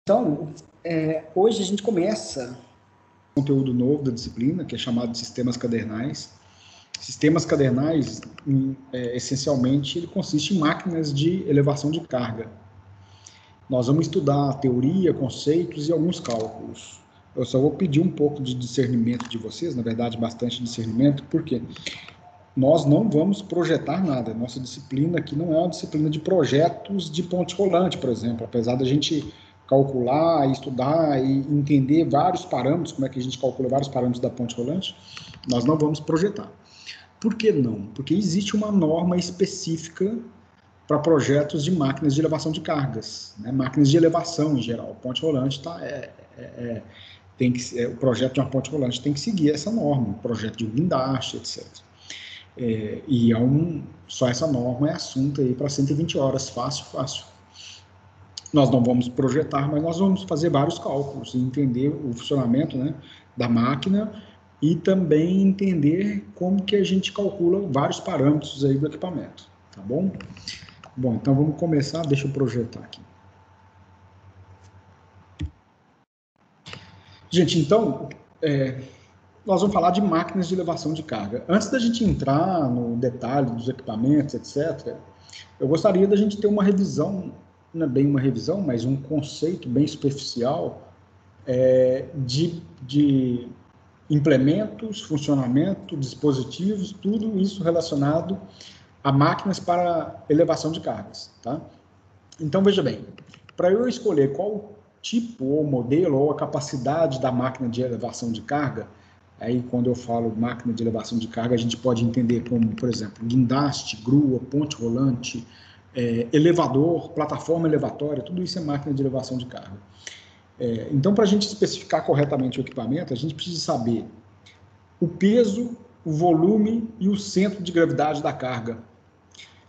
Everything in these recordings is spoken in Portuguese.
Então, hoje a gente começa um conteúdo novo da disciplina, que é chamado de sistemas cadernais. Sistemas cadernais, essencialmente, ele consiste em máquinas de elevação de carga. Nós vamos estudar a teoria, conceitos e alguns cálculos. Eu só vou pedir um pouco de discernimento de vocês, na verdade, bastante discernimento, porque nós não vamos projetar nada. Nossa disciplina aqui não é uma disciplina de projetos de ponte rolante, por exemplo, apesar da gente calcular, estudar e entender vários parâmetros, como é que a gente calcula vários parâmetros da ponte rolante, nós não vamos projetar. Por que não? Porque existe uma norma específica para projetos de máquinas de elevação de cargas, né? Máquinas de elevação em geral. Ponte rolante o projeto de uma ponte rolante tem que seguir essa norma, o projeto de um guindaste, etc. Só essa norma é assunto aí para 120 horas, fácil. Nós não vamos projetar, mas nós vamos fazer vários cálculos e entender o funcionamento, né, da máquina e também entender como que a gente calcula vários parâmetros aí do equipamento, tá bom? Bom, então vamos começar, deixa eu projetar aqui. Gente, então, nós vamos falar de máquinas de elevação de carga. Antes da gente entrar no detalhe dos equipamentos, etc., eu gostaria da gente ter uma revisão, não é bem uma revisão, mas um conceito bem superficial de implementos, funcionamento, dispositivos, tudo isso relacionado a máquinas para elevação de cargas, tá? Então, veja bem, para eu escolher qual tipo ou modelo ou a capacidade da máquina de elevação de carga, aí quando eu falo máquina de elevação de carga, a gente pode entender como, por exemplo, guindaste, grua, ponte rolante, elevador, plataforma elevatória, tudo isso é máquina de elevação de carga. Então, para a gente especificar corretamente o equipamento, a gente precisa saber o peso, o volume e o centro de gravidade da carga.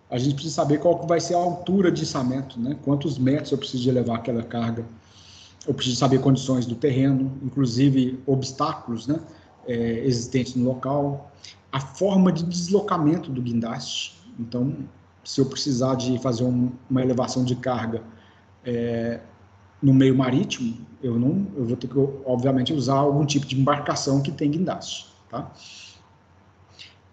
A gente precisa saber qual vai ser a altura de içamento, né? Quantos metros eu preciso de elevar aquela carga. Eu preciso saber condições do terreno, inclusive obstáculos, né, existentes no local, a forma de deslocamento do guindaste. Então, se eu precisar de fazer uma elevação de carga no meio marítimo, eu vou ter que, obviamente, usar algum tipo de embarcação que tem guindaste, tá?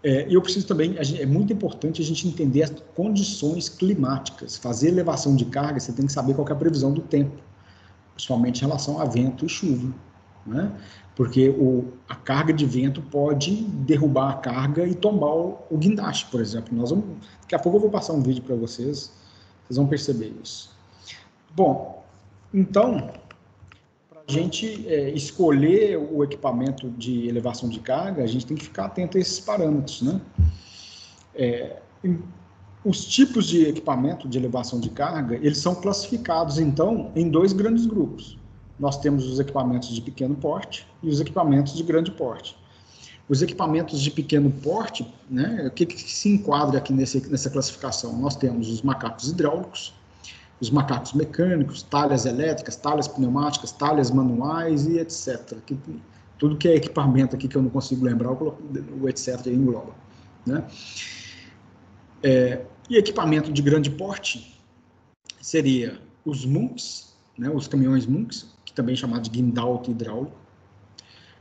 E eu preciso também, é muito importante a gente entender as condições climáticas. Fazer elevação de carga, você tem que saber qual que é a previsão do tempo, principalmente em relação a vento e chuva, né? Porque a carga de vento pode derrubar a carga e tombar o guindaste, por exemplo. Daqui a pouco eu vou passar um vídeo para vocês vão perceber isso. Bom, então, para a gente escolher o equipamento de elevação de carga, a gente tem que ficar atento a esses parâmetros, né? Os tipos de equipamento de elevação de carga, eles são classificados, então, em dois grandes grupos. Nós temos os equipamentos de pequeno porte e os equipamentos de grande porte. Os equipamentos de pequeno porte, né, o que se enquadra aqui nessa classificação? Nós temos os macacos hidráulicos, os macacos mecânicos, talhas elétricas, talhas pneumáticas, talhas manuais e etc. Tudo que é equipamento aqui que eu não consigo lembrar, o etc. aí engloba, né? E equipamento de grande porte seria os MUNCs, né, os caminhões MUNCs, que também é chamado de guindalto hidráulico,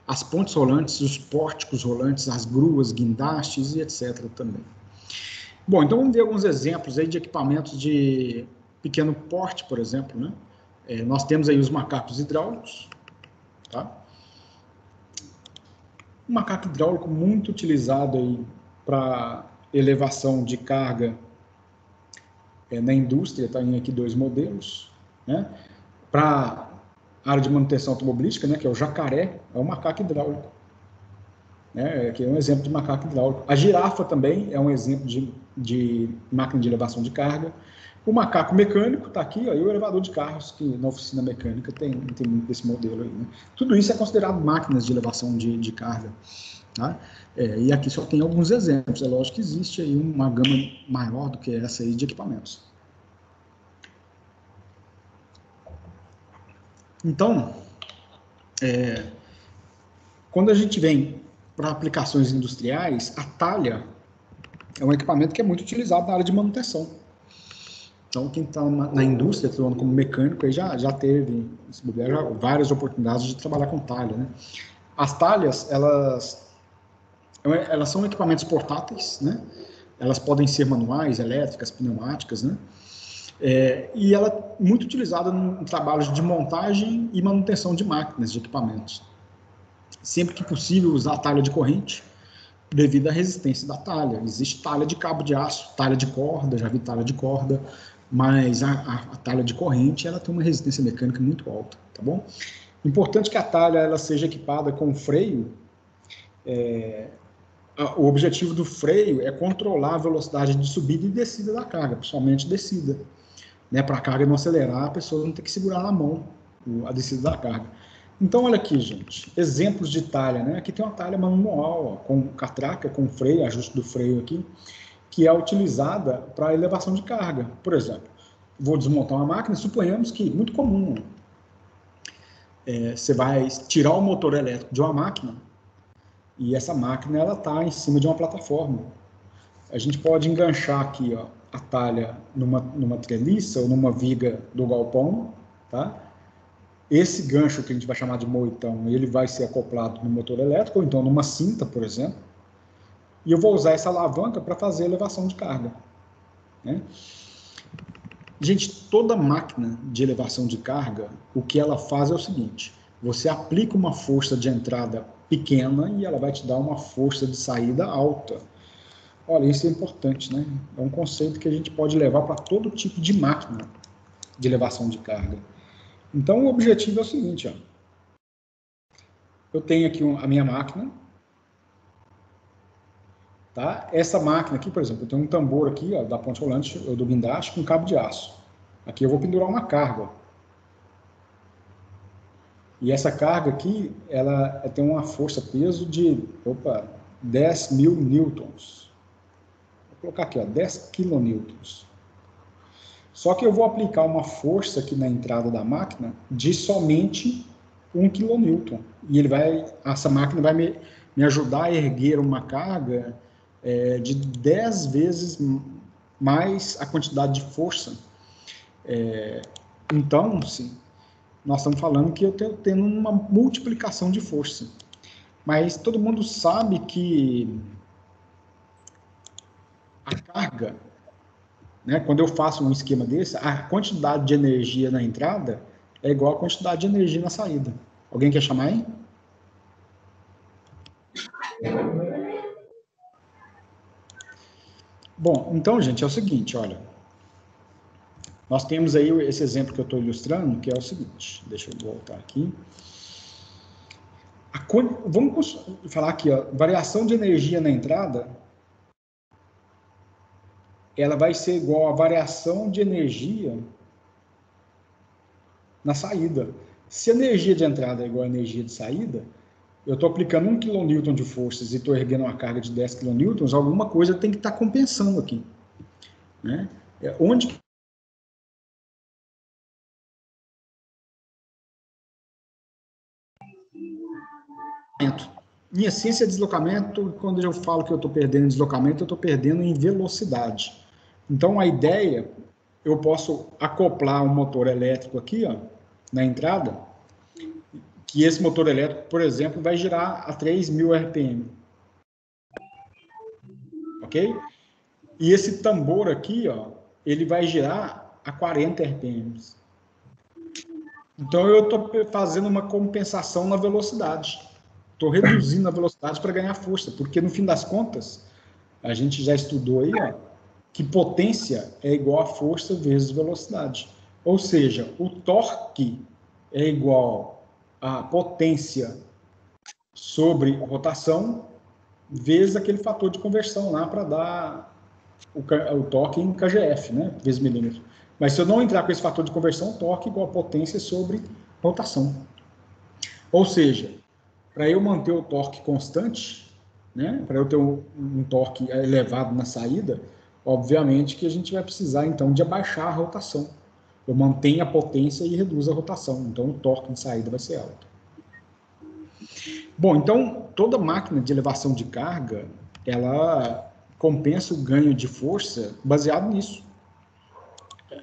as pontes rolantes, os pórticos rolantes, as gruas, guindastes e etc. também. Bom, então vamos ver alguns exemplos aí de equipamentos de pequeno porte, por exemplo, né? Nós temos aí os macacos hidráulicos, tá? Um macaco hidráulico muito utilizado aí para elevação de carga na indústria, está em aqui dois modelos, né? Para a área de manutenção automobilística, né, que é o jacaré, é um macaco hidráulico, né, que é um exemplo de macaco hidráulico. A girafa também é um exemplo de máquina de elevação de carga. O macaco mecânico está aqui, ó, e o elevador de carros, que na oficina mecânica tem muito desse modelo aí, né? Tudo isso é considerado máquinas de elevação de carga, tá? E aqui só tem alguns exemplos. É lógico que existe aí uma gama maior do que essa aí de equipamentos. Então, quando a gente vem para aplicações industriais, a talha é um equipamento que é muito utilizado na área de manutenção. Então, quem está na indústria, atuando como mecânico, aí já teve várias oportunidades de trabalhar com talha, né? As talhas, elas são equipamentos portáteis, né? Elas podem ser manuais, elétricas, pneumáticas, né? E ela é muito utilizada em trabalhos de montagem e manutenção de máquinas, de equipamentos. Sempre que possível, usar a talha de corrente, devido à resistência da talha. Existe talha de cabo de aço, talha de corda, já vi talha de corda, mas a talha de corrente, ela tem uma resistência mecânica muito alta, tá bom? Importante que a talha ela seja equipada com freio. O objetivo do freio é controlar a velocidade de subida e descida da carga, principalmente descida, né? Para a carga não acelerar, a pessoa não tem que segurar na mão a descida da carga. Então, olha aqui, gente, exemplos de talha, né? Aqui tem uma talha manual, ó, com catraca, com freio, ajuste do freio aqui, que é utilizada para elevação de carga. Por exemplo, vou desmontar uma máquina, suponhamos que, muito comum, você vai tirar o motor elétrico de uma máquina e essa máquina ela está em cima de uma plataforma. A gente pode enganchar aqui, ó, a talha numa treliça ou numa viga do galpão, tá? Esse gancho que a gente vai chamar de moitão, ele vai ser acoplado no motor elétrico, ou então numa cinta, por exemplo, e eu vou usar essa alavanca para fazer a elevação de carga, né? Gente, toda máquina de elevação de carga, o que ela faz é o seguinte: você aplica uma força de entrada pequena e ela vai te dar uma força de saída alta. Olha, isso é importante, né? É um conceito que a gente pode levar para todo tipo de máquina de elevação de carga. Então, o objetivo é o seguinte, ó. Eu tenho aqui a minha máquina, tá? Essa máquina aqui, por exemplo, eu tenho um tambor aqui, ó, da ponte rolante, ou do guindaste, com cabo de aço. Aqui eu vou pendurar uma carga. E essa carga aqui, ela tem uma força-peso de, 10.000 newtons. Vou colocar aqui, ó, 10 kilonewtons. Só que eu vou aplicar uma força aqui na entrada da máquina de somente 1 kilonewton. E essa máquina vai me ajudar a erguer uma carga de 10 vezes mais a quantidade de força. Então, sim, nós estamos falando que eu estou tendo uma multiplicação de força. Mas todo mundo sabe que a carga, né, quando eu faço um esquema desse, a quantidade de energia na entrada é igual à quantidade de energia na saída. Alguém quer chamar aí? Bom, então, gente, é o seguinte, olha. Nós temos aí esse exemplo que eu estou ilustrando, que é o seguinte. Deixa eu voltar aqui. Vamos falar aqui, ó, variação de energia na entrada, ela vai ser igual à variação de energia na saída. Se a energia de entrada é igual à energia de saída, eu estou aplicando 1 kN de forças e estou erguendo uma carga de 10 kN, alguma coisa tem que estar compensando aqui, né? Onde em essência, deslocamento, quando eu falo que eu estou perdendo em deslocamento, eu estou perdendo em velocidade. Então, a ideia, eu posso acoplar um motor elétrico aqui, ó, na entrada, que esse motor elétrico, por exemplo, vai girar a 3.000 RPM. Ok? E esse tambor aqui, ó, ele vai girar a 40 RPM. Então, eu estou fazendo uma compensação na velocidade. Estou reduzindo a velocidade para ganhar força, porque, no fim das contas, a gente já estudou aí, ó, que potência é igual a força vezes velocidade. Ou seja, o torque é igual a potência sobre rotação vezes aquele fator de conversão lá para dar o torque em kgf, né, vezes milímetro. Mas se eu não entrar com esse fator de conversão, torque igual a potência sobre rotação. Ou seja, para eu manter o torque constante, né, para eu ter um torque elevado na saída, obviamente que a gente vai precisar, então, de abaixar a rotação. Eu mantenho a potência e reduzo a rotação, então o torque de saída vai ser alto. Bom, então, toda máquina de elevação de carga, ela compensa o ganho de força baseado nisso.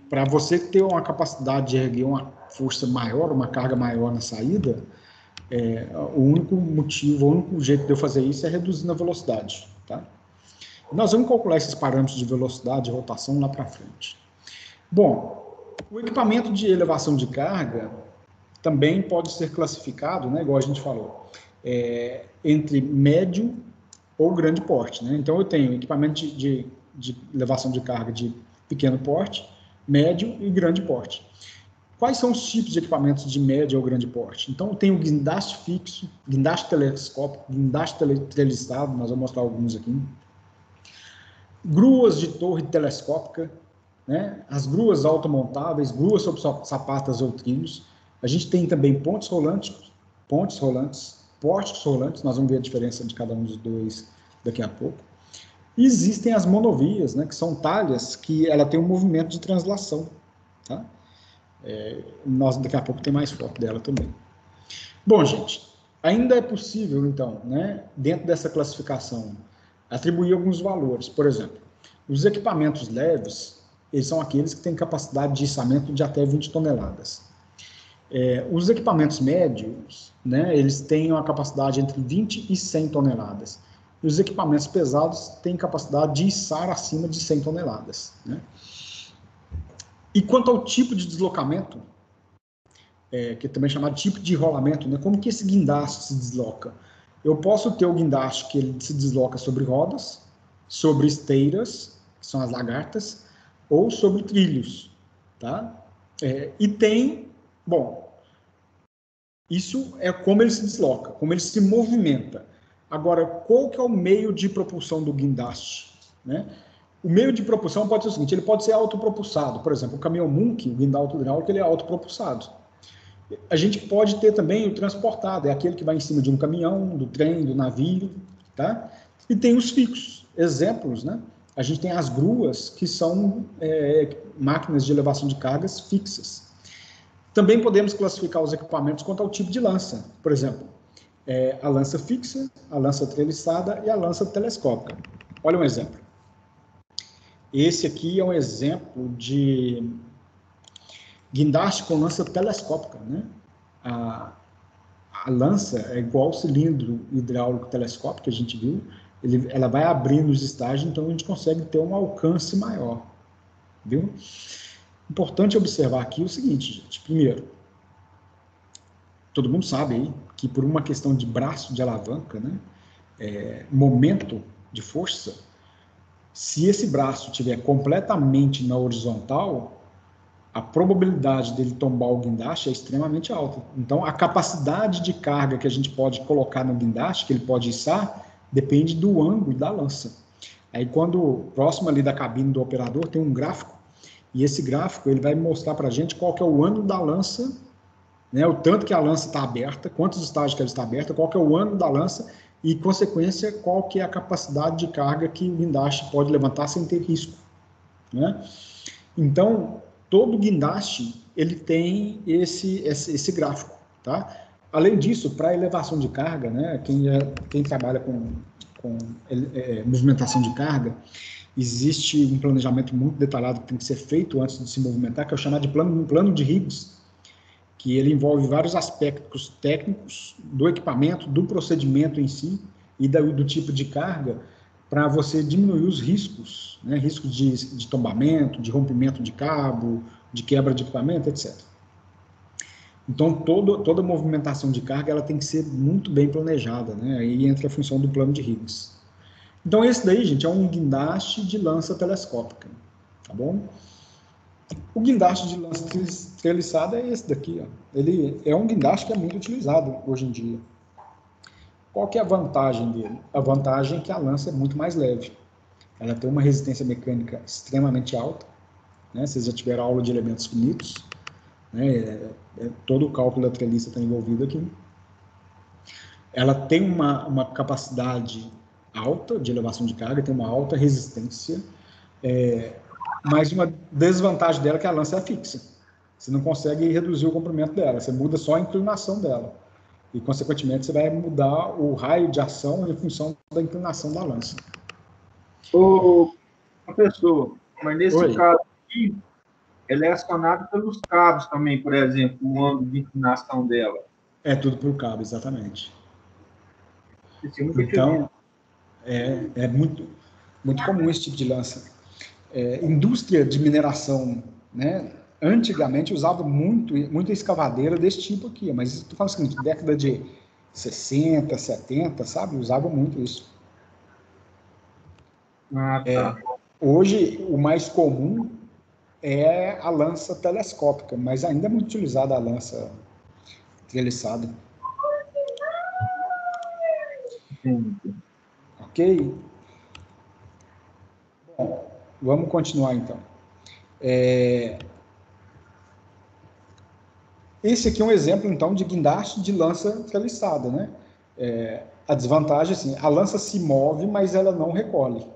para você ter uma capacidade de erguer uma força maior, uma carga maior na saída, o único motivo, o único jeito de eu fazer isso é reduzindo a velocidade, tá? Nós vamos calcular esses parâmetros de velocidade e rotação lá para frente. Bom, o equipamento de elevação de carga também pode ser classificado, né, igual a gente falou, entre médio ou grande porte, né? Então, eu tenho equipamento de elevação de carga de pequeno porte, médio e grande porte. Quais são os tipos de equipamentos de médio ou grande porte? Então, eu tenho guindaste fixo, guindaste telescópico, guindaste treliçado, nós vamos mostrar alguns aqui. Gruas de torre telescópica, né? As gruas automontáveis, gruas sobre sapatas ou trilhos. A gente tem também pontes rolantes, pórticos rolantes, nós vamos ver a diferença de cada um dos dois daqui a pouco. E existem as monovias, né, que são talhas que ela tem um movimento de translação, tá? Nós daqui a pouco tem mais foto dela também. Bom, gente, ainda é possível, então, né, dentro dessa classificação, atribuir alguns valores. Por exemplo, os equipamentos leves, eles são aqueles que têm capacidade de içamento de até 20 toneladas. Os equipamentos médios, né, eles têm uma capacidade entre 20 e 100 toneladas. E os equipamentos pesados têm capacidade de içar acima de 100 toneladas. Né? E quanto ao tipo de deslocamento, que é também chamado tipo de rolamento, né, como que esse guindaste se desloca? Eu posso ter o guindaste que ele se desloca sobre rodas, sobre esteiras, que são as lagartas, ou sobre trilhos. Tá? E tem, bom, isso é como ele se desloca, como ele se movimenta. Agora, qual que é o meio de propulsão do guindaste? Né? O meio de propulsão pode ser o seguinte, ele pode ser autopropulsado. Por exemplo, o caminhão Munk, o guindaste hidráulico, ele é autopropulsado. A gente pode ter também o transportado, é aquele que vai em cima de um caminhão, do trem, do navio, tá? E tem os fixos, exemplos, né? A gente tem as gruas, que são máquinas de elevação de cargas fixas. Também podemos classificar os equipamentos quanto ao tipo de lança. Por exemplo, a lança fixa, a lança treliçada e a lança telescópica. Olha um exemplo. Esse aqui é um exemplo de guindaste com lança telescópica. Né? A lança é igual ao cilindro hidráulico telescópico que a gente viu. Ela vai abrindo os estágios, então a gente consegue ter um alcance maior. Viu? Importante observar aqui o seguinte, gente. Primeiro, todo mundo sabe aí que por uma questão de braço de alavanca, né, momento de força, se esse braço estiver completamente na horizontal, a probabilidade dele tombar o guindaste é extremamente alta. Então, a capacidade de carga que a gente pode colocar no guindaste, que ele pode içar, depende do ângulo da lança. Aí, quando próximo ali da cabine do operador, tem um gráfico, e esse gráfico ele vai mostrar para a gente qual que é o ângulo da lança, né, o tanto que a lança está aberta, quantos estágios que ela está aberta, qual que é o ângulo da lança e, consequência, qual que é a capacidade de carga que o guindaste pode levantar sem ter risco. Né? Então, todo guindaste ele tem esse gráfico. Tá? Além disso, para elevação de carga, né, quem trabalha com movimentação de carga, existe um planejamento muito detalhado que tem que ser feito antes de se movimentar, que é o chamado de plano de Higgs, que ele envolve vários aspectos técnicos do equipamento, do procedimento em si e do tipo de carga, para você diminuir os riscos, né, riscos de tombamento, de rompimento de cabo, de quebra de equipamento, etc. Então, toda movimentação de carga ela tem que ser muito bem planejada, né? Aí entra a função do plano de Higgs. Então, esse daí, gente, é um guindaste de lança telescópica, tá bom? O guindaste de lança treliçada é esse daqui, ó. Ele é um guindaste que é muito utilizado hoje em dia. Qual que é a vantagem dele? A vantagem é que a lança é muito mais leve. Ela tem uma resistência mecânica extremamente alta, né? Vocês já tiveram aula de elementos finitos, né? Todo o cálculo da treliça está envolvido aqui. Ela tem uma capacidade alta de elevação de carga, tem uma alta resistência, mas uma desvantagem dela é que a lança é fixa. Você não consegue reduzir o comprimento dela, você muda só a inclinação dela. E, consequentemente, você vai mudar o raio de ação em função da inclinação da lança. Ô, professor, mas nesse caso aqui, ela é acionada pelos cabos também, por exemplo, o ângulo de inclinação dela. É tudo por cabo, exatamente. Então, Então, é muito, muito comum esse tipo de lança. Indústria de mineração, né? Antigamente usava muita escavadeira desse tipo aqui, mas estou falando assim, década de 60, 70, sabe? Usava muito isso. tá. Hoje, o mais comum é a lança telescópica, mas ainda é muito utilizada a lança treliçada. Entendi. Ok? Bom, vamos continuar então. Esse aqui é um exemplo, então, de guindaste de lança treliçada, né? A desvantagem, assim, a lança se move, mas ela não recolhe.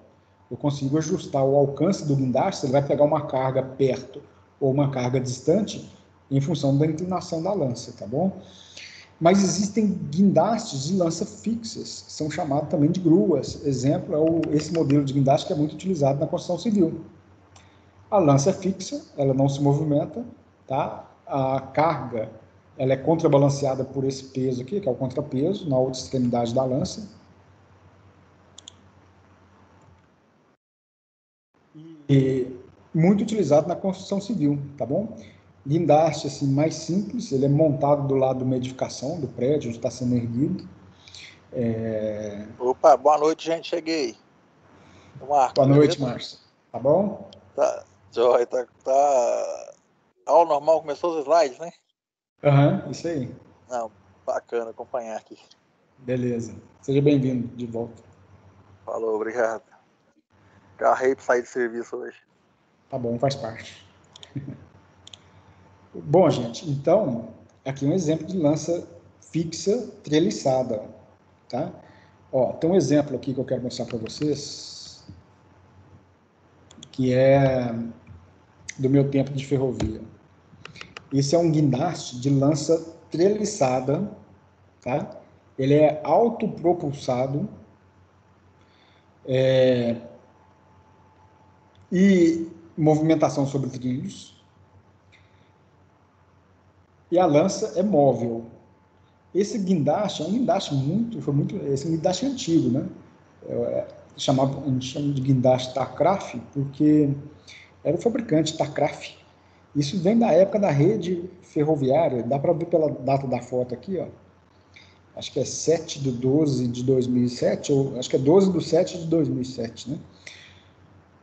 Eu consigo ajustar o alcance do guindaste, ele vai pegar uma carga perto ou uma carga distante, em função da inclinação da lança, tá bom? Mas existem guindastes de lança fixas, que são chamados também de gruas. Exemplo é esse modelo de guindaste que é muito utilizado na construção civil. A lança é fixa, ela não se movimenta, tá? A carga, ela é contrabalanceada por esse peso aqui, que é o contrapeso, na outra extremidade da lança. E muito utilizado na construção civil, tá bom? Guindaste, assim, mais simples, ele é montado do lado de uma edificação, do prédio onde está sendo erguido. Opa, boa noite, gente, cheguei. Marcos, Boa noite, beleza? Márcio. Tá bom? Tá, joia, tá. Aula normal, começou os slides, né? Isso aí. Não, bacana acompanhar aqui. Beleza. Seja bem-vindo de volta. Falou, obrigado. Carrei para sair de serviço hoje. Tá bom, faz parte. Bom, gente, então, aqui um exemplo de lança fixa treliçada, tá? Ó, tem um exemplo aqui que eu quero mostrar para vocês, que é do meu tempo de ferrovia. Esse é um guindaste de lança treliçada, tá? Ele é autopropulsado e movimentação sobre trilhos. E a lança é móvel. Esse guindaste é um guindaste esse é um guindaste antigo, né? A gente chama de guindaste Takraf, porque era o fabricante Takraf. Isso vem da época da rede ferroviária, dá para ver pela data da foto aqui, ó. Acho que é 7/12 de 2007, ou acho que é 12/7 de 2007, né?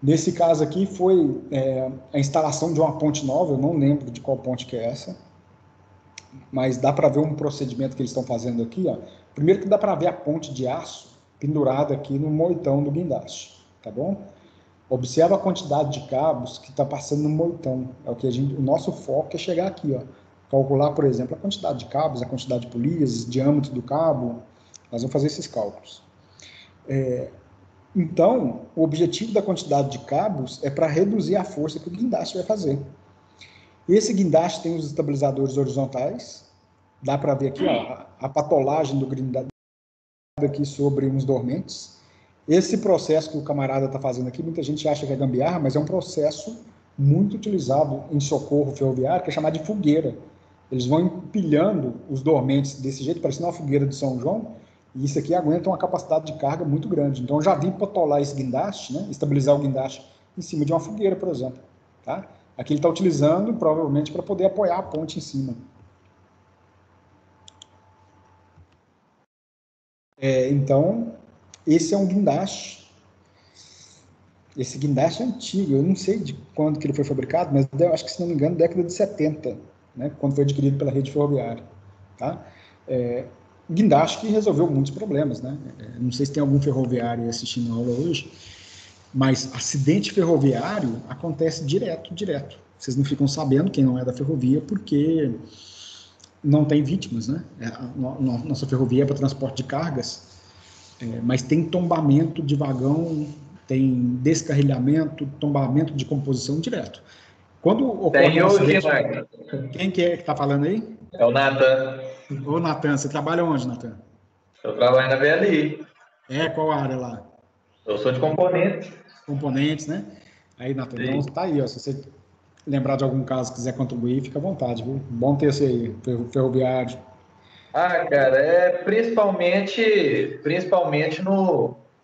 Nesse caso aqui foi a instalação de uma ponte nova, eu não lembro de qual ponte que é essa, mas dá para ver um procedimento que eles estão fazendo aqui, ó. Primeiro que dá para ver a ponte de aço pendurada aqui no moitão do guindaste, tá bom? Observa a quantidade de cabos que está passando no moitão. É o que o nosso foco é chegar aqui, ó. Calcular, por exemplo, a quantidade de cabos, a quantidade de polias, diâmetro do cabo. Nós vamos fazer esses cálculos. Então, o objetivo da quantidade de cabos é para reduzir a força que o guindaste vai fazer. Esse guindaste tem os estabilizadores horizontais. Dá para ver aqui, ó, a patolagem do guindaste aqui sobre uns dormentes. Esse processo que o camarada está fazendo aqui, muita gente acha que é gambiarra, mas é um processo muito utilizado em socorro ferroviário, que é chamado de fogueira. Eles vão empilhando os dormentes desse jeito, parecendo uma fogueira de São João, e isso aqui aguenta uma capacidade de carga muito grande. Então, eu já vi patolar esse guindaste, né, estabilizar o guindaste em cima de uma fogueira, por exemplo. Tá? Aqui ele está utilizando, provavelmente, para poder apoiar a ponte em cima. Então, esse é um guindaste. Esse guindaste é antigo, eu não sei de quando que ele foi fabricado, mas acho que, se não me engano, década de 70, né, quando foi adquirido pela rede ferroviária. Tá? Guindaste que resolveu muitos problemas. Né? Não sei se tem algum ferroviário assistindo a aula hoje, mas acidente ferroviário acontece direto. Vocês não ficam sabendo, quem não é da ferrovia, porque não tem vítimas. Né? Nossa ferrovia é para transporte de cargas, mas tem tombamento de vagão, tem descarrilhamento, tombamento de composição direto. Quando ocorre um acidente... Quem que é que está falando aí? É o Natan. Ô, Natan, você trabalha onde, Natan? Eu trabalho na VLI. Qual área lá? Eu sou de componentes. Componentes, né? Aí, Natan, então tá aí, ó. Se você lembrar de algum caso, quiser contribuir, fica à vontade, viu? Bom ter esse aí, ferroviário. Cara, principalmente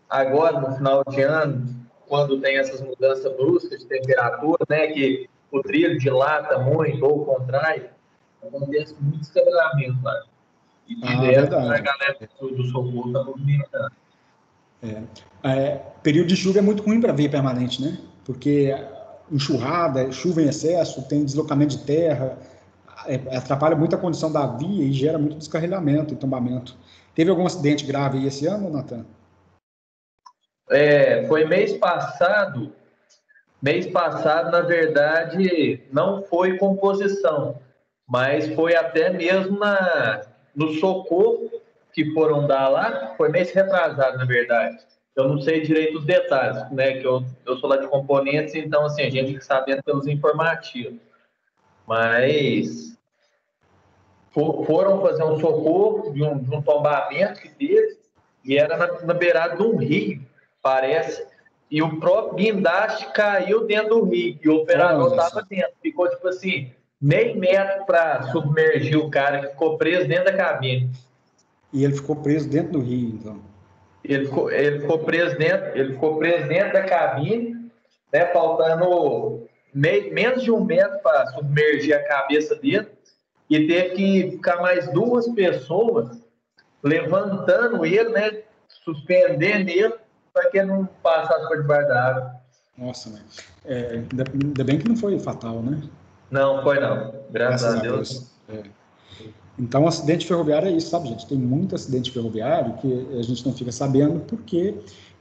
agora, no final de ano, quando tem essas mudanças bruscas de temperatura, né, que o trilho dilata muito, ou o contrário, acontece muito descarregamento lá. E direto a Verdade. galera do socorro está movimentando. Período de chuva é muito ruim para via permanente, né? Porque enxurrada, chuva em excesso, tem deslocamento de terra, atrapalha muito a condição da via e gera muito descarrilamento e tombamento. Teve algum acidente grave aí esse ano, Natan? Foi mês passado, na verdade, não foi composição, mas foi até mesmo no socorro que foram dar lá, foi mês retrasado, na verdade. Eu não sei direito os detalhes, né, que eu sou lá de componentes, então, assim, a gente fica sabendo pelos informativos. Mas foram fazer um socorro de um tombamento que teve, e era na beirada de um rio, parece, e o próprio guindaste caiu dentro do rio, e o operador estava dentro, ficou tipo assim, meio metro para submergir o cara, que ficou preso dentro da cabine. E ele ficou preso dentro do rio, então? Ele ficou preso dentro da cabine, né, faltando menos de 1 metro para submergir a cabeça dele, e teve que ficar mais 2 pessoas levantando ele, né, suspendendo ele, para que ele não passasse por debaixo da água. Nossa, né? Ainda bem que não foi fatal, né? Não, foi não. Graças a Deus. Então, acidente ferroviário é isso, sabe, gente? Tem muito acidente ferroviário que a gente não fica sabendo porque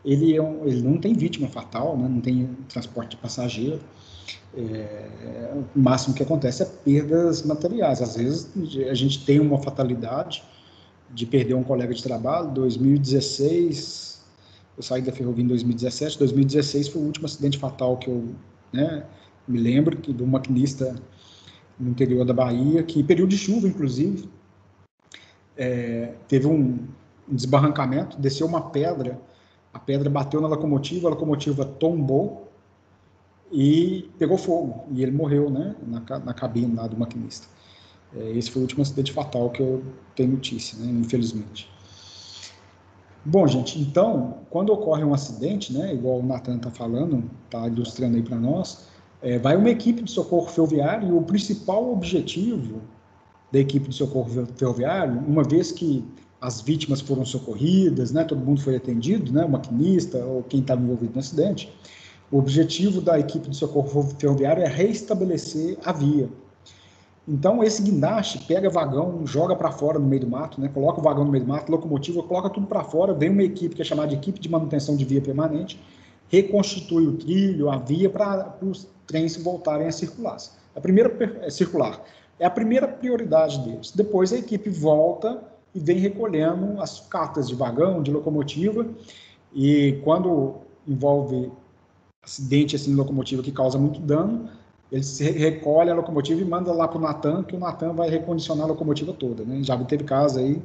ele não tem vítima fatal, né? Não tem transporte de passageiro. O máximo que acontece é perdas materiais. Às vezes, a gente tem uma fatalidade de perder um colega de trabalho. 2016, eu saí da ferrovia em 2017. 2016 foi o último acidente fatal que eu, né, me lembro, que do maquinista no interior da Bahia, que período de chuva, inclusive, teve um desbarrancamento, desceu uma pedra, a pedra bateu na locomotiva, a locomotiva tombou e pegou fogo, e ele morreu, né, na cabine lá do maquinista. Esse foi o último acidente fatal que eu tenho notícia, né, infelizmente. Bom, gente, então, quando ocorre um acidente, né, igual o Natan está falando, está ilustrando aí para nós, vai uma equipe de socorro ferroviário, e o principal objetivo da equipe de socorro ferroviário, uma vez que as vítimas foram socorridas, né, todo mundo foi atendido, né, o maquinista ou quem estava envolvido no acidente, o objetivo da equipe de socorro ferroviário é restabelecer a via. Então, esse guindaste pega vagão, joga para fora no meio do mato, né, coloca o vagão no meio do mato, locomotiva, coloca tudo para fora, vem uma equipe que é chamada de equipe de manutenção de via permanente, reconstitui o trilho, a via, para os trens voltarem a circular. Circular. É a primeira prioridade deles. Depois a equipe volta e vem recolhendo as sucatas de vagão, de locomotiva, e quando envolve acidente assim, de locomotiva que causa muito dano, eles recolhem a locomotiva e mandam lá para o Natan, que o Natan vai recondicionar a locomotiva toda, né? Já teve caso aí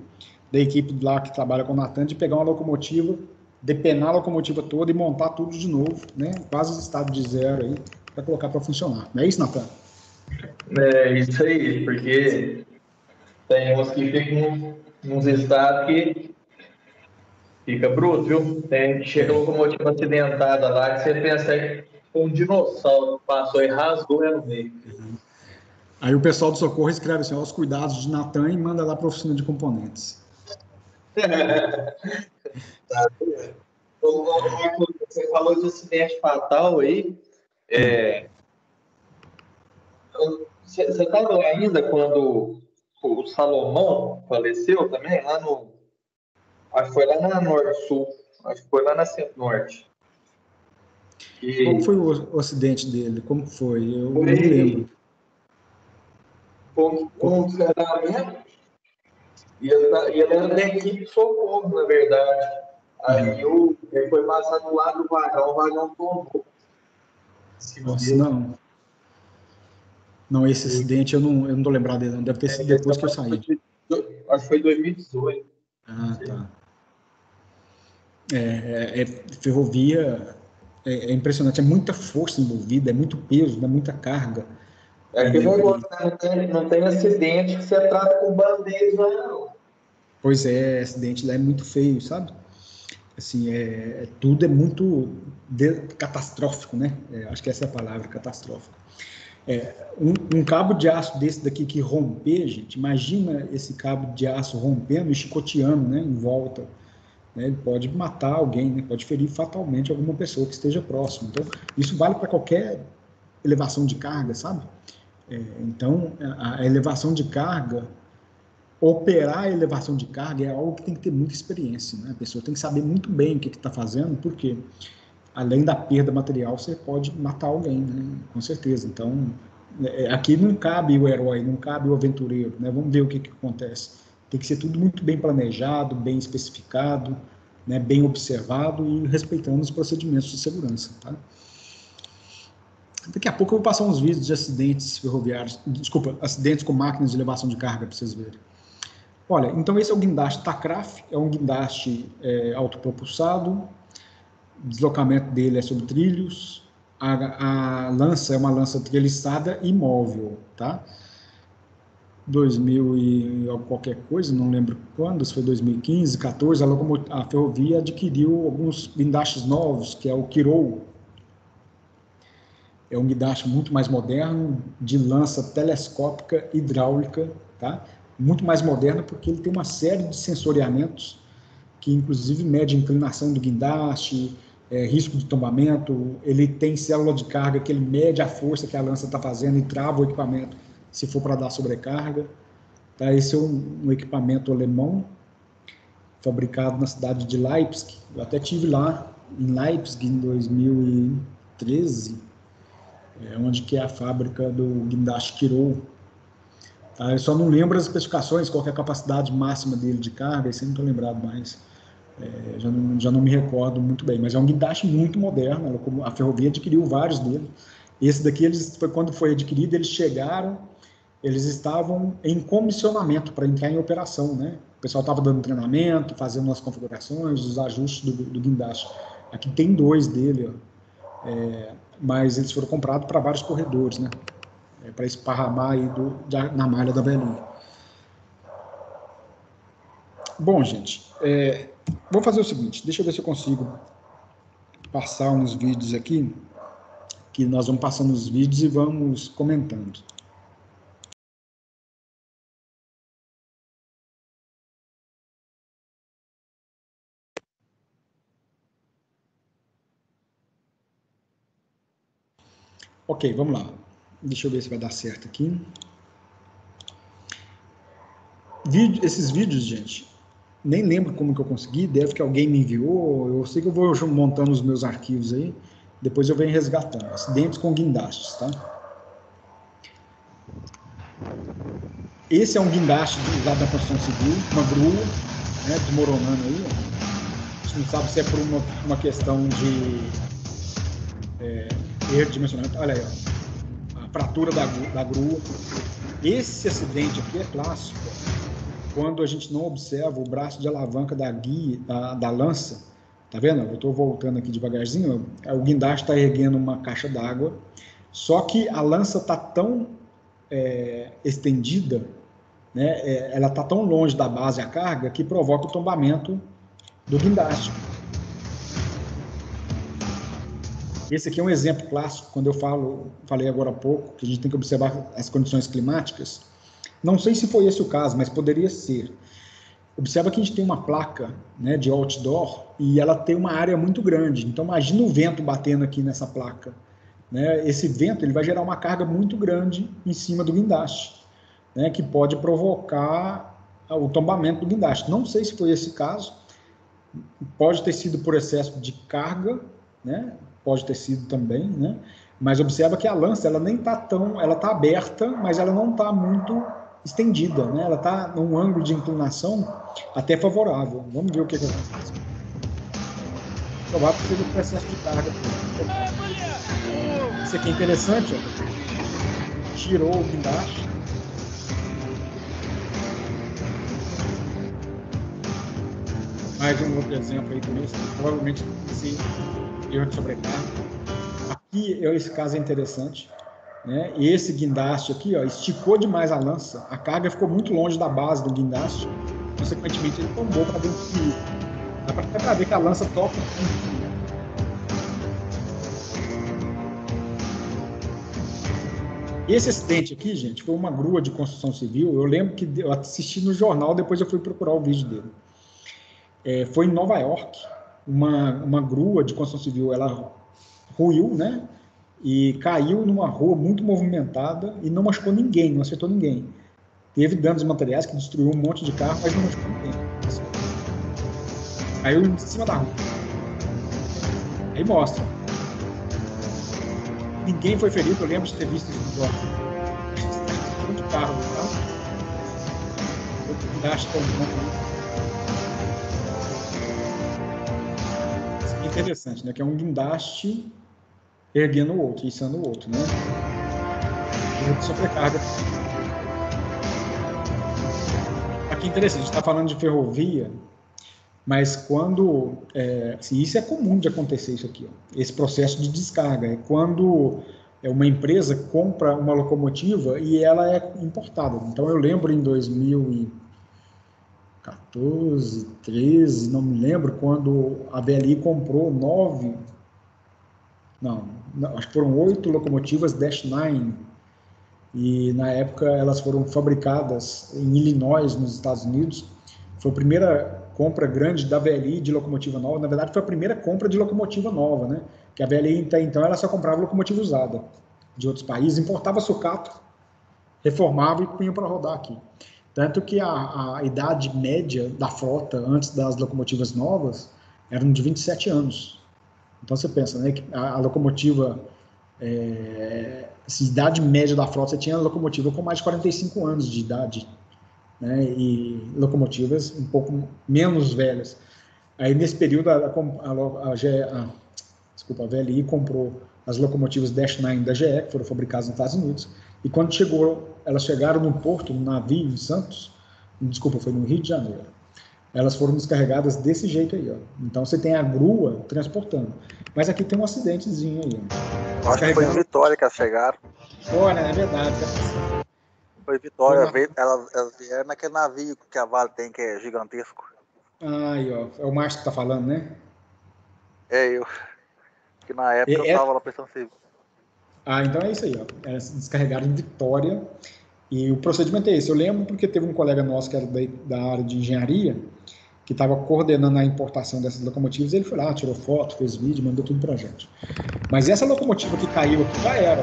da equipe lá que trabalha com o Natan de pegar uma locomotiva, depenar a locomotiva toda e montar tudo de novo, né? Quase o estado de zero aí, para colocar para funcionar. Não é isso, Natan? É isso aí, porque tem uns que ficam nos estados que fica bruto, viu? Chega a locomotiva acidentada lá, que você pensa que foi um dinossauro que passou e rasgou no meio. Aí o pessoal do socorro escreve assim, os cuidados de Natan, e manda lá para a oficina de componentes. Você falou de acidente fatal aí. Você estava lá ainda quando o Salomão faleceu também? Acho que foi lá na Norte-Sul. Acho que foi lá na Centro-Norte. Qual foi o acidente dele? Como foi? Eu não me lembro. Foi um descarregamento. E ele era da equipe de socorro, na verdade. Aí ele foi passar do lado do vagão, o vagão tombou. Nossa, não. Não, esse acidente eu não tô lembrado dele, não. Deve ter sido depois que eu saí. Acho que foi 2018. Ah, tá. Ferrovia é impressionante, é muita força envolvida, é muito peso, é muita carga. É aquele negócio, né? Não tem acidente que você trata com band-aid lá, não. Pois é, acidente lá é muito feio, sabe? Assim, tudo é muito catastrófico, né? Acho que essa é a palavra, catastrófico. Um cabo de aço desse daqui que romper, gente, imagina esse cabo de aço rompendo e chicoteando, né, em volta. Né, ele pode matar alguém, né, pode ferir fatalmente alguma pessoa que esteja próximo. Então, isso vale para qualquer elevação de carga, sabe? Então, a elevação de carga, operar a elevação de carga é algo que tem que ter muita experiência, né? A pessoa tem que saber muito bem o que está fazendo, porque além da perda material, você pode matar alguém, né? Com certeza. Então, aqui não cabe o herói, não cabe o aventureiro, né? Vamos ver o que acontece. Tem que ser tudo muito bem planejado, bem especificado, né? Bem observado e respeitando os procedimentos de segurança, tá? Daqui a pouco eu vou passar uns vídeos de acidentes ferroviários, desculpa, acidentes com máquinas de elevação de carga para vocês verem. Olha, então esse é o guindaste Takraf, é um guindaste autopropulsado, o deslocamento dele é sobre trilhos, a lança é uma lança treliçada e móvel, tá? 2000 e qualquer coisa, não lembro quando, se foi 2015, 14, a ferrovia adquiriu alguns guindastes novos, que é o Kirou. É um guindaste muito mais moderno, de lança telescópica hidráulica, tá? Muito mais moderno porque ele tem uma série de sensoriamentos que inclusive mede a inclinação do guindaste, risco de tombamento, ele tem célula de carga que ele mede a força que a lança está fazendo e trava o equipamento se for para dar sobrecarga. Tá? Esse é um equipamento alemão, fabricado na cidade de Leipzig. Eu até estive lá em Leipzig em 2013, onde que é a fábrica do guindaste Kirou. Tá? Eu só não lembro as especificações, qual é a capacidade máxima dele de carga, isso eu não estou lembrado mais. Já não me recordo muito bem, mas é um guindaste muito moderno, a ferrovia adquiriu vários dele. Esse daqui, quando foi adquirido, eles chegaram, eles estavam em comissionamento para entrar em operação, né? O pessoal estava dando treinamento, fazendo as configurações, os ajustes do guindaste. Aqui tem 2 dele, ó. Mas eles foram comprados para vários corredores, né? Para esparramar aí na malha da velhinha. Bom, gente, vou fazer o seguinte, deixa eu ver se eu consigo passar uns vídeos aqui, que nós vamos passando os vídeos e vamos comentando. Ok, vamos lá. Deixa eu ver se vai dar certo aqui. Esses vídeos, gente, nem lembro como que eu consegui, deve que alguém me enviou, eu sei que eu vou montando os meus arquivos aí, depois eu venho resgatando. Acidentes com guindastes, tá? Esse é um guindaste usado na construção civil, uma grua, né, desmoronando aí. A gente não sabe se é por uma questão de erro de dimensionamento. Olha aí, ó, a fratura da grua. Esse acidente aqui é clássico, quando a gente não observa o braço de alavanca da guia, da lança. Tá vendo? Eu estou voltando aqui devagarzinho. O guindaste está erguendo uma caixa d'água, só que a lança está tão estendida, né? Ela está tão longe da base a carga que provoca o tombamento do guindaste. Esse aqui é um exemplo clássico, quando eu falei agora há pouco, que a gente tem que observar as condições climáticas. Não sei se foi esse o caso, mas poderia ser. Observa que a gente tem uma placa, né, de outdoor e ela tem uma área muito grande. Então, imagina o vento batendo aqui nessa placa. Né? Esse vento ele vai gerar uma carga muito grande em cima do guindaste, né, que pode provocar o tombamento do guindaste. Não sei se foi esse caso. Pode ter sido por excesso de carga, né? Pode ter sido também, né? Mas observa que a lança, ela nem está tão, ela está aberta, mas ela não está muito estendida, né? Ela está num ângulo de inclinação até favorável. Vamos ver o que acontece. Provável que seja por excesso de carga. Isso aqui é interessante, ó. Tirou o guindaste. Mais um outro exemplo aí também, provavelmente esse erro de sobrecarga. Aqui, esse caso é interessante. né? E esse guindaste aqui, ó, esticou demais a lança, a carga ficou muito longe da base do guindaste, consequentemente ele tombou para dentro do rio. Dá para ver que a lança toca. Esse acidente aqui, gente, foi uma grua de construção civil. Eu lembro que eu assisti no jornal, depois eu fui procurar o vídeo dele. Foi em Nova York, uma grua de construção civil, ela ruiu, né? E caiu numa rua muito movimentada e não machucou ninguém, não acertou ninguém. Teve danos materiais que destruiu um monte de carro, mas não machucou ninguém. Caiu em cima da rua. Aí mostra. Ninguém foi ferido, eu lembro de ter visto isso no jornal. Muito carro, tá? Eu acho que é um interessante, né? Que é um guindaste erguendo o outro, içando o outro, né? Sobrecarga. Aqui é interessante, a gente está falando de ferrovia, mas quando... assim, isso é comum de acontecer, isso aqui, ó, esse processo de descarga. É quando uma empresa compra uma locomotiva e ela é importada. Então, eu lembro em 2014, 13, não me lembro, quando a VLI comprou 9... Não, acho que foram 8 locomotivas Dash 9, e na época elas foram fabricadas em Illinois, nos Estados Unidos. Foi a primeira compra grande da VLI de locomotiva nova. Na verdade, foi a primeira compra de locomotiva nova, né? Que a VLI, então, ela só comprava locomotiva usada de outros países, importava sucata, reformava e punha para rodar aqui. Tanto que a idade média da frota antes das locomotivas novas era de 27 anos. Então, você pensa, né, que a locomotiva, assim, idade média da frota, você tinha locomotiva com mais de 45 anos de idade, né, e locomotivas um pouco menos velhas. Aí, nesse período, a VLI comprou as locomotivas Dash 9 da GE, que foram fabricadas nos Estados Unidos, e quando elas chegaram no porto, no navio, em Santos, foi no Rio de Janeiro, elas foram descarregadas desse jeito aí, ó. Então você tem a grua transportando. Mas aqui tem um acidentezinho aí, ó. Acho que foi em Vitória que elas chegaram. Olha, é verdade. Foi Vitória, elas vieram naquele navio que a Vale tem, que é gigantesco. Aí, ó, é o Márcio que tá falando, né? É eu. Que na época eu tava lá pensando assim. Então é isso aí, ó. Elas descarregaram em Vitória. E o procedimento é esse. Eu lembro porque teve um colega nosso que era da área de engenharia, que estava coordenando a importação dessas locomotivas. Ele foi lá, tirou foto, fez vídeo, mandou tudo pra gente. Mas essa locomotiva que caiu aqui já era.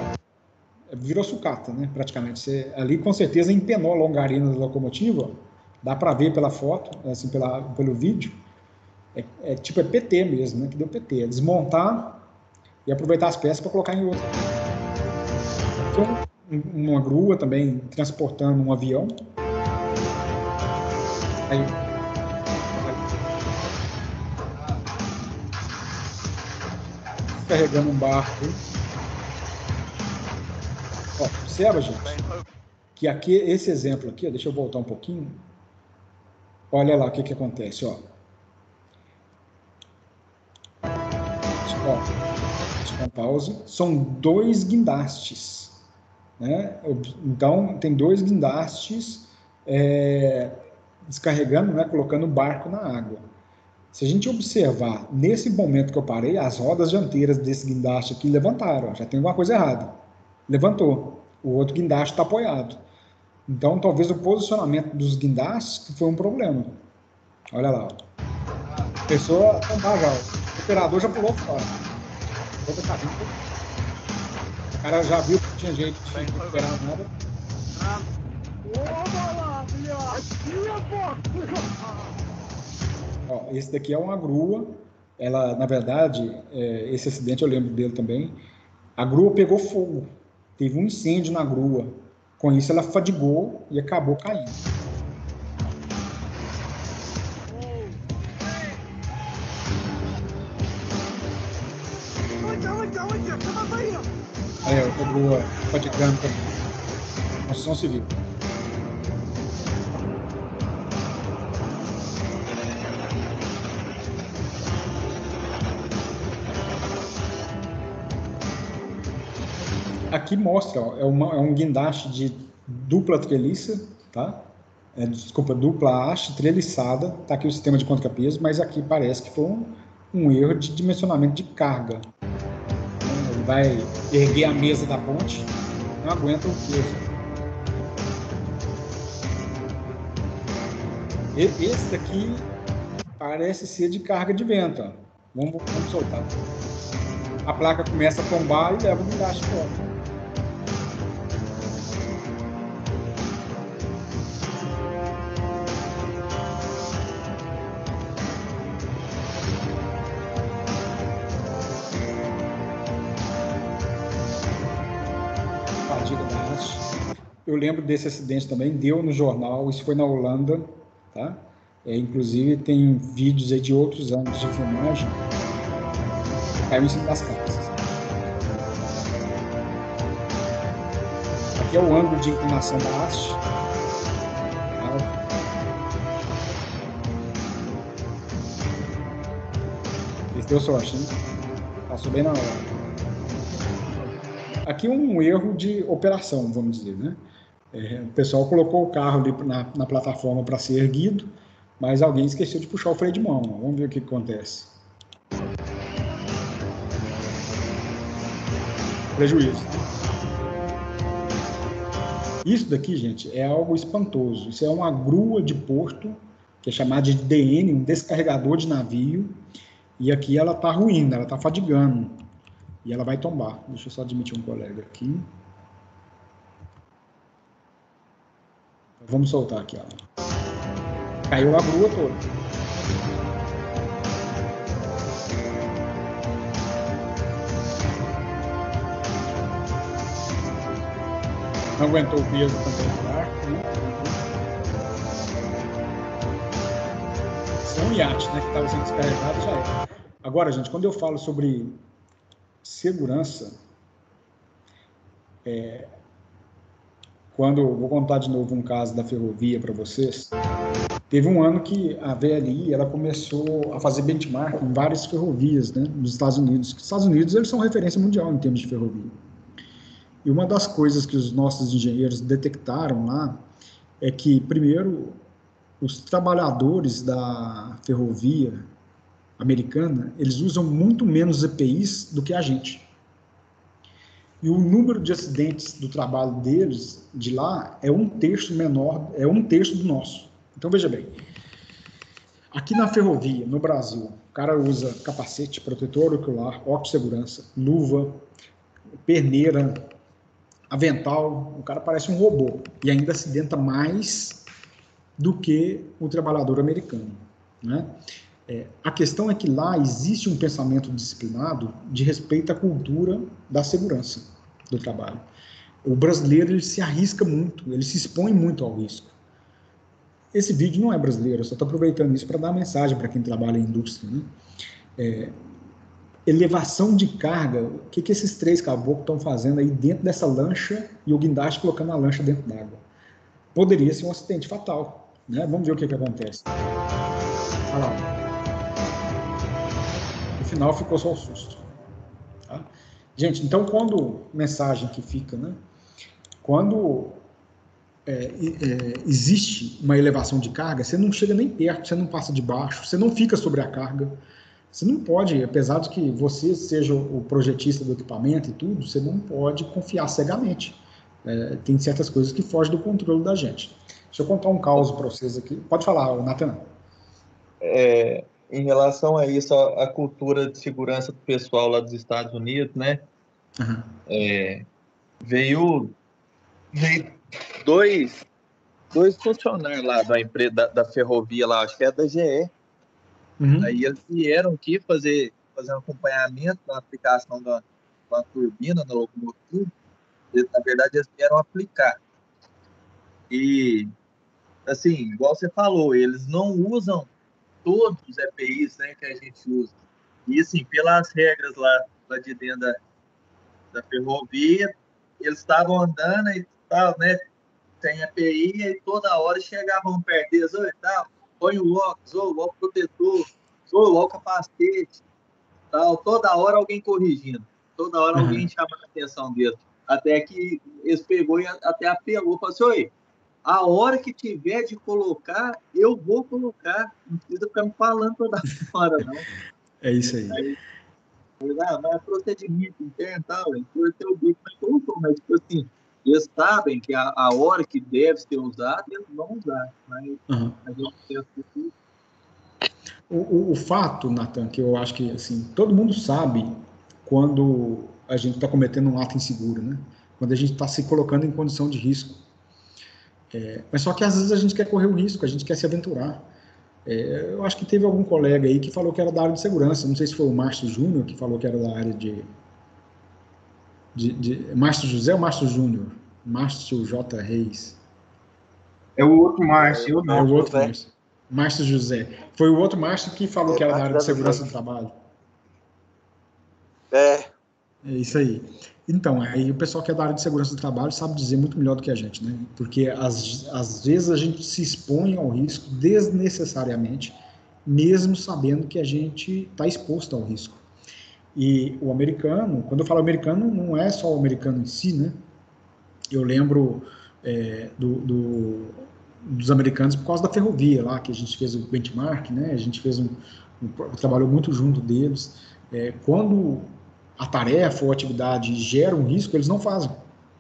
Virou sucata, né? Praticamente. Você, ali com certeza empenou a longarina da locomotiva. Dá para ver pela foto, assim, pelo vídeo. É PT mesmo, né? Que deu PT. É desmontar e aproveitar as peças para colocar em outra. Então, uma grua também transportando um avião. Aí, carregando um barco. Ó, observa, gente, que aqui, esse exemplo aqui, ó, deixa eu voltar um pouquinho. Olha lá o que acontece, ó. Deixa eu pause. São 2 guindastes, né? Então, tem 2 guindastes descarregando, né? Colocando o barco na água. Se a gente observar, nesse momento que eu parei, as rodas dianteiras desse guindaste aqui levantaram, ó, já tem alguma coisa errada. Levantou. O outro guindaste está apoiado. Então, talvez o posicionamento dos guindastes foi um problema. Olha lá. A pessoa tombar já. O operador já pulou fora. O cara já viu que tinha jeito de recuperar nada. Ó, esse daqui é uma grua. Ela, na verdade, esse acidente eu lembro dele também. A grua pegou fogo. Teve um incêndio na grua. Com isso, ela fadigou e acabou caindo. Aí, outra grua fadigando também. Construção civil. aqui mostra, ó, é um guindaste de dupla treliça, tá? Desculpa, dupla haste treliçada, tá aqui o sistema de contrapeso, mas aqui parece que foi um erro de dimensionamento de carga. Ele vai erguer a mesa da ponte, não aguenta o peso. Esse daqui parece ser de carga de vento, ó. Vamos soltar. A placa começa a tombar e leva o guindaste fora. Fadiga da haste. Eu lembro desse acidente também, deu no jornal, isso foi na Holanda, tá? Inclusive tem vídeos aí de outros anos de filmagem. Caiu em cima das casas. Aqui é o ângulo de inclinação da haste. Esse deu sorte, hein? Passou bem na hora. Aqui um erro de operação, vamos dizer, né? O pessoal colocou o carro ali na plataforma para ser erguido, mas alguém esqueceu de puxar o freio de mão. Vamos ver o que acontece. Prejuízo. Isso daqui, gente, é algo espantoso. Isso é uma grua de porto, que é chamada de DN, um descarregador de navio, e aqui ela está ruindo, ela está fadigando, e ela vai tombar. Deixa eu só admitir um colega aqui. Vamos soltar aqui, ó. Caiu a grua toda. Não aguentou o peso também do barco, né? Isso é um iate, né? Que estava sendo descarregado, já é. Agora, gente, quando eu falo sobre segurança, vou contar de novo um caso da ferrovia para vocês. Teve um ano que a VLI ela começou a fazer benchmark em várias ferrovias, né, nos Estados Unidos. Os Estados Unidos eles são referência mundial em termos de ferrovia. E uma das coisas que os nossos engenheiros detectaram lá é que, primeiro, os trabalhadores da ferrovia americana, eles usam muito menos EPIs do que a gente. E o número de acidentes do trabalho deles, de lá, é 1/3 menor, é 1/3 do nosso. Então, veja bem, aqui na ferrovia, no Brasil, o cara usa capacete, protetor ocular, óculos de segurança, luva, perneira, avental, o cara parece um robô e ainda acidenta mais do que o trabalhador americano, né? A questão é que lá existe um pensamento disciplinado de respeito à cultura da segurança do trabalho. O brasileiro ele se arrisca muito, ele se expõe muito ao risco. Esse vídeo não é brasileiro, eu só estou aproveitando isso para dar uma mensagem para quem trabalha em indústria, né? Elevação de carga, o que esses 3 caboclos estão fazendo aí dentro dessa lancha e o guindaste colocando a lancha dentro d'água? Poderia ser um acidente fatal, né? Vamos ver o que acontece. Olha lá. No final ficou só o susto. Tá? Gente, então mensagem que fica, né? Quando existe uma elevação de carga, você não chega nem perto, você não passa de baixo, você não fica sobre a carga. Você não pode, apesar de que você seja o projetista do equipamento e tudo, você não pode confiar cegamente. Tem certas coisas que fogem do controle da gente. Deixa eu contar um caso para vocês aqui. Pode falar, Nathan. Em relação a isso, a cultura de segurança do pessoal lá dos Estados Unidos, né? Uhum. Veio dois funcionários lá da empresa da ferrovia lá, acho que é da GE. Uhum. Aí eles vieram aqui fazer um acompanhamento da aplicação da turbina na locomotiva. Na verdade, eles vieram aplicar. E, assim, igual você falou, eles não usam todos os EPIs, né, que a gente usa. E, assim, pelas regras lá de dentro da ferrovia, eles estavam andando e tal, né, sem EPI, e toda hora chegavam perto deles, e tal, põe o óculos, o óculos protetor, o capacete, tal, toda hora alguém corrigindo, toda hora alguém chamando a atenção deles. Até que eles pegou e até apelou, falou assim, oi, a hora que tiver de colocar, eu vou colocar. Não precisa ficar me falando toda hora, não. É isso aí. Mas é procedimento interno e tal, por ter o bico, mas colocou. Mas, tipo assim, eles sabem que a hora que deve ser usado, eles vão usar. Mas a gente pensa que... O fato, Nathan, que eu acho que assim, todo mundo sabe quando a gente está cometendo um ato inseguro, né? Quando a gente está se colocando em condição de risco. Mas só que às vezes a gente quer correr o risco, a gente quer se aventurar. Eu acho que teve algum colega aí que falou que era da área de segurança, não sei se foi o Márcio Júnior que falou que era da área de Márcio José ou Márcio Júnior? Márcio J. Reis. É o outro Márcio, É o outro Márcio. Márcio José. Foi o outro Márcio que falou que era da área de segurança do trabalho. É isso aí. Então, aí o pessoal que é da área de segurança do trabalho sabe dizer muito melhor do que a gente, né? Porque às vezes a gente se expõe ao risco desnecessariamente, mesmo sabendo que a gente está exposto ao risco. E o americano, quando eu falo americano, não é só o americano em si, né? Eu lembro dos americanos por causa da ferrovia lá, que a gente fez o benchmark, né? A gente fez trabalhou muito junto deles. Quando a tarefa ou a atividade gera um risco, eles não fazem,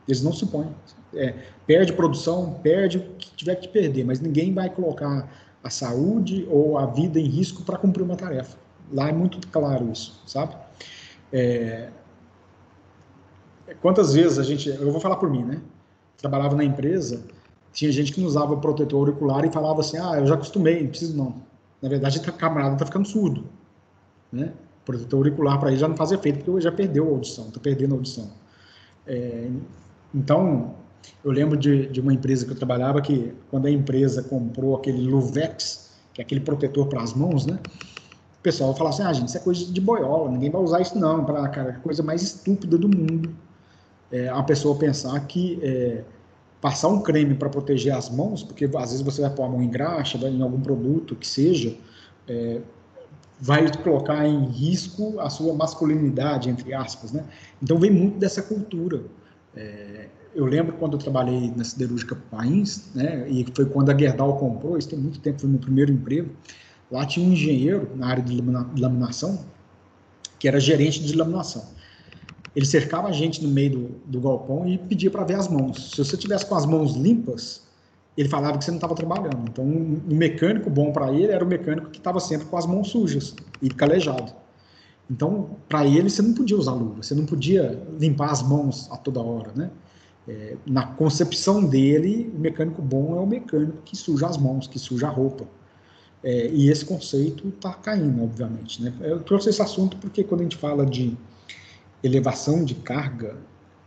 eles não se põem. Perde produção, perde o que tiver que perder, mas ninguém vai colocar a saúde ou a vida em risco para cumprir uma tarefa. Lá é muito claro isso, sabe? Quantas vezes eu vou falar por mim, né? Trabalhava na empresa, tinha gente que não usava protetor auricular e falava assim, eu já acostumei, não preciso não. Na verdade, o camarada está ficando surdo, né? O protetor auricular para ele já não faz efeito, porque já perdeu a audição, está perdendo a audição. Então, eu lembro de uma empresa que eu trabalhava que, quando a empresa comprou aquele Luvex, que é aquele protetor para as mãos, né? O pessoal falava assim, gente, isso é coisa de boiola, ninguém vai usar isso não, cara, a coisa mais estúpida do mundo. A pessoa pensar que passar um creme para proteger as mãos, porque às vezes você vai pôr a mão em graxa, em algum produto que seja, vai colocar em risco a sua masculinidade, entre aspas, né? Então vem muito dessa cultura. Eu lembro quando eu trabalhei na siderúrgica Pains, né? E foi quando a Gerdau comprou, isso tem muito tempo, foi meu primeiro emprego. Lá tinha um engenheiro na área de laminação, que era gerente de laminação. Ele cercava a gente no meio do galpão e pedia para ver as mãos. Se você tivesse com as mãos limpas, ele falava que você não estava trabalhando. Então, um mecânico bom para ele era o mecânico que estava sempre com as mãos sujas e calejado. Então, para ele, você não podia usar luva, você não podia limpar as mãos a toda hora, né? Na concepção dele, o mecânico bom é o mecânico que suja as mãos, que suja a roupa. E esse conceito está caindo, obviamente, né? Eu trouxe esse assunto porque quando a gente fala de elevação de carga,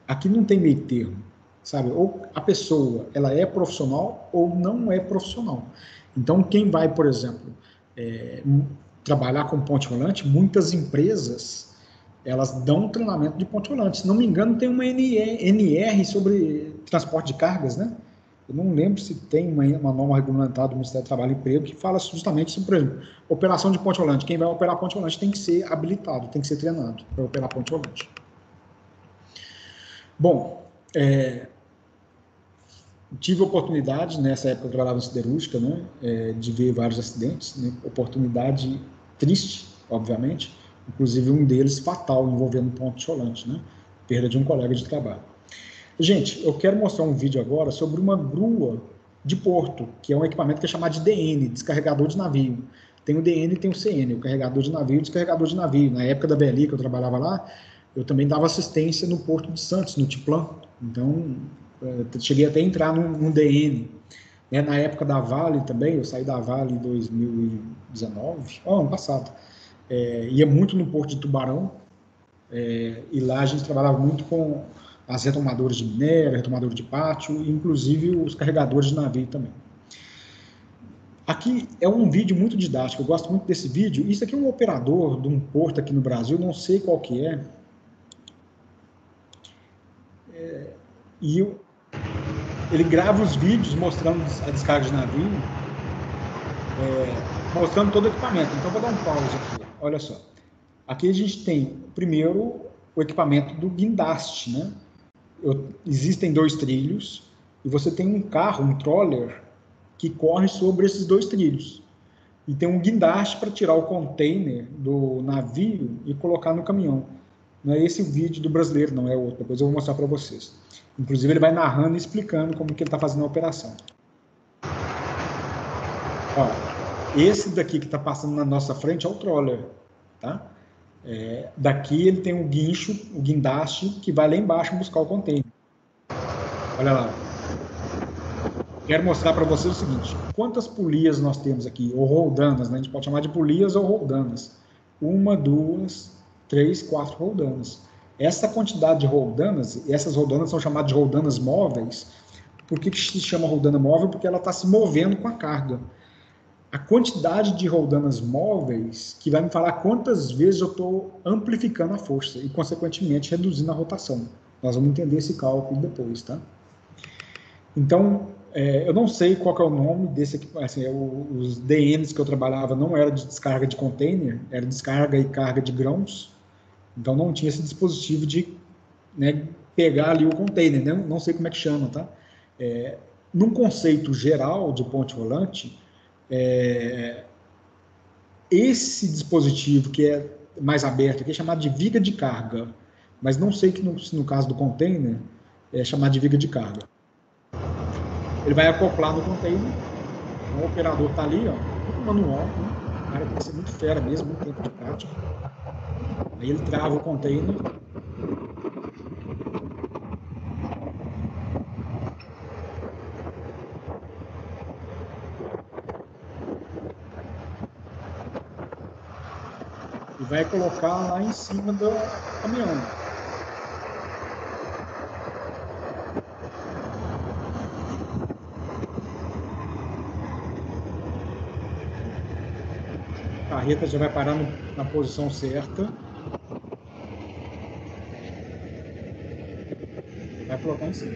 aqui não tem meio termo, sabe? Ou a pessoa, ela é profissional ou não é profissional. Então, quem vai, por exemplo, trabalhar com ponte rolante, muitas empresas, elas dão treinamento de ponte rolante. Se não me engano, tem uma NR sobre transporte de cargas, né? Eu não lembro se tem uma norma regulamentada do Ministério do Trabalho e Emprego que fala justamente sobre, por exemplo, operação de ponte rolante. Quem vai operar ponte rolante tem que ser habilitado, tem que ser treinado para operar ponte rolante. Bom, tive a oportunidade, nessa época eu trabalhava em siderúrgica, né, de ver vários acidentes, né, oportunidade triste, obviamente, inclusive um deles fatal, envolvendo ponte rolante, né, perda de um colega de trabalho. Gente, eu quero mostrar um vídeo agora sobre uma grua de porto, que é um equipamento que é chamado de DN, descarregador de navio. Tem o DN e tem o CN, o carregador de navio e o descarregador de navio. Na época da BLI, que eu trabalhava lá, eu também dava assistência no Porto de Santos, no Tiplan. Então, cheguei até a entrar num DN. Na época da Vale também, eu saí da Vale em 2019, ano passado. Ia muito no Porto de Tubarão, e lá a gente trabalhava muito com as retomadoras de minério, retomadores de pátio, inclusive os carregadores de navio também. Aqui é um vídeo muito didático, eu gosto muito desse vídeo. Isso aqui é um operador de um porto aqui no Brasil, não sei qual que é. E ele grava os vídeos mostrando a descarga de navio, mostrando todo o equipamento. Então, vou dar um pause aqui. Olha só. Aqui a gente tem, primeiro, o equipamento do guindaste, né? existem 2 trilhos e você tem um carro, um troller, que corre sobre esses 2 trilhos. E tem um guindaste para tirar o container do navio e colocar no caminhão. Não é esse o vídeo do brasileiro, não é outro. Depois eu vou mostrar para vocês. Inclusive, ele vai narrando e explicando como que ele está fazendo a operação. Ó, esse daqui que está passando na nossa frente é o troller. Tá? Daqui ele tem um guincho, o guindaste, que vai lá embaixo buscar o container. Olha lá. Quero mostrar para vocês o seguinte, quantas polias nós temos aqui, ou roldanas, né? A gente pode chamar de polias ou roldanas. 1, 2, 3, 4 roldanas. Essa quantidade de roldanas, essas roldanas são chamadas de roldanas móveis. Por que se chama roldana móvel? Porque ela está se movendo com a carga. A quantidade de roldanas móveis que vai me falar quantas vezes eu estou amplificando a força e, consequentemente, reduzindo a rotação. Nós vamos entender esse cálculo depois, tá? Então, eu não sei qual que é o nome desse aqui, assim, os DMs que eu trabalhava não era de descarga de container, era descarga e carga de grãos, então não tinha esse dispositivo de, né, pegar ali o container, né? Não sei como é que chama, tá? Num conceito geral de ponte rolante, esse dispositivo que é mais aberto aqui é chamado de viga de carga, mas não sei que no caso do container é chamado de viga de carga. Ele vai acoplar no container, o operador está ali, ó, tudo manual, né? O cara tem que ser muito fera mesmo, muito tempo de prática. Aí ele trava o container. E vai colocar lá em cima do caminhão. A carreta já vai parar na posição certa. Vai colocar em cima.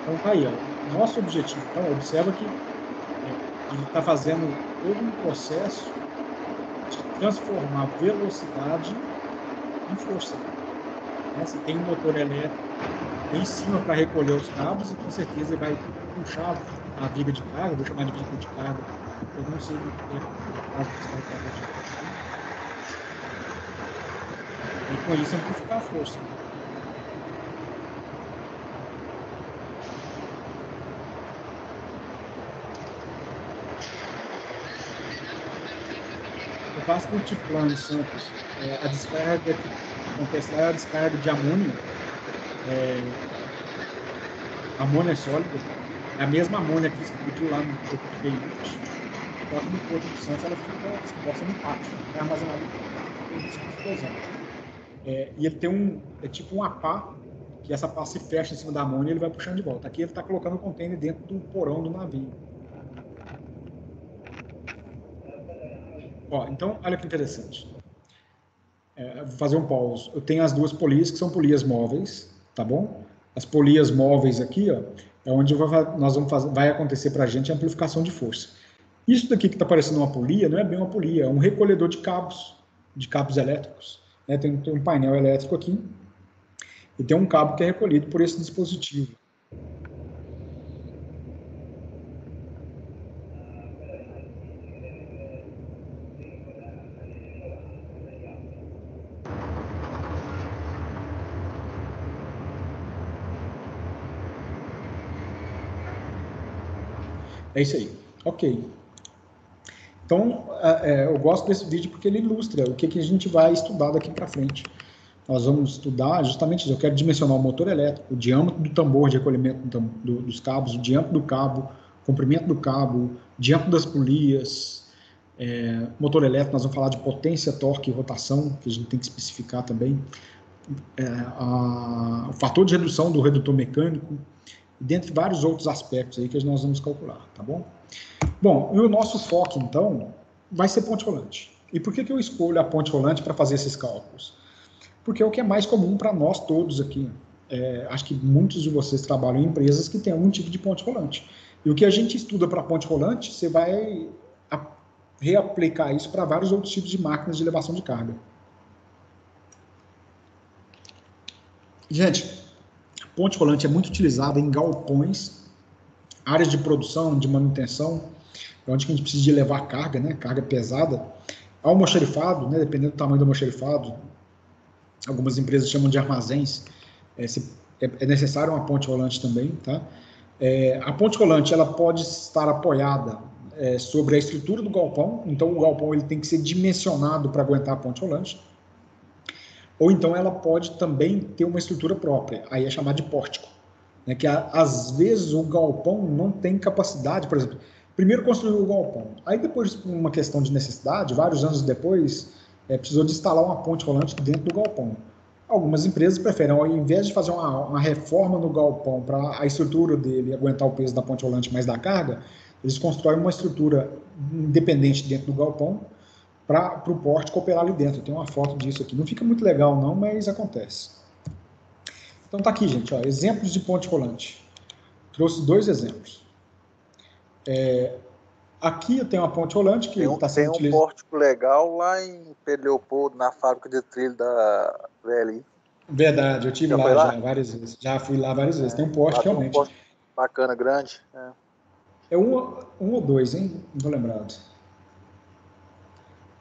Então tá aí, ó. Nosso objetivo, então, observa que ele está fazendo todo um processo de transformar velocidade em força. Você tem um motor elétrico em cima para recolher os cabos e com certeza ele vai puxar a viga de carga, vou chamar de viga de carga, eu não sei muito bem a carga que está e com isso amplificar a força. No caso do Altiplano Santos, a descarga que acontece lá é a descarga de amônia. Amônia sólida, é a mesma amônia que explodiu lá no Porto de Beirute, só que no Porto de Santos ela fica exposta no pátio, é armazenada em risco de explosão. E ele tem tipo uma pá, que essa pá se fecha em cima da amônia e ele vai puxando de volta. Aqui ele está colocando o container dentro do porão do navio. Então, olha que interessante. Vou fazer um pause. Eu tenho as 2 polias, que são polias móveis, tá bom? As polias móveis aqui, ó, é onde vai acontecer para a gente a amplificação de força. Isso daqui que está parecendo uma polia, não é bem uma polia, é um recolhedor de cabos elétricos. Né? Tem um painel elétrico aqui, e tem um cabo que é recolhido por esse dispositivo. É isso aí. Ok. Então, eu gosto desse vídeo porque ele ilustra o que a gente vai estudar daqui para frente. Nós vamos estudar justamente isso. Eu quero dimensionar o motor elétrico, o diâmetro do tambor de recolhimento dos cabos, o diâmetro do cabo, o comprimento do cabo, o diâmetro das polias. Motor elétrico, nós vamos falar de potência, torque e rotação, que a gente tem que especificar também. O fator de redução do redutor mecânico, dentre vários outros aspectos aí que nós vamos calcular, tá bom? Bom, e o nosso foco, então, vai ser ponte rolante. E por que eu escolho a ponte rolante para fazer esses cálculos? Porque é o que é mais comum para nós todos aqui. Acho que muitos de vocês trabalham em empresas que têm algum tipo de ponte rolante. E o que a gente estuda para ponte rolante, você vai reaplicar isso para vários outros tipos de máquinas de elevação de carga. Gente, ponte rolante é muito utilizada em galpões, áreas de produção, de manutenção, onde que a gente precisa de levar carga, né? Carga pesada. Almoxarifado, né? Dependendo do tamanho do almoxarifado, algumas empresas chamam de armazéns, é necessário uma ponte rolante também, tá? A ponte rolante, ela pode estar apoiada sobre a estrutura do galpão, então o galpão ele tem que ser dimensionado para aguentar a ponte rolante, ou então ela pode também ter uma estrutura própria, aí é chamada de pórtico, né? Que às vezes o galpão não tem capacidade, por exemplo, primeiro construiu o galpão, aí depois, por uma questão de necessidade, vários anos depois, precisou de instalar uma ponte rolante dentro do galpão. Algumas empresas preferem, ao invés de fazer uma reforma no galpão para a estrutura dele aguentar o peso da ponte rolante mais da carga, eles constroem uma estrutura independente dentro do galpão para o pórtico operar ali dentro. Tem uma foto disso aqui. Não fica muito legal não, mas acontece. Então tá aqui, gente, ó, exemplos de ponte rolante. Trouxe 2 exemplos. Aqui eu tenho uma ponte rolante que está sendo utilizada. Tem um pórtico legal lá em Pedro Leopoldo, na fábrica de trilho da VLI. Verdade, eu tive lá já várias vezes. Já fui lá várias vezes. Tem um pórtico realmente. Um pórtico bacana, grande. É um ou 2, hein? Não estou lembrado.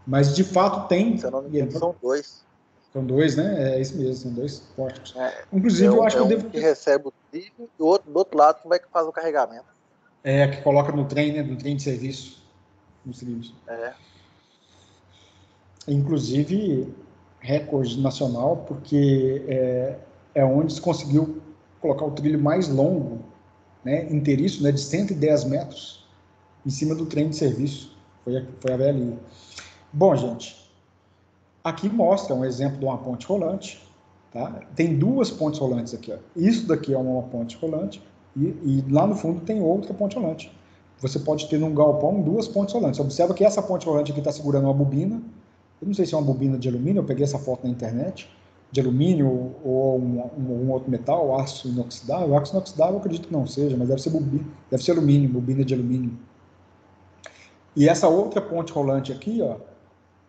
Mas de fato tem. Se eu não me engano, são 2. São 2, né? É isso mesmo, são 2 pórticos. Inclusive, eu acho que eu devo. Que recebe o trilho e o outro do outro lado como é que faz o carregamento. Que coloca no trem, né? No trem de serviço. Nos trilhos. Inclusive, recorde nacional, porque é onde se conseguiu colocar o trilho mais longo, né? Inteiriço, né? De 110 metros, em cima do trem de serviço. Foi a VLI. Bom, gente, aqui mostra um exemplo de uma ponte rolante. Tá? Tem 2 pontes rolantes aqui. Ó. Isso daqui é uma ponte rolante. E lá no fundo tem outra ponte rolante. Você pode ter num galpão 2 pontes rolantes. Observa que essa ponte rolante aqui está segurando uma bobina. Eu não sei se é uma bobina de alumínio, eu peguei essa foto na internet, de alumínio ou um outro metal, aço inoxidável. Aço inoxidável eu acredito que não seja, mas deve ser bobina, deve ser alumínio, bobina de alumínio. E essa outra ponte rolante aqui, ó,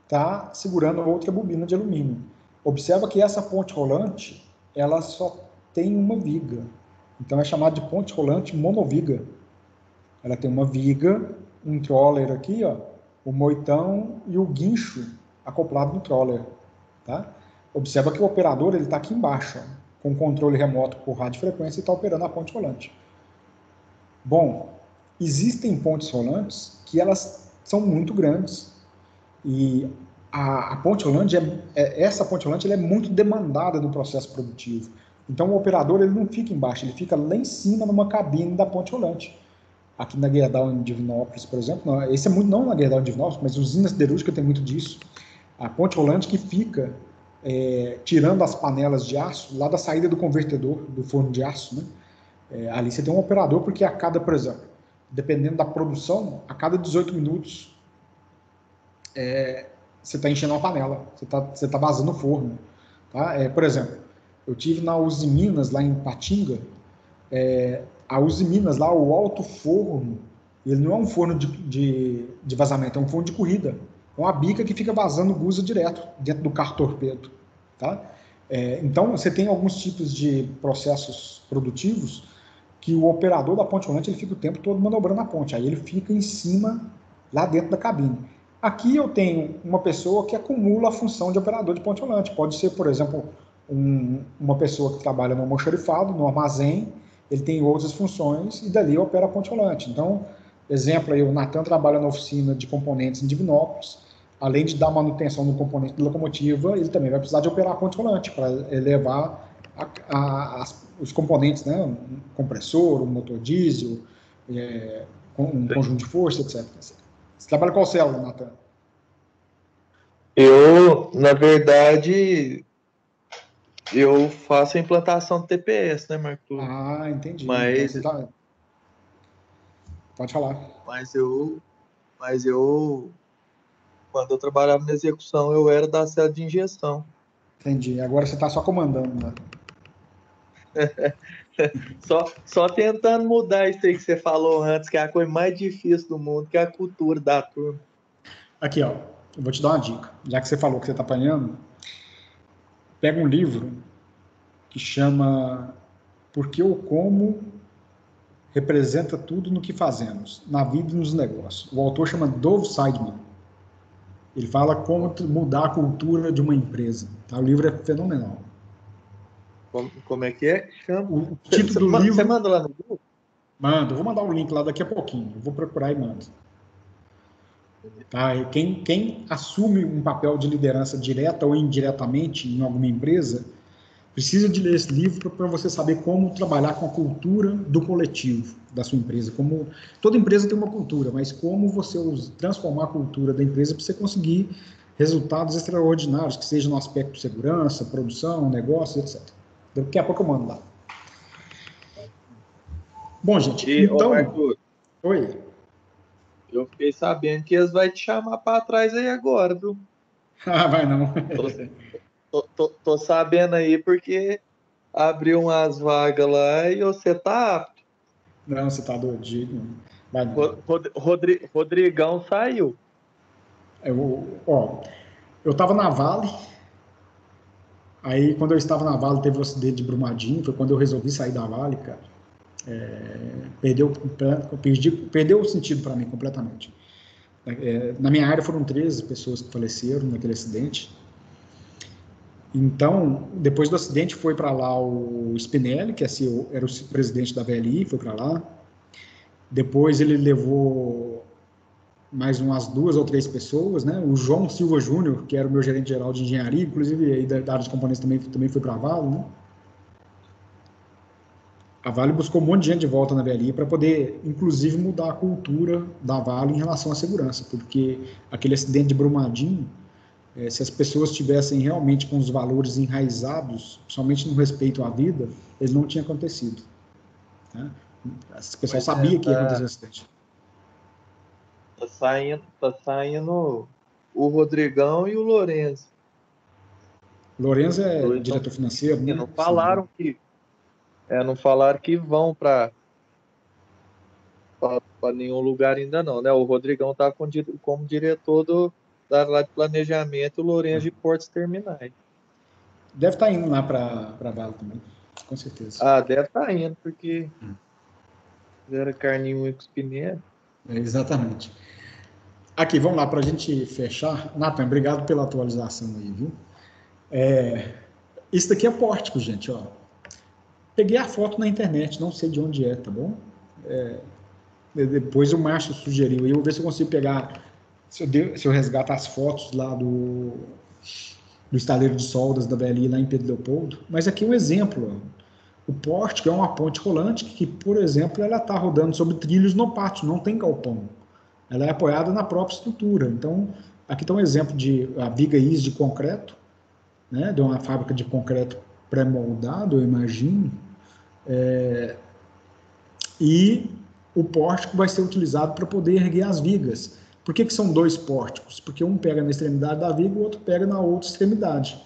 está segurando outra bobina de alumínio. Observa que essa ponte rolante, ela só tem uma viga. Então é chamada de ponte rolante monoviga. Ela tem uma viga, um troller aqui, ó, o moitão e o guincho acoplado no troller. Tá? Observa que o operador está aqui embaixo, ó, com controle remoto por radiofrequência e está operando a ponte rolante. Bom, existem pontes rolantes que elas são muito grandes. E a ponte rolante, essa ponte rolante ela é muito demandada no processo produtivo. Então o operador ele não fica embaixo, ele fica lá em cima numa cabine da ponte rolante. Aqui na Gerdau em Divinópolis, por exemplo, não, esse é muito não na Gerdau em Divinópolis, mas usina siderúrgica tem muito disso. A ponte rolante que fica tirando as panelas de aço lá da saída do convertedor, do forno de aço, né? Ali você tem um operador porque a cada, por exemplo, dependendo da produção, a cada 18 minutos você está enchendo uma panela, você tá vazando o forno. Tá? Por exemplo, eu tive na Uzi Minas, lá em Patinga, a Uzi Minas, lá, o alto forno, ele não é um forno de vazamento, é um forno de corrida. É uma bica que fica vazando gusa direto dentro do carro torpedo. Tá? Então, você tem alguns tipos de processos produtivos que o operador da ponte rolante ele fica o tempo todo manobrando a ponte, aí ele fica em cima, lá dentro da cabine. Aqui eu tenho uma pessoa que acumula a função de operador de ponte rolante. Pode ser, por exemplo, uma pessoa que trabalha no almoxarifado, no armazém, ele tem outras funções e dali opera a ponte rolante. Então, exemplo aí, o Natan trabalha na oficina de componentes em Divinópolis, além de dar manutenção no componente de locomotiva, ele também vai precisar de operar a ponte rolante para levar os componentes, né, um compressor, um motor diesel, um conjunto de força, etc. Você trabalha qual célula, Natan? Eu, na verdade, eu faço a implantação do TPS, né, Marco? Ah, entendi. Mas... Então, pode falar. Mas eu, quando eu trabalhava na execução, eu era da célula de injeção. Entendi. Agora você está só comandando, né? Só tentando mudar isso aí que você falou antes, que é a coisa mais difícil do mundo, que é a cultura da turma. Aqui, ó, eu vou te dar uma dica. Já que você falou que você está apanhando, pega um livro que chama Por que ou Como representa tudo no que fazemos, na vida e nos negócios. O autor chama Dov Seidman. Ele fala como mudar a cultura de uma empresa. Tá? O livro é fenomenal. Como é que é? Chama? O título do livro... Você manda lá no grupo? Mando, vou mandar o link lá daqui a pouquinho. Eu vou procurar e mando. Tá? Quem assume um papel de liderança direta ou indiretamente em alguma empresa precisa de ler esse livro para você saber como trabalhar com a cultura do coletivo da sua empresa. Como toda empresa tem uma cultura, mas como você transformar a cultura da empresa para você conseguir resultados extraordinários, que seja no aspecto de segurança, produção, negócio, etc. Daqui a pouco eu mando lá. Bom, gente, então... Arthur, oi. Eu fiquei sabendo que eles vão te chamar para trás aí agora, viu? Ah, vai não. Tô sabendo aí porque abriu umas vagas lá e você tá apto. Não, você tá doido, de jeito nenhum. Vai não. Rodrigão saiu. Eu estava na Vale, aí quando eu estava na Vale teve o acidente de Brumadinho, foi quando eu resolvi sair da Vale, cara. Perdeu o sentido para mim completamente. Na minha área foram 13 pessoas que faleceram naquele acidente. Então, depois do acidente, foi para lá o Spinelli, que era o presidente da VLI, foi para lá. Depois ele levou mais umas 2 ou 3 pessoas, né? O João Silva Júnior, que era o meu gerente geral de engenharia, inclusive aí da área de componentes também foi para a Vale, né? A Vale buscou um monte de gente de volta na VLI para poder, inclusive, mudar a cultura da Vale em relação à segurança, porque aquele acidente de Brumadinho, se as pessoas tivessem realmente com os valores enraizados, principalmente no respeito à vida, ele não tinha acontecido. Né? O pessoal sabia que ia acontecer o acidente. Tá saindo o Rodrigão e o Lourenço. Lourenço é diretor financeiro, né? Não falaram não falaram que vão para nenhum lugar ainda não, né? O Rodrigão tá como diretor da área de planejamento e o Lourenço de portos terminais. Deve estar indo lá para a Vale também, com certeza. Ah, deve estar indo, porque era carninho com espinheiro. Exatamente. Aqui, vamos lá, para a gente fechar. Nathan, obrigado pela atualização aí, viu? Isso daqui é pórtico, gente, ó. Peguei a foto na internet, não sei de onde é, tá bom? Depois o Márcio sugeriu, eu vou ver se eu consigo pegar, se eu resgato as fotos lá do estaleiro de soldas da VLI lá em Pedro Leopoldo. Mas aqui um exemplo, ó. O pórtico é uma ponte rolante que, por exemplo, ela está rodando sobre trilhos no pátio, não tem galpão. Ela é apoiada na própria estrutura. Então, aqui está um exemplo de a viga is de concreto, né, de uma fábrica de concreto pré-moldado, eu imagino, e o pórtico vai ser utilizado para poder erguer as vigas. Por que são 2 pórticos? Porque um pega na extremidade da viga e o outro pega na outra extremidade.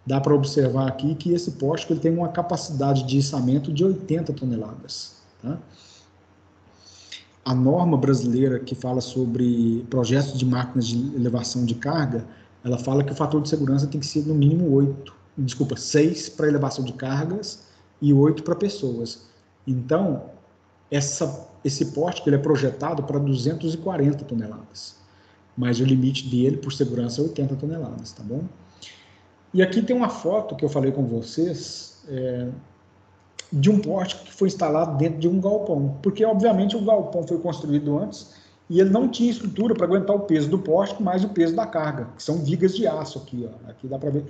Dá para observar aqui que esse pórtico ele tem uma capacidade de içamento de 80 toneladas. Tá? A norma brasileira que fala sobre projetos de máquinas de elevação de carga, ela fala que o fator de segurança tem que ser no mínimo 6 para elevação de cargas e 8 para pessoas. Então, esse pórtico ele é projetado para 240 toneladas, mas o limite dele, por segurança, é 80 toneladas, tá bom? E aqui tem uma foto que eu falei com vocês, de um pórtico que foi instalado dentro de um galpão, porque, obviamente, o galpão foi construído antes e ele não tinha estrutura para aguentar o peso do pórtico mais o peso da carga, que são vigas de aço aqui, ó. Aqui dá para ver,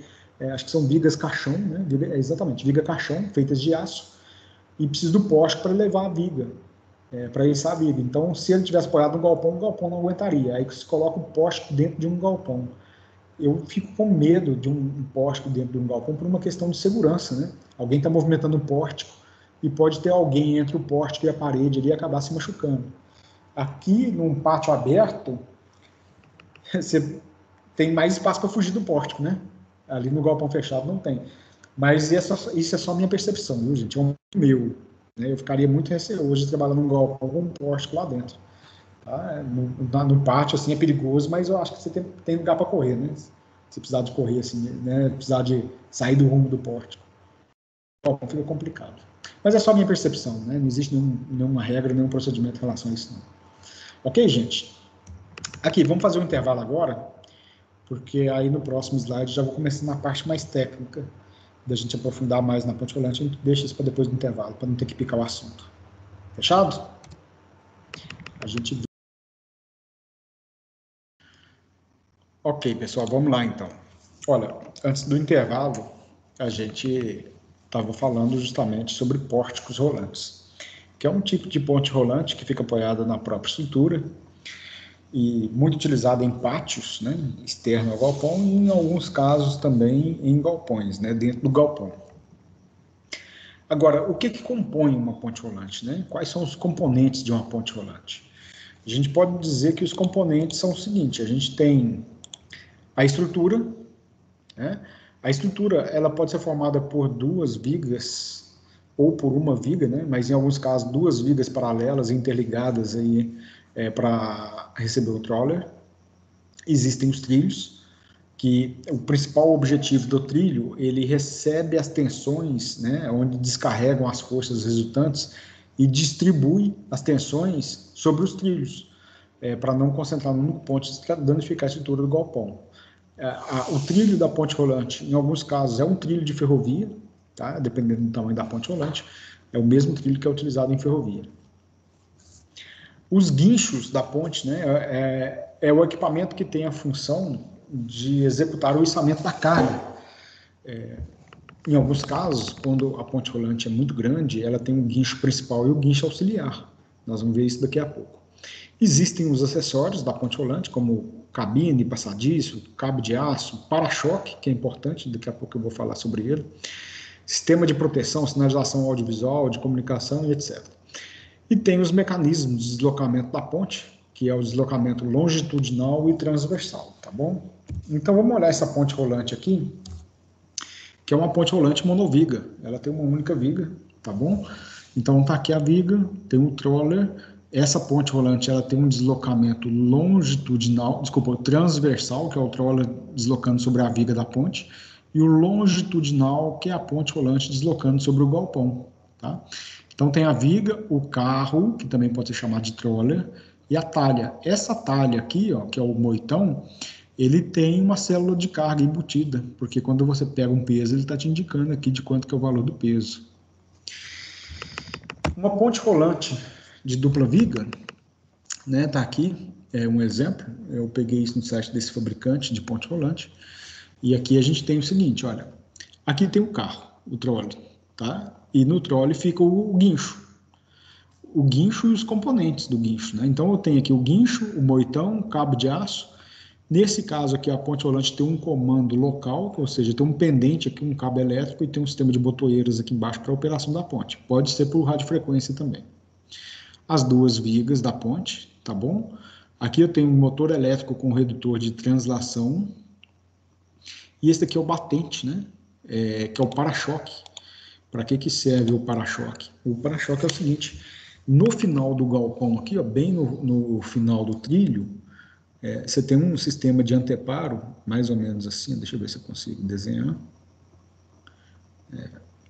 acho que são vigas caixão, né? Exatamente, viga caixão, feitas de aço, e precisa do pórtico para levar a viga, para içar a viga. Então, se ele tivesse apoiado no galpão, o galpão não aguentaria. Aí se coloca o pórtico dentro de um galpão. Eu fico com medo de um pórtico dentro de um galpão por uma questão de segurança, né? Alguém está movimentando um pórtico e pode ter alguém entre o pórtico e a parede ali e acabar se machucando. Aqui, num pátio aberto, você tem mais espaço para fugir do pórtico, né? Ali no galpão fechado não tem. Mas isso é só minha percepção, viu, gente? É um meu. Né? Eu ficaria muito receoso de trabalhar num galpão com um pórtico lá dentro. Tá? No pátio, assim, é perigoso, mas eu acho que você tem lugar para correr, né? Se precisar de correr, assim, né? Precisar de sair do rumo do pórtico. fica complicado. Mas é só minha percepção, né? Não existe nenhuma regra, nenhum procedimento em relação a isso, não. Ok, gente? Aqui, vamos fazer um intervalo agora, porque aí no próximo slide já vou começar na parte mais técnica, da gente aprofundar mais na ponte rolante. A gente deixa isso para depois do intervalo, para não ter que picar o assunto. Fechado? A gente... Ok, pessoal, vamos lá então. Olha, antes do intervalo, a gente estava falando justamente sobre pórticos rolantes, que é um tipo de ponte rolante que fica apoiada na própria estrutura e muito utilizada em pátios, né, externo ao galpão, e em alguns casos também em galpões, né, dentro do galpão. Agora, o que compõe uma ponte rolante, né? Quais são os componentes de uma ponte rolante? A gente pode dizer que os componentes são o seguinte: a gente tem a estrutura, né? A estrutura, ela pode ser formada por duas vigas ou por uma viga, né? Mas em alguns casos duas vigas paralelas interligadas aí para receber o trawler. Existem os trilhos, que o principal objetivo do trilho, ele recebe as tensões, né, onde descarregam as forças resultantes e distribui as tensões sobre os trilhos, para não concentrar no único ponto e danificar a estrutura do galpão. O trilho da ponte rolante, em alguns casos, é um trilho de ferrovia, tá? Dependendo do tamanho da ponte rolante, é o mesmo trilho que é utilizado em ferrovia. Os guinchos da ponte, né, é o equipamento que tem a função de executar o içamento da carga. Em alguns casos, quando a ponte rolante é muito grande, ela tem um guincho principal e o guincho auxiliar. Nós vamos ver isso daqui a pouco. Existem os acessórios da ponte rolante, como cabine, passadiço, cabo de aço, para-choque, que é importante, daqui a pouco eu vou falar sobre ele, sistema de proteção, sinalização audiovisual, de comunicação e etc. E tem os mecanismos de deslocamento da ponte, que é o deslocamento longitudinal e transversal, tá bom? Então, vamos olhar essa ponte rolante aqui, que é uma ponte rolante monoviga. Ela tem uma única viga, tá bom? Então, tá aqui a viga, tem um trawler. Essa ponte rolante, ela tem um deslocamento longitudinal, transversal, que é o trawler deslocando sobre a viga da ponte, e o longitudinal, que é a ponte rolante deslocando sobre o galpão, tá? Então, tem a viga, o carro, que também pode ser chamado de trawler, e a talha. Essa talha aqui, ó, que é o moitão, ele tem uma célula de carga embutida, porque quando você pega um peso, ele está te indicando aqui de quanto que é o valor do peso. Uma ponte rolante de dupla viga, né, tá aqui, é um exemplo, eu peguei isso no site desse fabricante de ponte rolante, e aqui a gente tem o seguinte, olha, aqui tem o carro, o trole, tá? E no trole fica o guincho e os componentes do guincho, né? Então eu tenho aqui o guincho, o moitão, o cabo de aço. Nesse caso aqui, a ponte rolante tem um comando local, ou seja, tem um pendente aqui, um cabo elétrico e tem um sistema de botoeiras aqui embaixo para a operação da ponte. Pode ser por radiofrequência também. As duas vigas da ponte, tá bom? Aqui eu tenho um motor elétrico com redutor de translação. E esse aqui é o batente, né? Que é o para-choque. Para que serve o para-choque? O para-choque é o seguinte: no final do galpão aqui, ó, bem no final do trilho, você tem um sistema de anteparo, mais ou menos assim, deixa eu ver se eu consigo desenhar,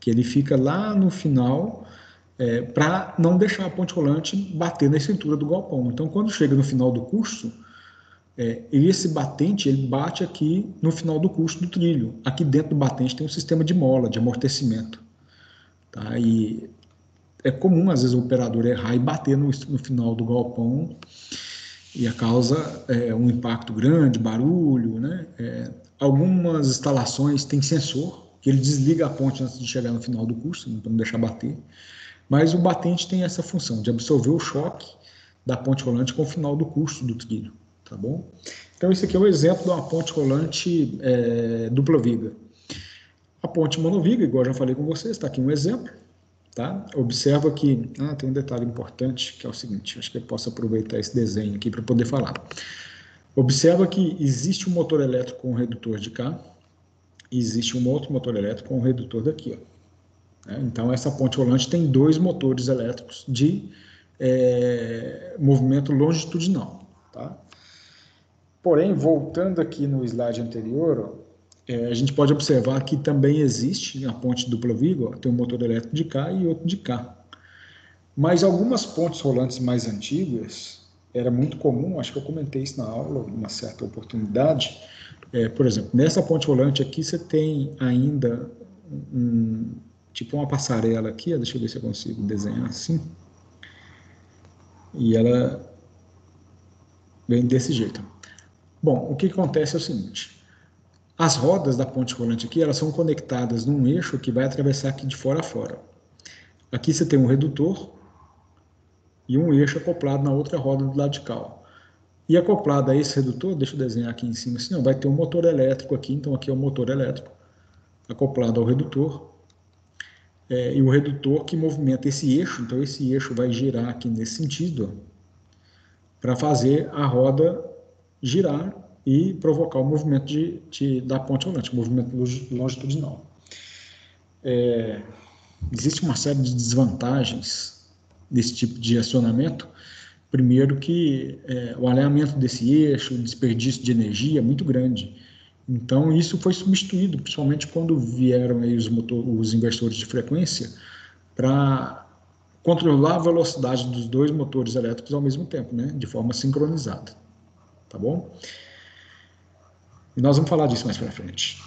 que ele fica lá no final, para não deixar a ponte rolante bater na estrutura do galpão. Então, quando chega no final do curso, esse batente, ele bate aqui no final do curso do trilho. Aqui dentro do batente tem um sistema de mola, de amortecimento. Tá? E é comum, às vezes, o operador errar e bater no final do galpão, e a causa um impacto grande, barulho, né? Algumas instalações têm sensor, que ele desliga a ponte antes de chegar no final do curso, para não deixar bater. Mas o batente tem essa função de absorver o choque da ponte rolante com o final do curso do trilho, tá bom? Então, esse aqui é o exemplo de uma ponte rolante dupla viga. A ponte monoviga, igual eu já falei com vocês, está aqui um exemplo. Tá? Observa que tem um detalhe importante, que é o seguinte, acho que eu posso aproveitar esse desenho aqui para poder falar. Observa que existe um motor elétrico com um redutor de cá, e existe um outro motor elétrico com um redutor daqui. Ó. Então, essa ponte rolante tem dois motores elétricos de movimento longitudinal. Tá? Porém, voltando aqui no slide anterior, ó, a gente pode observar que também existe na ponte dupla viga, tem um motor elétrico de cá e outro de cá. Mas algumas pontes rolantes mais antigas, era muito comum, acho que eu comentei isso na aula, uma certa oportunidade. Por exemplo, nessa ponte rolante aqui você tem ainda tipo uma passarela aqui, deixa eu ver se eu consigo desenhar assim. E ela vem desse jeito. Bom, o que acontece é o seguinte, as rodas da ponte rolante aqui, elas são conectadas num eixo que vai atravessar aqui de fora a fora. Aqui você tem um redutor e um eixo acoplado na outra roda do lado de cá. E acoplado a esse redutor, deixa eu desenhar aqui em cima assim, vai ter um motor elétrico aqui, então aqui é o motor elétrico, acoplado ao redutor, e o redutor que movimenta esse eixo, então esse eixo vai girar aqui nesse sentido, para fazer a roda girar e provocar o movimento da ponte rolante, o movimento longitudinal. Existe uma série de desvantagens desse tipo de acionamento. Primeiro que o alinhamento desse eixo, o desperdício de energia é muito grande. Então, isso foi substituído, principalmente quando vieram aí os inversores de frequência, para controlar a velocidade dos dois motores elétricos ao mesmo tempo, né, de forma sincronizada. Tá bom? E nós vamos falar disso mais para frente.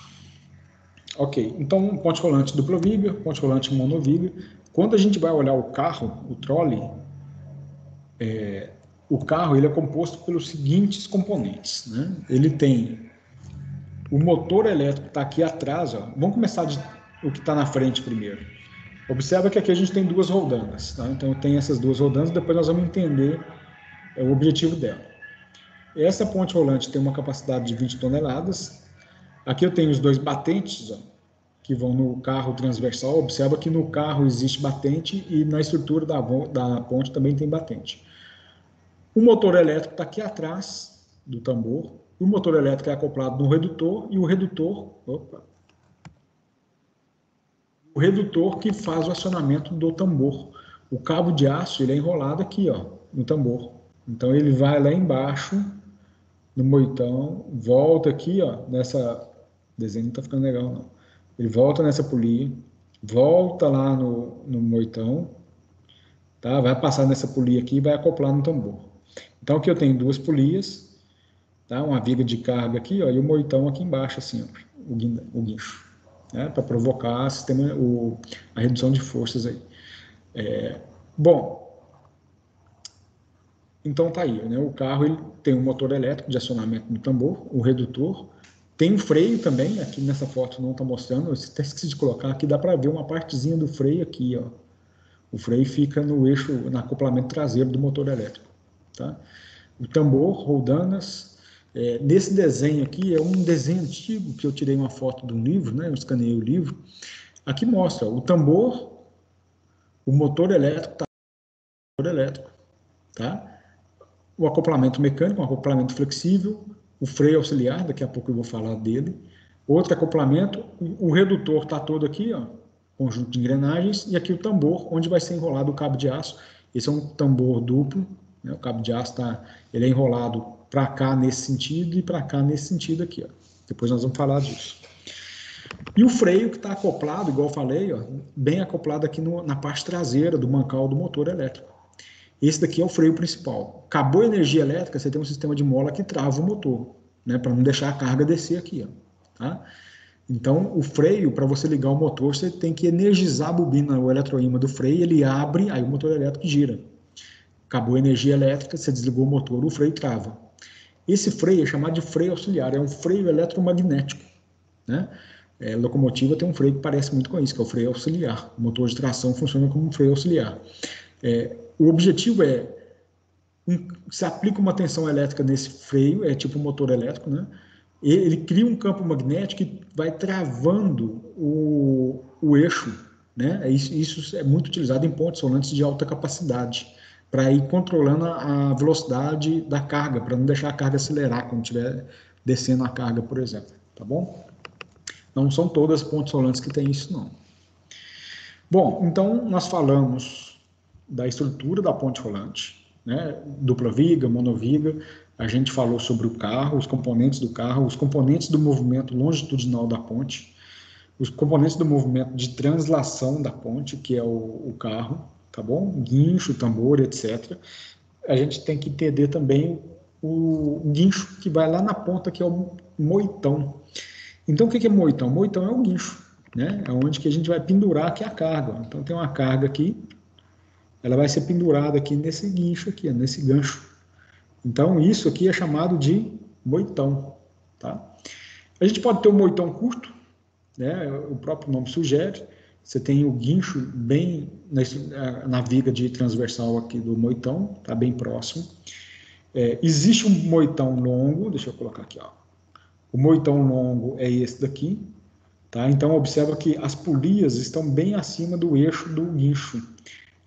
Ok, então ponte rolante dupla viga, ponte rolante monoviga. Quando a gente vai olhar o carro, o trolley, o carro ele é composto pelos seguintes componentes, né? Ele tem o motor elétrico que está aqui atrás, vamos começar o que está na frente primeiro. Observa que aqui a gente tem duas roldanas, tá? Então tem essas duas roldanas, depois nós vamos entender o objetivo dela. Essa ponte rolante tem uma capacidade de 20 toneladas. Aqui eu tenho os dois batentes, que vão no carro transversal. Observa que no carro existe batente e na estrutura da ponte também tem batente. O motor elétrico está aqui atrás do tambor. O motor elétrico é acoplado no redutor e o redutor que faz o acionamento do tambor. O cabo de aço ele é enrolado aqui, no tambor. Então ele vai lá embaixo no moitão, volta aqui, nessa... O desenho não está ficando legal, não. Ele volta nessa polia, volta lá no moitão, tá? Vai passar nessa polia aqui e vai acoplar no tambor. Então aqui eu tenho duas polias, tá? Uma viga de carga aqui, e o moitão aqui embaixo, assim, o guincho, né? Para provocar a redução de forças aí. Bom, então tá aí, né? O carro ele tem um motor elétrico de acionamento no tambor, o redutor, tem um freio também, aqui nessa foto não está mostrando, eu até esqueci de colocar, aqui dá para ver uma partezinha do freio aqui, O freio fica no eixo, no acoplamento traseiro do motor elétrico, tá? O tambor, roldanas, nesse desenho aqui, é um desenho antigo, que eu tirei uma foto de um livro, né? Eu escaneei o livro, aqui mostra o tambor, o motor elétrico, tá? O acoplamento mecânico, um acoplamento flexível, o freio auxiliar, daqui a pouco eu vou falar dele, outro acoplamento, o redutor está todo aqui, conjunto de engrenagens, e aqui o tambor, onde vai ser enrolado o cabo de aço. Esse é um tambor duplo, né? O cabo de aço ele é enrolado para cá nesse sentido e para cá nesse sentido aqui. Depois nós vamos falar disso. E o freio que está acoplado, igual eu falei, bem acoplado aqui na parte traseira do mancal do motor elétrico. Esse daqui é o freio principal. Acabou a energia elétrica, você tem um sistema de mola que trava o motor, né, para não deixar a carga descer aqui. Tá? Então, o freio, para você ligar o motor, você tem que energizar a bobina, o eletroímã do freio, ele abre, aí o motor elétrico gira. Acabou a energia elétrica, você desligou o motor, o freio trava. Esse freio é chamado de freio auxiliar, é um freio eletromagnético. Né? Locomotiva tem um freio que parece muito com isso, que é o freio auxiliar. O motor de tração funciona como um freio auxiliar. O objetivo se aplica uma tensão elétrica nesse freio, é tipo um motor elétrico, né? Ele cria um campo magnético que vai travando o eixo, né? Isso é muito utilizado em pontes rolantes de alta capacidade, para ir controlando a velocidade da carga, para não deixar a carga acelerar quando estiver descendo a carga, por exemplo, tá bom? Não são todas as pontes rolantes que têm isso, não. Bom, então nós falamos da estrutura da ponte rolante, né? Dupla viga, monoviga. A gente falou sobre o carro, os componentes do carro, os componentes do movimento longitudinal da ponte, os componentes do movimento de translação da ponte, que é o carro, tá bom? Guincho, tambor, etc. A gente tem que entender também o guincho que vai lá na ponta, que é o moitão. Então, o que é moitão? Moitão é o guincho, né? É onde que a gente vai pendurar aqui a carga. Então, tem uma carga aqui, ela vai ser pendurada aqui nesse guincho aqui, nesse gancho. Então, isso aqui é chamado de moitão, tá? A gente pode ter um moitão curto, né? O próprio nome sugere. Você tem o guincho bem na viga de transversal aqui do moitão, tá bem próximo. Existe um moitão longo, deixa eu colocar aqui, ó. O moitão longo é esse daqui, tá? Então, observa que as polias estão bem acima do eixo do guincho.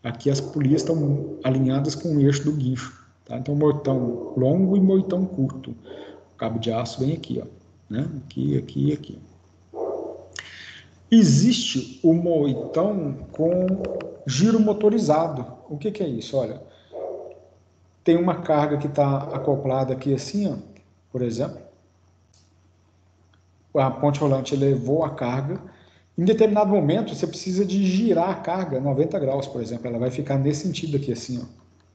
Aqui as polias estão alinhadas com o eixo do guincho. Tá? Então, moitão longo e moitão curto. O cabo de aço vem aqui, ó, né? Aqui, aqui e aqui. Existe o moitão com giro motorizado. O que é isso? Olha, tem uma carga que está acoplada aqui assim, ó, por exemplo. A ponte rolante elevou a carga. Em determinado momento, você precisa de girar a carga 90 graus, por exemplo. Ela vai ficar nesse sentido aqui assim, ó,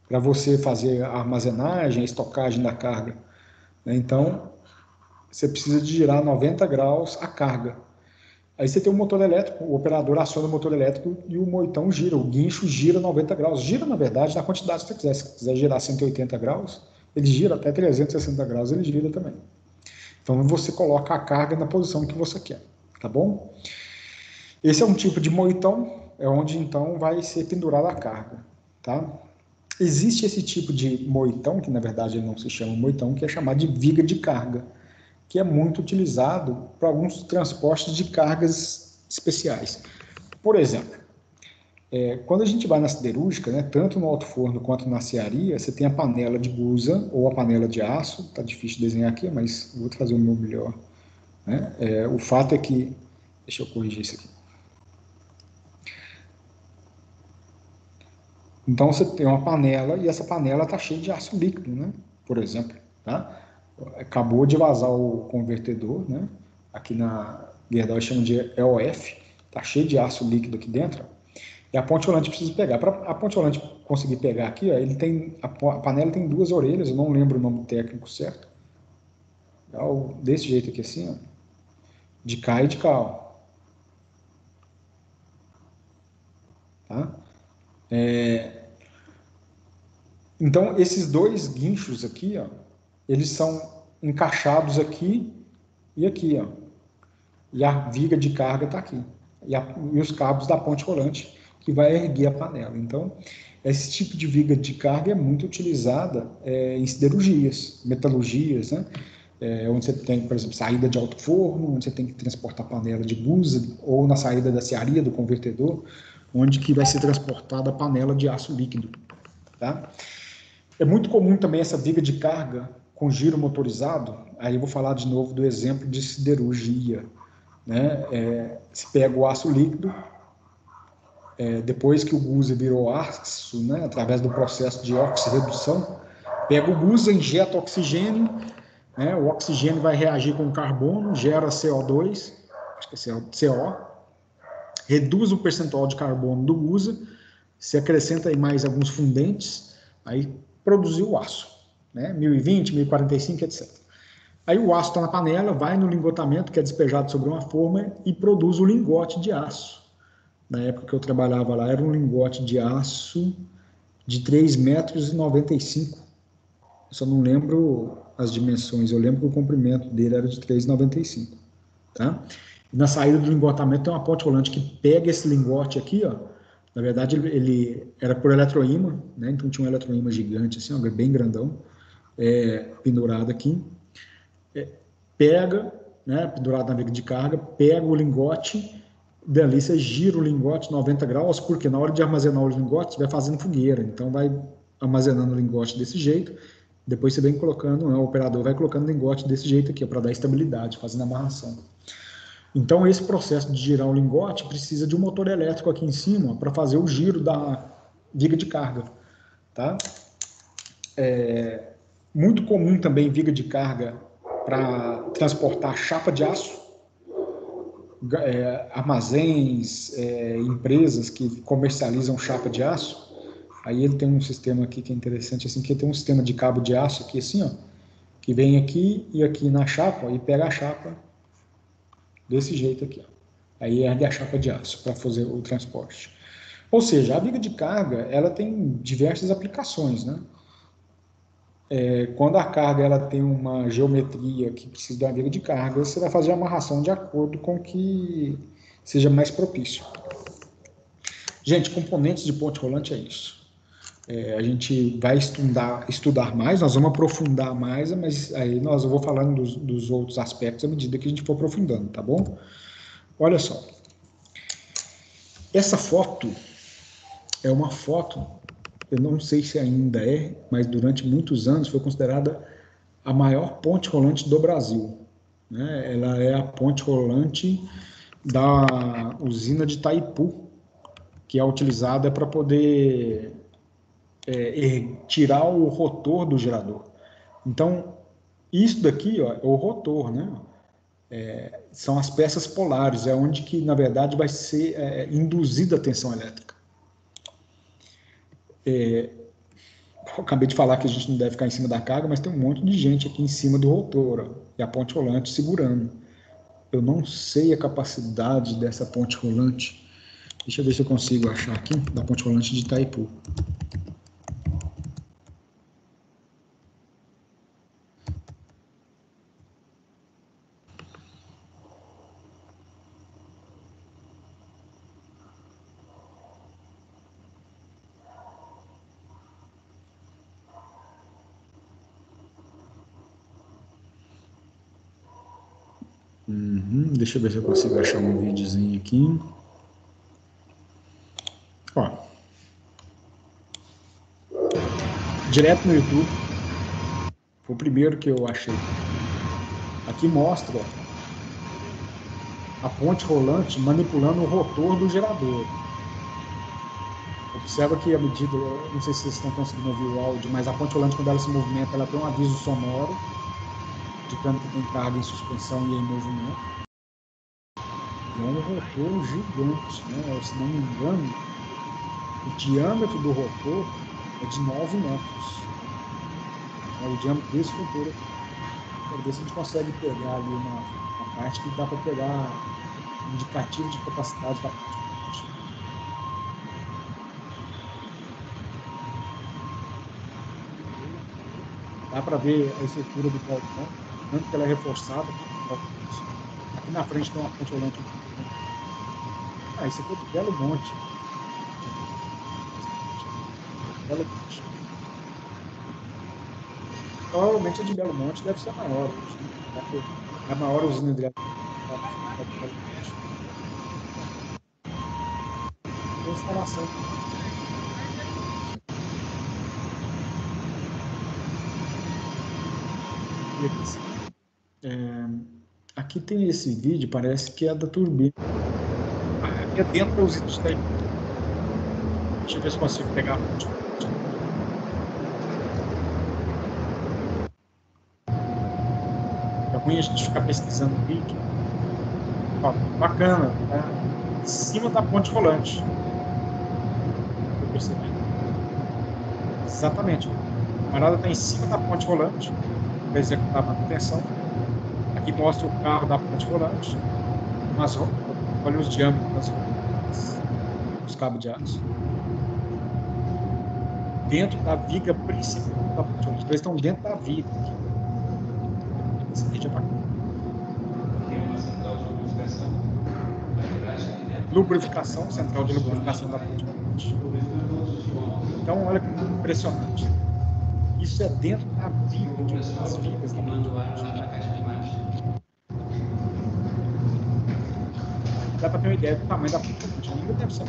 para você fazer a armazenagem, a estocagem da carga. Então, você precisa de girar 90 graus a carga. Aí você tem um motor elétrico, o operador aciona o motor elétrico e o moitão gira, o guincho gira 90 graus. Gira, na verdade, na quantidade que você quiser. Se quiser girar 180 graus, ele gira até 360 graus, ele gira também. Então, você coloca a carga na posição que você quer, tá bom? Esse é um tipo de moitão, é onde, então, vai ser pendurada a carga, tá? Existe esse tipo de moitão, que na verdade ele não se chama moitão, que é chamado de viga de carga, que é muito utilizado para alguns transportes de cargas especiais. Por exemplo, quando a gente vai na siderúrgica, né, tanto no alto forno quanto na cearia, você tem a panela de gusa ou a panela de aço, tá difícil desenhar aqui, mas vou fazer o meu melhor. Né? O fato é que, deixa eu corrigir isso aqui. Então, você tem uma panela e essa panela está cheia de aço líquido, né? Por exemplo. Tá? Acabou de vazar o convertedor, né? Aqui na Gerdau chama de EOF, está cheio de aço líquido aqui dentro. E a ponte rolante precisa pegar. Para a ponte rolante conseguir pegar aqui, ó, a panela tem duas orelhas, eu não lembro o nome técnico certo. Desse jeito aqui assim, ó, de cá e de cá. Ó. Tá? Então, esses dois guinchos aqui, ó, eles são encaixados aqui e aqui, ó. E a viga de carga está aqui. E os cabos da ponte rolante que vai erguer a panela. Então, esse tipo de viga de carga é muito utilizada em siderurgias, metalurgias, né? Onde você tem, por exemplo, saída de alto forno, onde você tem que transportar panela de gusa, ou na saída da cearia, do convertedor, onde que vai ser transportada a panela de aço líquido. Tá? É muito comum também essa viga de carga com giro motorizado. Aí eu vou falar de novo do exemplo de siderurgia. Né? Se pega o aço líquido, depois que o gusa virou aço, né, através do processo de oxirredução, pega o gusa, injeta oxigênio, né, o oxigênio vai reagir com o carbono, gera CO2, acho que é CO, reduz o percentual de carbono do gusa, se acrescenta aí mais alguns fundentes, aí produziu o aço, né, 1020, 1045, etc. Aí o aço está na panela, vai no lingotamento, que é despejado sobre uma forma, e produz o lingote de aço. Na época que eu trabalhava lá, era um lingote de aço de 3,95 metros. Eu só não lembro as dimensões, eu lembro que o comprimento dele era de 3,95. Tá? E na saída do lingotamento tem uma ponte rolante que pega esse lingote aqui, ó. Na verdade, ele era por eletroímã, né? Então tinha um eletroímã gigante, assim, ó, bem grandão, pendurado aqui. Pega, né, pendurado na viga de carga, pega o lingote, dali você gira o lingote 90 graus, porque na hora de armazenar o lingote, você vai fazendo fogueira, então vai armazenando o lingote desse jeito, depois você vem colocando, né, o operador vai colocando o lingote desse jeito aqui, para dar estabilidade, fazendo a amarração. Então, esse processo de girar o lingote precisa de um motor elétrico aqui em cima, para fazer o giro da viga de carga, tá? Muito comum também viga de carga para transportar chapa de aço, armazéns, empresas que comercializam chapa de aço. Aí ele tem um sistema aqui que é interessante, assim, que tem um sistema de cabo de aço aqui, assim, ó, que vem aqui e aqui na chapa e pega a chapa desse jeito aqui, ó. Aí ergue a chapa de aço para fazer o transporte. Ou seja, a viga de carga, ela tem diversas aplicações, né? Quando a carga ela tem uma geometria que precisa de uma viga de carga, você vai fazer a amarração de acordo com o que seja mais propício. Gente, componentes de ponte rolante é isso. A gente vai estudar mais, nós vamos aprofundar mais, mas aí eu vou falando dos outros aspectos à medida que a gente for aprofundando, tá bom? Olha só. Essa foto é uma foto, eu não sei se ainda mas durante muitos anos foi considerada a maior ponte rolante do Brasil, né? Ela é a ponte rolante da usina de Itaipu, que é utilizada para poder tirar o rotor do gerador. Então, isso daqui, ó, é o rotor, né? São as peças polares, é onde que, na verdade, vai ser induzida a tensão elétrica. Eu acabei de falar que a gente não deve ficar em cima da carga, mas tem um monte de gente aqui em cima do rotor, ó, e a ponte rolante segurando. Eu não sei a capacidade dessa ponte rolante. Deixa eu ver se eu consigo achar aqui, da ponte rolante de Itaipu. Deixa eu ver se eu consigo achar um videozinho aqui. Ó. Direto no YouTube. Foi o primeiro que eu achei. Aqui mostra a ponte rolante manipulando o rotor do gerador. Observa que a medida, não sei se vocês estão conseguindo ouvir o áudio, mas a ponte rolante, quando ela se movimenta, ela tem um aviso sonoro, indicando que tem carga em suspensão e em movimento. É um rotor gigante, né? Se não me engano, o diâmetro do rotor é de 9 metros. O diâmetro desse rotor. Quero ver se a gente consegue pegar ali uma parte que dá para pegar indicativo de capacidade da ponte. Dá para ver a estrutura do balcão, tanto que ela é reforçada. Aqui na frente tem uma ponte rolante. Isso aqui é de Belo Monte. Belo Monte. Provavelmente a de Belo Monte deve ser a maior. A maior usina de instalação. Aqui tem esse vídeo, parece que é da turbina. Aqui é dentro da usina de Itaipu. Deixa eu ver se consigo pegar a fonte. É ruim a gente ficar pesquisando o vídeo. Ó, bacana, tá? Em cima da ponte rolante. Eu percebi. Exatamente. A parada está em cima da ponte rolante para executar a manutenção. Aqui mostra o carro da ponte rolante. Mas olha os diâmetros das rodas, os cabos de aço. Dentro da viga principal da ponte rolante. Eles estão dentro da viga. Esse vídeo é bacana. Lubrificação, central de lubrificação da ponte rolante. Então, olha que impressionante. Isso é dentro da viga, das vigas da ponte rolante. Dá para ter uma ideia do tamanho da ponte rolante. Ainda deve ser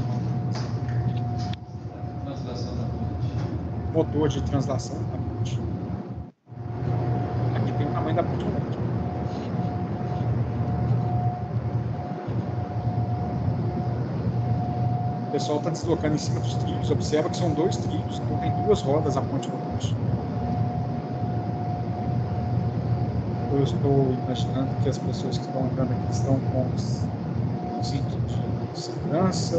motor de translação da ponte. Aqui tem o tamanho da ponte rolante. O pessoal está deslocando em cima dos trilhos. Observa que são 2 trilhos, então tem 2 rodas a ponte rolante. eu estou imaginando que as pessoas que estão entrando aqui estão com os cintos de segurança,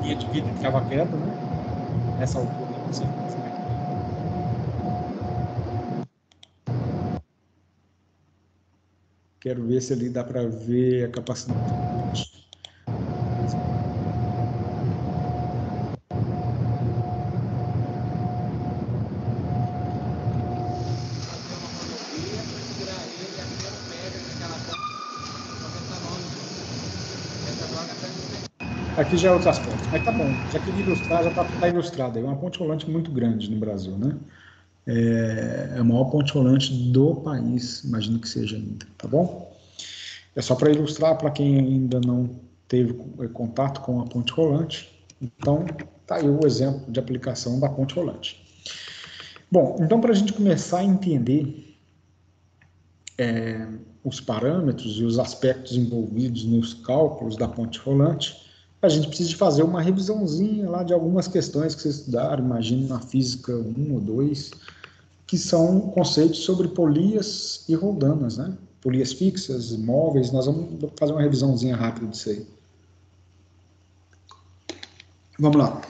linha de vida e trava-queda, né? Nessa altura, não sei. Quero ver se ali dá para ver a capacidade. Aqui já é outro aspecto, mas tá bom, já queria ilustrar, já está ilustrado. É uma ponte rolante muito grande no Brasil, né? É a maior ponte rolante do país, imagino que seja ainda, tá bom? É só para ilustrar para quem ainda não teve contato com a ponte rolante. Então, tá aí o exemplo de aplicação da ponte rolante. Bom, então para a gente começar a entender os parâmetros e os aspectos envolvidos nos cálculos da ponte rolante, a gente precisa de fazer uma revisãozinha lá de algumas questões que vocês estudaram, imagino na física 1 ou 2, que são conceitos sobre polias e roldanas, né? Polias fixas, móveis, nós vamos fazer uma revisãozinha rápida disso aí. Vamos lá.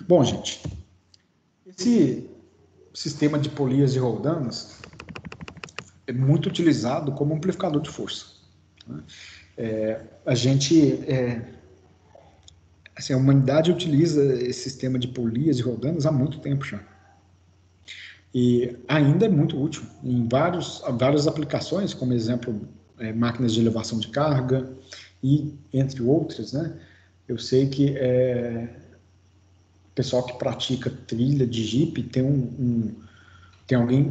Bom, gente, esse sistema de polias e roldanas é muito utilizado como amplificador de força, né? A humanidade utiliza esse sistema de polias e roldanas há muito tempo já. E ainda é muito útil em várias aplicações, como exemplo, máquinas de elevação de carga e entre outras, né? Eu sei que o pessoal que pratica trilha de Jeep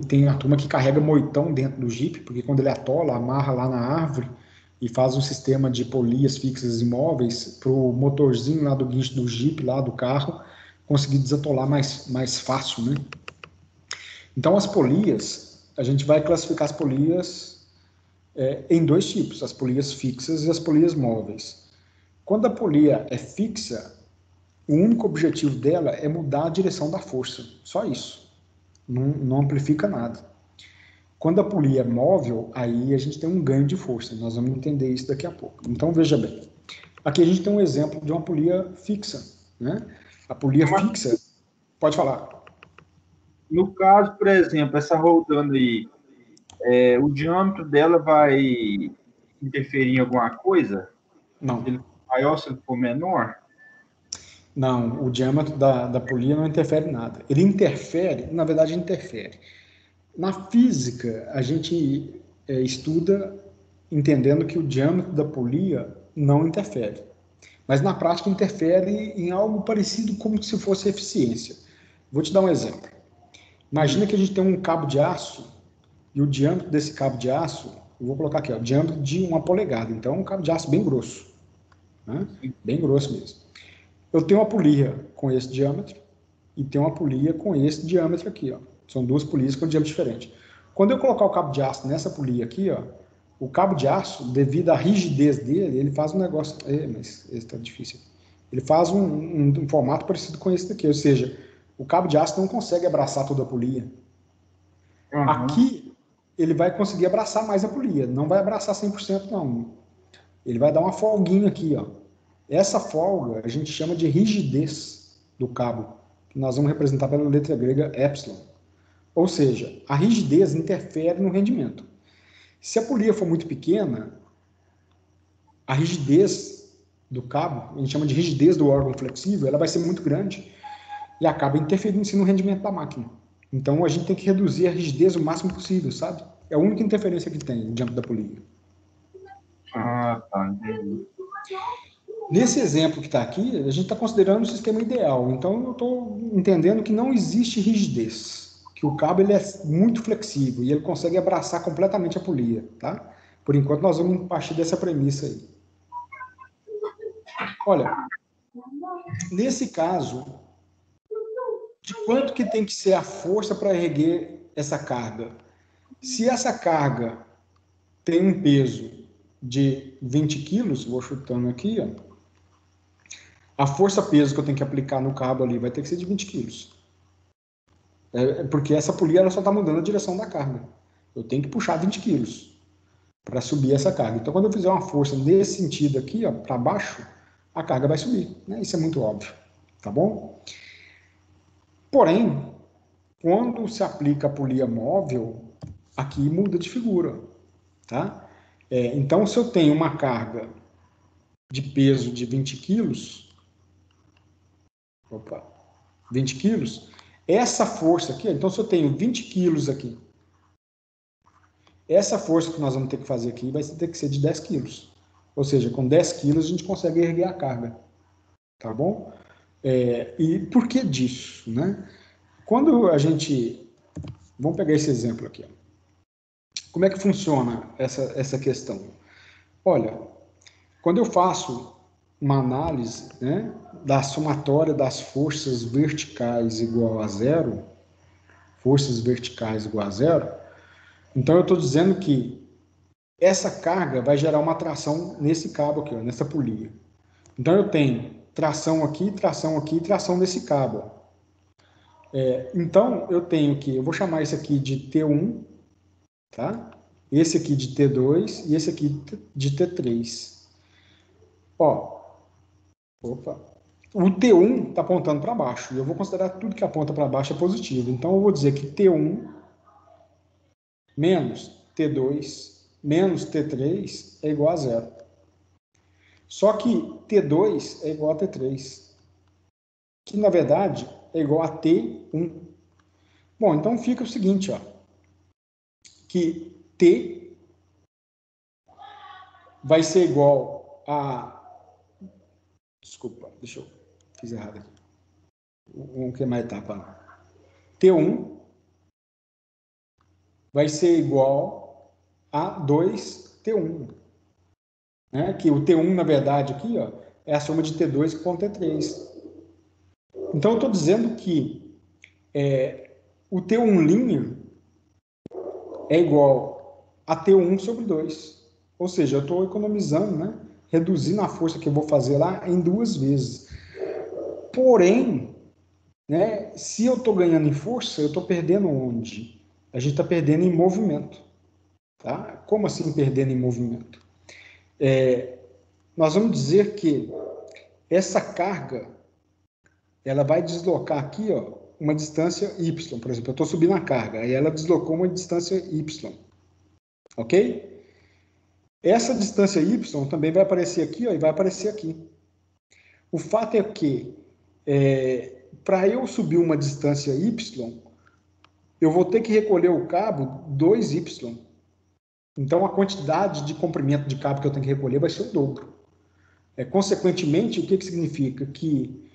tem a turma que carrega moitão dentro do Jeep, porque quando ele atola, amarra lá na árvore e faz um sistema de polias fixas imóveis para o motorzinho lá do guincho do Jeep, lá do carro, conseguir desatolar mais fácil, né? Então, as polias, a gente vai classificar as polias em dois tipos, as polias fixas e as polias móveis. Quando a polia é fixa, o único objetivo dela é mudar a direção da força, só isso. Não amplifica nada. Quando a polia é móvel, aí a gente tem um ganho de força. Nós vamos entender isso daqui a pouco. Então, veja bem. Aqui a gente tem um exemplo de uma polia fixa, né? A polia fixa... Pode falar. No caso, por exemplo, essa roldana aí, o diâmetro dela vai interferir em alguma coisa? Não. Se ele for maior, se ele for menor? Não, o diâmetro da polia não interfere em nada. Ele interfere, na verdade, interfere. Na física, a gente estuda entendendo que o diâmetro da polia não interfere. Mas na prática interfere em algo parecido como se fosse eficiência. Vou te dar um exemplo. Imagina que a gente tem um cabo de aço e o diâmetro desse cabo de aço, eu vou colocar aqui, ó, o diâmetro de 1 polegada. Então é um cabo de aço bem grosso, né? Bem grosso mesmo. Eu tenho uma polia com esse diâmetro e tenho uma polia com esse diâmetro aqui, ó. São duas polias com diâmetro diferente. Quando eu colocar o cabo de aço nessa polia aqui, ó, o cabo de aço, devido à rigidez dele, ele faz um negócio... mas esse tá difícil. Ele faz um formato parecido com esse daqui, ou seja, o cabo de aço não consegue abraçar toda a polia. Uhum. Aqui, ele vai conseguir abraçar mais a polia. Não vai abraçar 100%, não. Ele vai dar uma folguinha aqui, ó. Essa folga a gente chama de rigidez do cabo, que nós vamos representar pela letra grega epsilon. Ou seja, a rigidez interfere no rendimento. Se a polia for muito pequena, a rigidez do cabo, a gente chama de rigidez do órgão flexível, ela vai ser muito grande e acaba interferindo no rendimento da máquina. Então, a gente tem que reduzir a rigidez o máximo possível, sabe? É a única interferência que tem diante da polia. Ah, tá, entendi. Nesse exemplo que está aqui, a gente está considerando o sistema ideal. Então, eu estou entendendo que não existe rigidez. Que o cabo ele é muito flexível e ele consegue abraçar completamente a polia, tá? Por enquanto, nós vamos partir dessa premissa aí. Olha, nesse caso, de quanto que tem que ser a força para erguer essa carga? Se essa carga tem um peso de 20 quilos, vou chutando aqui, ó, a força-peso que eu tenho que aplicar no cabo ali vai ter que ser de 20 quilos. Porque essa polia ela só está mudando a direção da carga. Eu tenho que puxar 20 quilos. para subir essa carga. Então, quando eu fizer uma força nesse sentido aqui, para baixo, a carga vai subir, né? Isso é muito óbvio, tá bom? Porém, quando se aplica a polia móvel, aqui muda de figura, tá? Então, se eu tenho uma carga de peso de 20 quilos, 20 quilos, essa força aqui, então se eu tenho 20 quilos aqui, essa força que nós vamos ter que fazer aqui vai ter que ser de 10 quilos. Ou seja, com 10 quilos a gente consegue erguer a carga, tá bom? E por que disso, né? Quando a gente... Vamos pegar esse exemplo aqui. Como é que funciona essa questão? Olha, quando eu faço uma análise, né, da somatória das forças verticais igual a zero, então eu estou dizendo que essa carga vai gerar uma tração nesse cabo aqui, nessa polia. Então eu tenho tração aqui, tração aqui, tração nesse cabo. Então eu tenho que, eu vou chamar esse aqui de T1, tá? Esse aqui de T2 e esse aqui de T3. O T1 está apontando para baixo, e eu vou considerar tudo que aponta para baixo é positivo. Então, eu vou dizer que T1 menos T2 menos T3 é igual a zero. Só que T2 é igual a T3, que, na verdade, é igual a T1. Bom, então fica o seguinte, que T vai ser igual a... Desculpa, fiz errado aqui. Vamos queimar a etapa. T1 vai ser igual a 2T1. Né? Que o T1, na verdade, aqui é a soma de T2 com T3. Então, eu estou dizendo que o T1' é igual a T1 sobre 2. Ou seja, eu estou economizando, né? Reduzindo a força que eu vou fazer lá em 2 vezes. Porém, né, se eu estou ganhando em força, eu estou perdendo onde? A gente está perdendo em movimento. Tá? Como assim perdendo em movimento? Nós vamos dizer que essa carga ela vai deslocar aqui uma distância y, por exemplo. Eu estou subindo a carga, aí ela deslocou uma distância y. Ok? Essa distância y também vai aparecer aqui e vai aparecer aqui. O fato é que para eu subir uma distância y, eu vou ter que recolher o cabo 2y. Então, a quantidade de comprimento de cabo que eu tenho que recolher vai ser o dobro. Consequentemente, o que significa? Que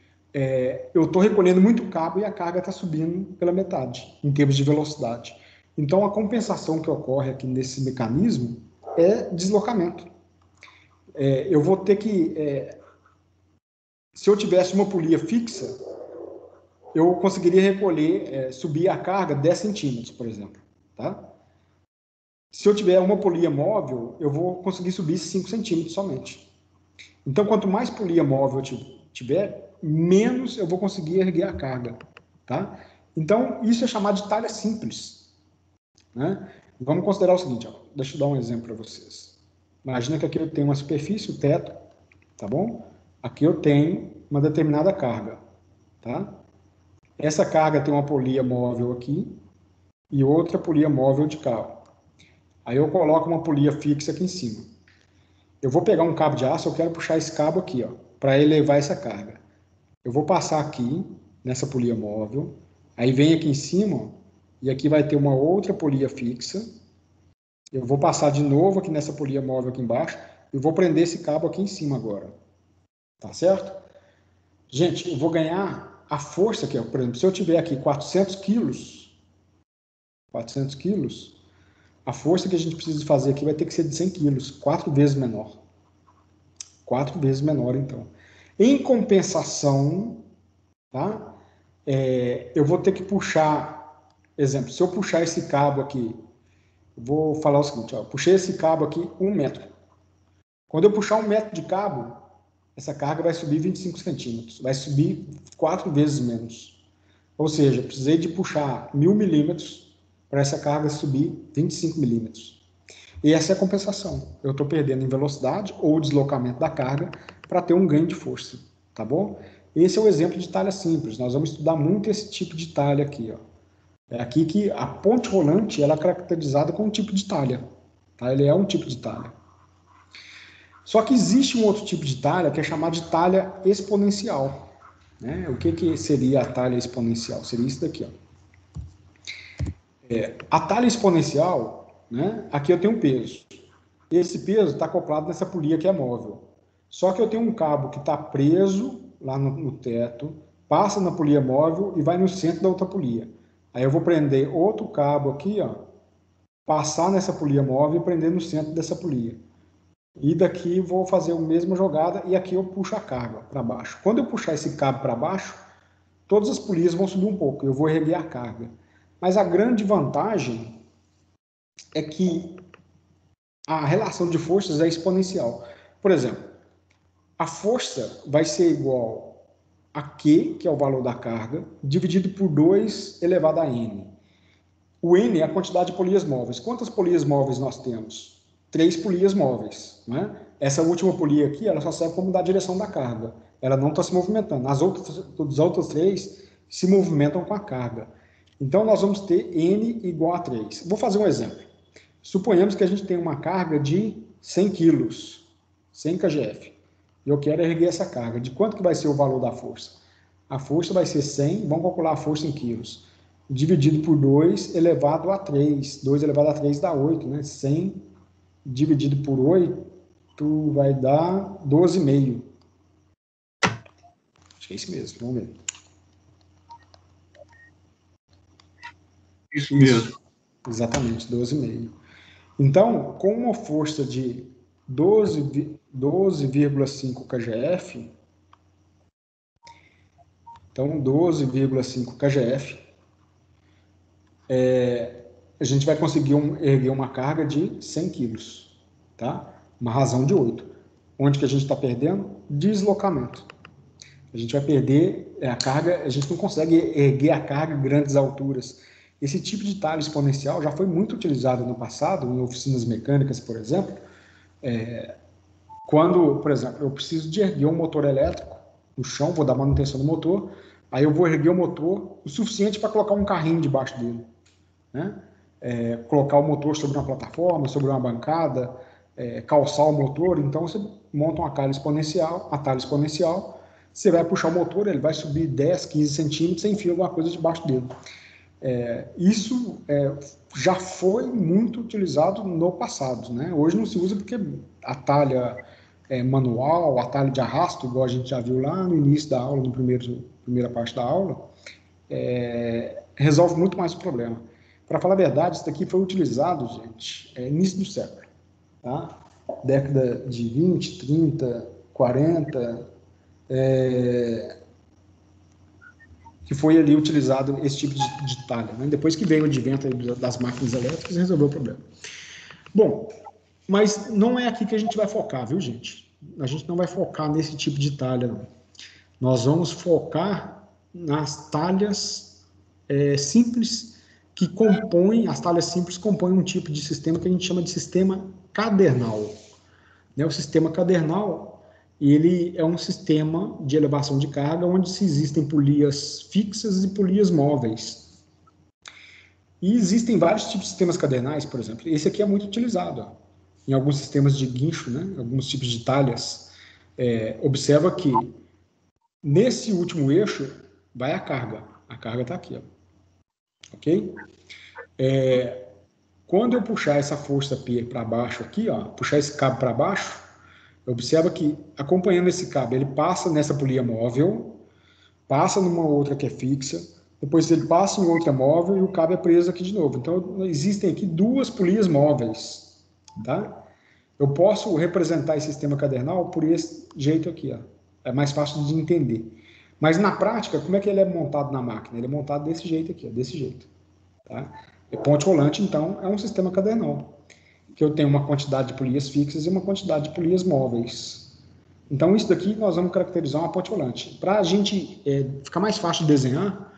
eu estou recolhendo muito cabo e a carga está subindo pela metade, em termos de velocidade. Então, a compensação que ocorre aqui nesse mecanismo é deslocamento. Eu vou ter que... se eu tivesse uma polia fixa, eu conseguiria recolher, subir a carga 10 centímetros, por exemplo. Tá? Se eu tiver uma polia móvel, eu vou conseguir subir 5 centímetros somente. Então, quanto mais polia móvel eu tiver, menos eu vou conseguir erguer a carga. Tá? Então, isso é chamado de talha simples. Né? Vamos considerar o seguinte, deixa eu dar um exemplo para vocês. Imagina que aqui eu tenho uma superfície, o teto, tá bom? Aqui eu tenho uma determinada carga. Tá? Essa carga tem uma polia móvel aqui e outra polia móvel de cá. Aí eu coloco uma polia fixa aqui em cima. Eu vou pegar um cabo de aço, eu quero puxar esse cabo aqui, para elevar essa carga. Eu vou passar aqui, nessa polia móvel, aí vem aqui em cima, e aqui vai ter uma outra polia fixa. Eu vou passar de novo aqui nessa polia móvel aqui embaixo, e vou prender esse cabo aqui em cima agora. Tá certo? Gente, eu vou ganhar a força aqui, por exemplo, se eu tiver aqui 400 quilos, a força que a gente precisa fazer aqui vai ter que ser de 100 quilos, 4 vezes menor. 4 vezes menor, então. Em compensação, tá? Eu vou ter que puxar, exemplo, se eu puxar esse cabo aqui, vou falar o seguinte, puxei esse cabo aqui 1 metro. Quando eu puxar 1 metro de cabo, essa carga vai subir 25 centímetros, vai subir 4 vezes menos. Ou seja, precisei de puxar 1000 milímetros para essa carga subir 25 milímetros. E essa é a compensação. Eu estou perdendo em velocidade ou deslocamento da carga para ter um ganho de força, tá bom? Esse é o exemplo de talha simples. Nós vamos estudar muito esse tipo de talha aqui, ó. É aqui que a ponte rolante ela é caracterizada com um tipo de talha, tá? Ele é um tipo de talha. Só que existe um outro tipo de talha que é chamado de talha exponencial, né? O que seria a talha exponencial? Seria isso daqui, ó. A talha exponencial, né? Aqui eu tenho um peso. Esse peso está acoplado nessa polia que é móvel. Só que eu tenho um cabo que está preso lá no teto, passa na polia móvel e vai no centro da outra polia. Aí eu vou prender outro cabo aqui, ó, passar nessa polia móvel e prender no centro dessa polia. E daqui vou fazer a mesma jogada e aqui eu puxo a carga para baixo. Quando eu puxar esse cabo para baixo, todas as polias vão subir um pouco, eu vou erguer a carga. Mas a grande vantagem é que a relação de forças é exponencial. Por exemplo, a força vai ser igual a Q, que é o valor da carga, dividido por 2 elevado a N. O N é a quantidade de polias móveis. Quantas polias móveis nós temos? 3 polias móveis, né? Essa última polia aqui, ela só serve para mudar a direção da carga. Ela não está se movimentando. As outras 3 se movimentam com a carga. Então, nós vamos ter N igual a 3. Vou fazer um exemplo. Suponhamos que a gente tem uma carga de 100 kg, 100 kgf. E eu quero erguer essa carga. De quanto que vai ser o valor da força? A força vai ser 100, vamos calcular a força em quilos, dividido por 2 elevado a 3. 2 elevado a 3 dá 8, né? 100 dividido por 8 vai dar 12,5. Acho que é isso mesmo, vamos ver. Isso mesmo. Exatamente, 12,5. Então, com uma força de 12,5 kgf, então 12,5 kgf, a gente vai conseguir erguer uma carga de 100 kg, tá? Uma razão de 8. Onde que a gente está perdendo? Deslocamento. A gente vai perder a carga, a gente não consegue erguer a carga em grandes alturas. Esse tipo de talha exponencial já foi muito utilizado no passado, em oficinas mecânicas, por exemplo. Quando, por exemplo, eu preciso de erguer um motor elétrico no chão, vou dar manutenção no motor, aí eu vou erguer o motor o suficiente para colocar um carrinho debaixo dele, né? Colocar o motor sobre uma plataforma, sobre uma bancada, calçar o motor. Então você monta uma talha exponencial, você vai puxar o motor, ele vai subir 10, 15 centímetros, você enfia alguma coisa debaixo dele. Isso já foi muito utilizado no passado, né? Hoje não se usa porque a talha manual, a talha de arrasto, igual a gente já viu lá no início da aula, primeira parte da aula, resolve muito mais o problema. Para falar a verdade, isso daqui foi utilizado, gente, início do século, tá? Década de 20, 30, 40, que foi ali utilizado esse tipo de talha, né? Depois que veio o advento das máquinas elétricas, resolveu o problema. Bom, mas não é aqui que a gente vai focar, viu, gente? A gente não vai focar nesse tipo de talha, não. Nós vamos focar nas talhas simples que compõem, as talhas simples compõem um tipo de sistema que a gente chama de sistema cadernal. Né? O sistema cadernal, ele é um sistema de elevação de carga onde existem polias fixas e polias móveis. E existem vários tipos de sistemas cadernais, por exemplo. Esse aqui é muito utilizado, ó, em alguns sistemas de guincho, né? Alguns tipos de talhas. Observa que nesse último eixo vai a carga. A carga está aqui, ó. Ok? Quando eu puxar essa força P para baixo aqui, ó, puxar esse cabo para baixo, observa que, acompanhando esse cabo, ele passa nessa polia móvel, passa numa outra que é fixa, depois ele passa em outra móvel e o cabo é preso aqui de novo. Então, existem aqui 2 polias móveis, tá? Eu posso representar esse sistema cadernal por esse jeito aqui, ó. É mais fácil de entender. Mas, na prática, como é que ele é montado na máquina? Ele é montado desse jeito aqui, ó, desse jeito, tá? Ponte rolante, então, é um sistema cadernal, que eu tenho uma quantidade de polias fixas e uma quantidade de polias móveis. Então, isso daqui nós vamos caracterizar uma ponte rolante. Para a gente ficar mais fácil de desenhar,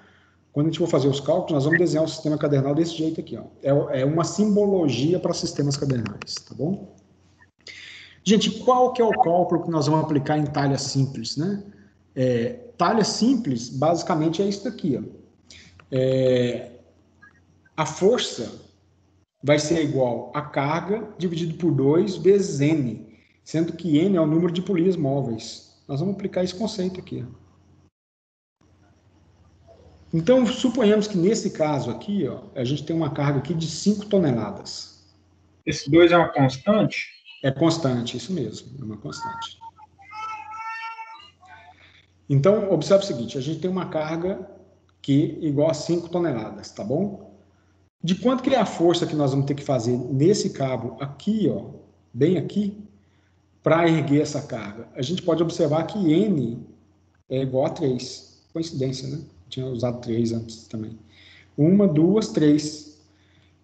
quando a gente for fazer os cálculos, nós vamos desenhar o sistema cadernal desse jeito aqui, ó. É uma simbologia para sistemas cadernais, tá bom? Gente, qual que é o cálculo que nós vamos aplicar em talha simples, né? Talha simples, basicamente, é isso daqui, ó. A força vai ser igual a carga dividido por 2 vezes N, sendo que N é o número de polias móveis. Nós vamos aplicar esse conceito aqui, ó. Então, suponhamos que nesse caso aqui, ó, a gente tem uma carga aqui de 5 toneladas. Esse 2 é uma constante? É constante, isso mesmo, é uma constante. Então, observe o seguinte, a gente tem uma carga Q igual a 5 toneladas, tá bom? De quanto que é a força que nós vamos ter que fazer nesse cabo aqui, ó, bem aqui, para erguer essa carga? A gente pode observar que N é igual a 3. Coincidência, né? Tinha usado 3 antes também. 1, 2, 3.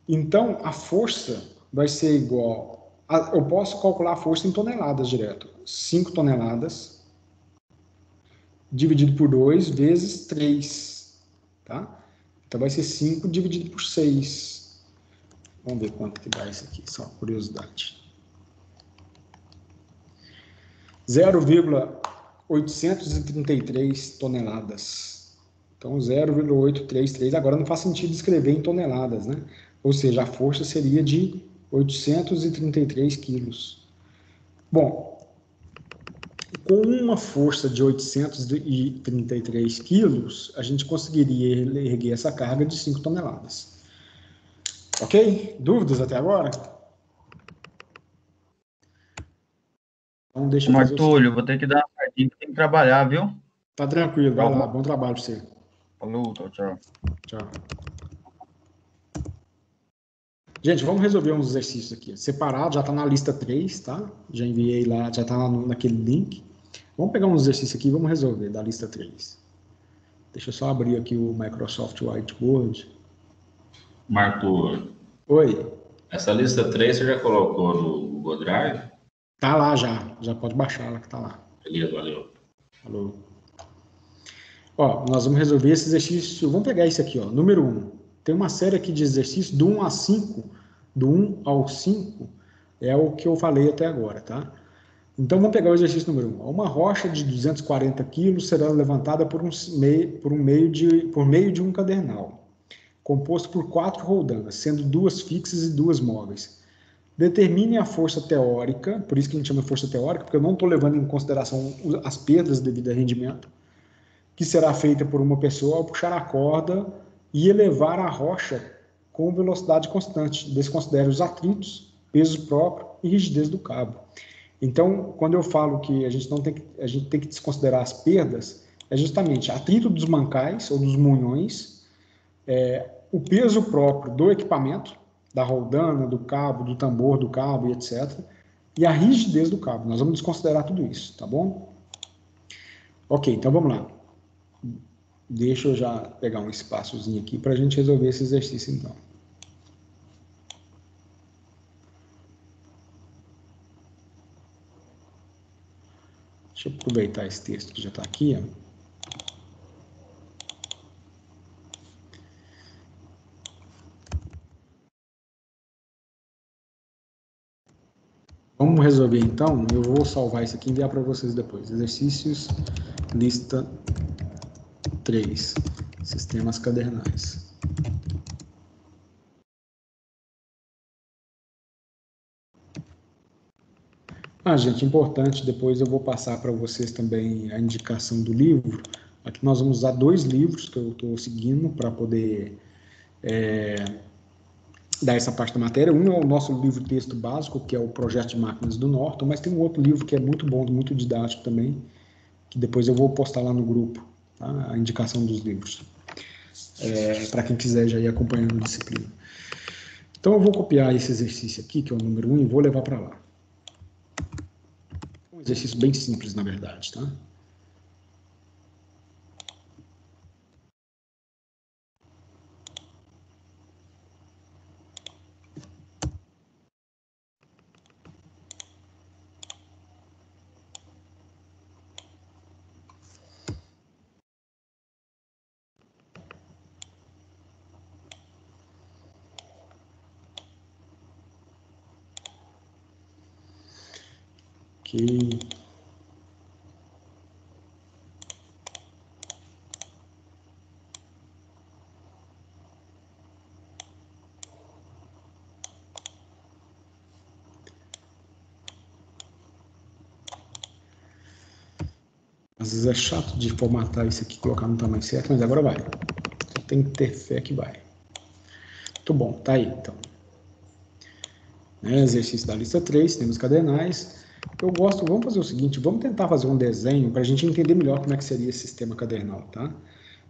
Então, a força vai ser igual... eu posso calcular a força em toneladas direto. 5 toneladas dividido por 2 vezes 3. Tá? Então, vai ser 5 dividido por 6. Vamos ver quanto que dá isso aqui, só curiosidade. 0,833 toneladas. Então, 0,833. Agora não faz sentido escrever em toneladas, né? Ou seja, a força seria de 833 quilos. Bom, com uma força de 833 quilos, a gente conseguiria erguer essa carga de 5 toneladas. Ok? Dúvidas até agora? Então, deixa eu fazer Martúlio, vou ter que dar uma saidinha, tem que trabalhar, viu? Tá tranquilo, vai lá. Bom trabalho para você. Falou, tchau. Tchau. Gente, vamos resolver uns exercícios aqui. Separado, já está na lista 3, tá? Já enviei lá, já está naquele link. Vamos pegar uns exercícios aqui e vamos resolver da lista 3. Deixa eu só abrir aqui o Microsoft Whiteboard. Marco. Oi. Essa lista 3 você já colocou no Google Drive? Tá lá já. Já pode baixar ela que tá lá. Beleza, valeu. Falou. Ó, nós vamos resolver esse exercício. Vamos pegar esse aqui, ó. Número 1. Tem uma série aqui de exercícios do 1 a 5. Do 1 ao 5 é o que eu falei até agora, tá? Então, vamos pegar o exercício número 1. Uma rocha de 240 quilos será levantada por meio de um cadernal, composto por 4 roldanas, sendo 2 fixas e 2 móveis. Determine a força teórica, por isso que a gente chama de força teórica, porque eu não estou levando em consideração as perdas devido a rendimento, que será feita por uma pessoa ao puxar a corda e elevar a rocha com velocidade constante. Desconsidere os atritos, peso próprio e rigidez do cabo. Então, quando eu falo que a gente tem que desconsiderar as perdas, é justamente atrito dos mancais ou dos munhões, o peso próprio do equipamento, da roldana, do cabo, do tambor do cabo e etc. E a rigidez do cabo. Nós vamos desconsiderar tudo isso, tá bom? Ok, então vamos lá. Deixa eu já pegar um espaçozinho aqui para a gente resolver esse exercício, então. Deixa eu aproveitar esse texto que já está aqui, ó. Vamos resolver, então. Eu vou salvar isso aqui e enviar para vocês depois. Exercícios, lista 3. Sistemas cadernais. Gente, importante, depois eu vou passar para vocês também a indicação do livro. Aqui nós vamos usar 2 livros que eu estou seguindo para poder dar essa parte da matéria. Um é o nosso livro-texto básico, que é o Projeto de Máquinas do Norton, mas tem um outro livro que é muito bom, muito didático também, que depois eu vou postar lá no grupo, tá? A indicação dos livros, para quem quiser já ir acompanhando a disciplina. Então eu vou copiar esse exercício aqui, que é o número 1, e vou levar para lá. Um exercício bem simples, na verdade, tá? Ok. Às vezes é chato de formatar isso aqui, colocar no tamanho certo, mas agora vai. Você tem que ter fé que vai. Muito bom, tá aí, então. Exercício da lista 3, temos cadernais. Eu gosto, vamos fazer o seguinte, vamos tentar fazer um desenho para a gente entender melhor como é que seria esse sistema cadernal, tá?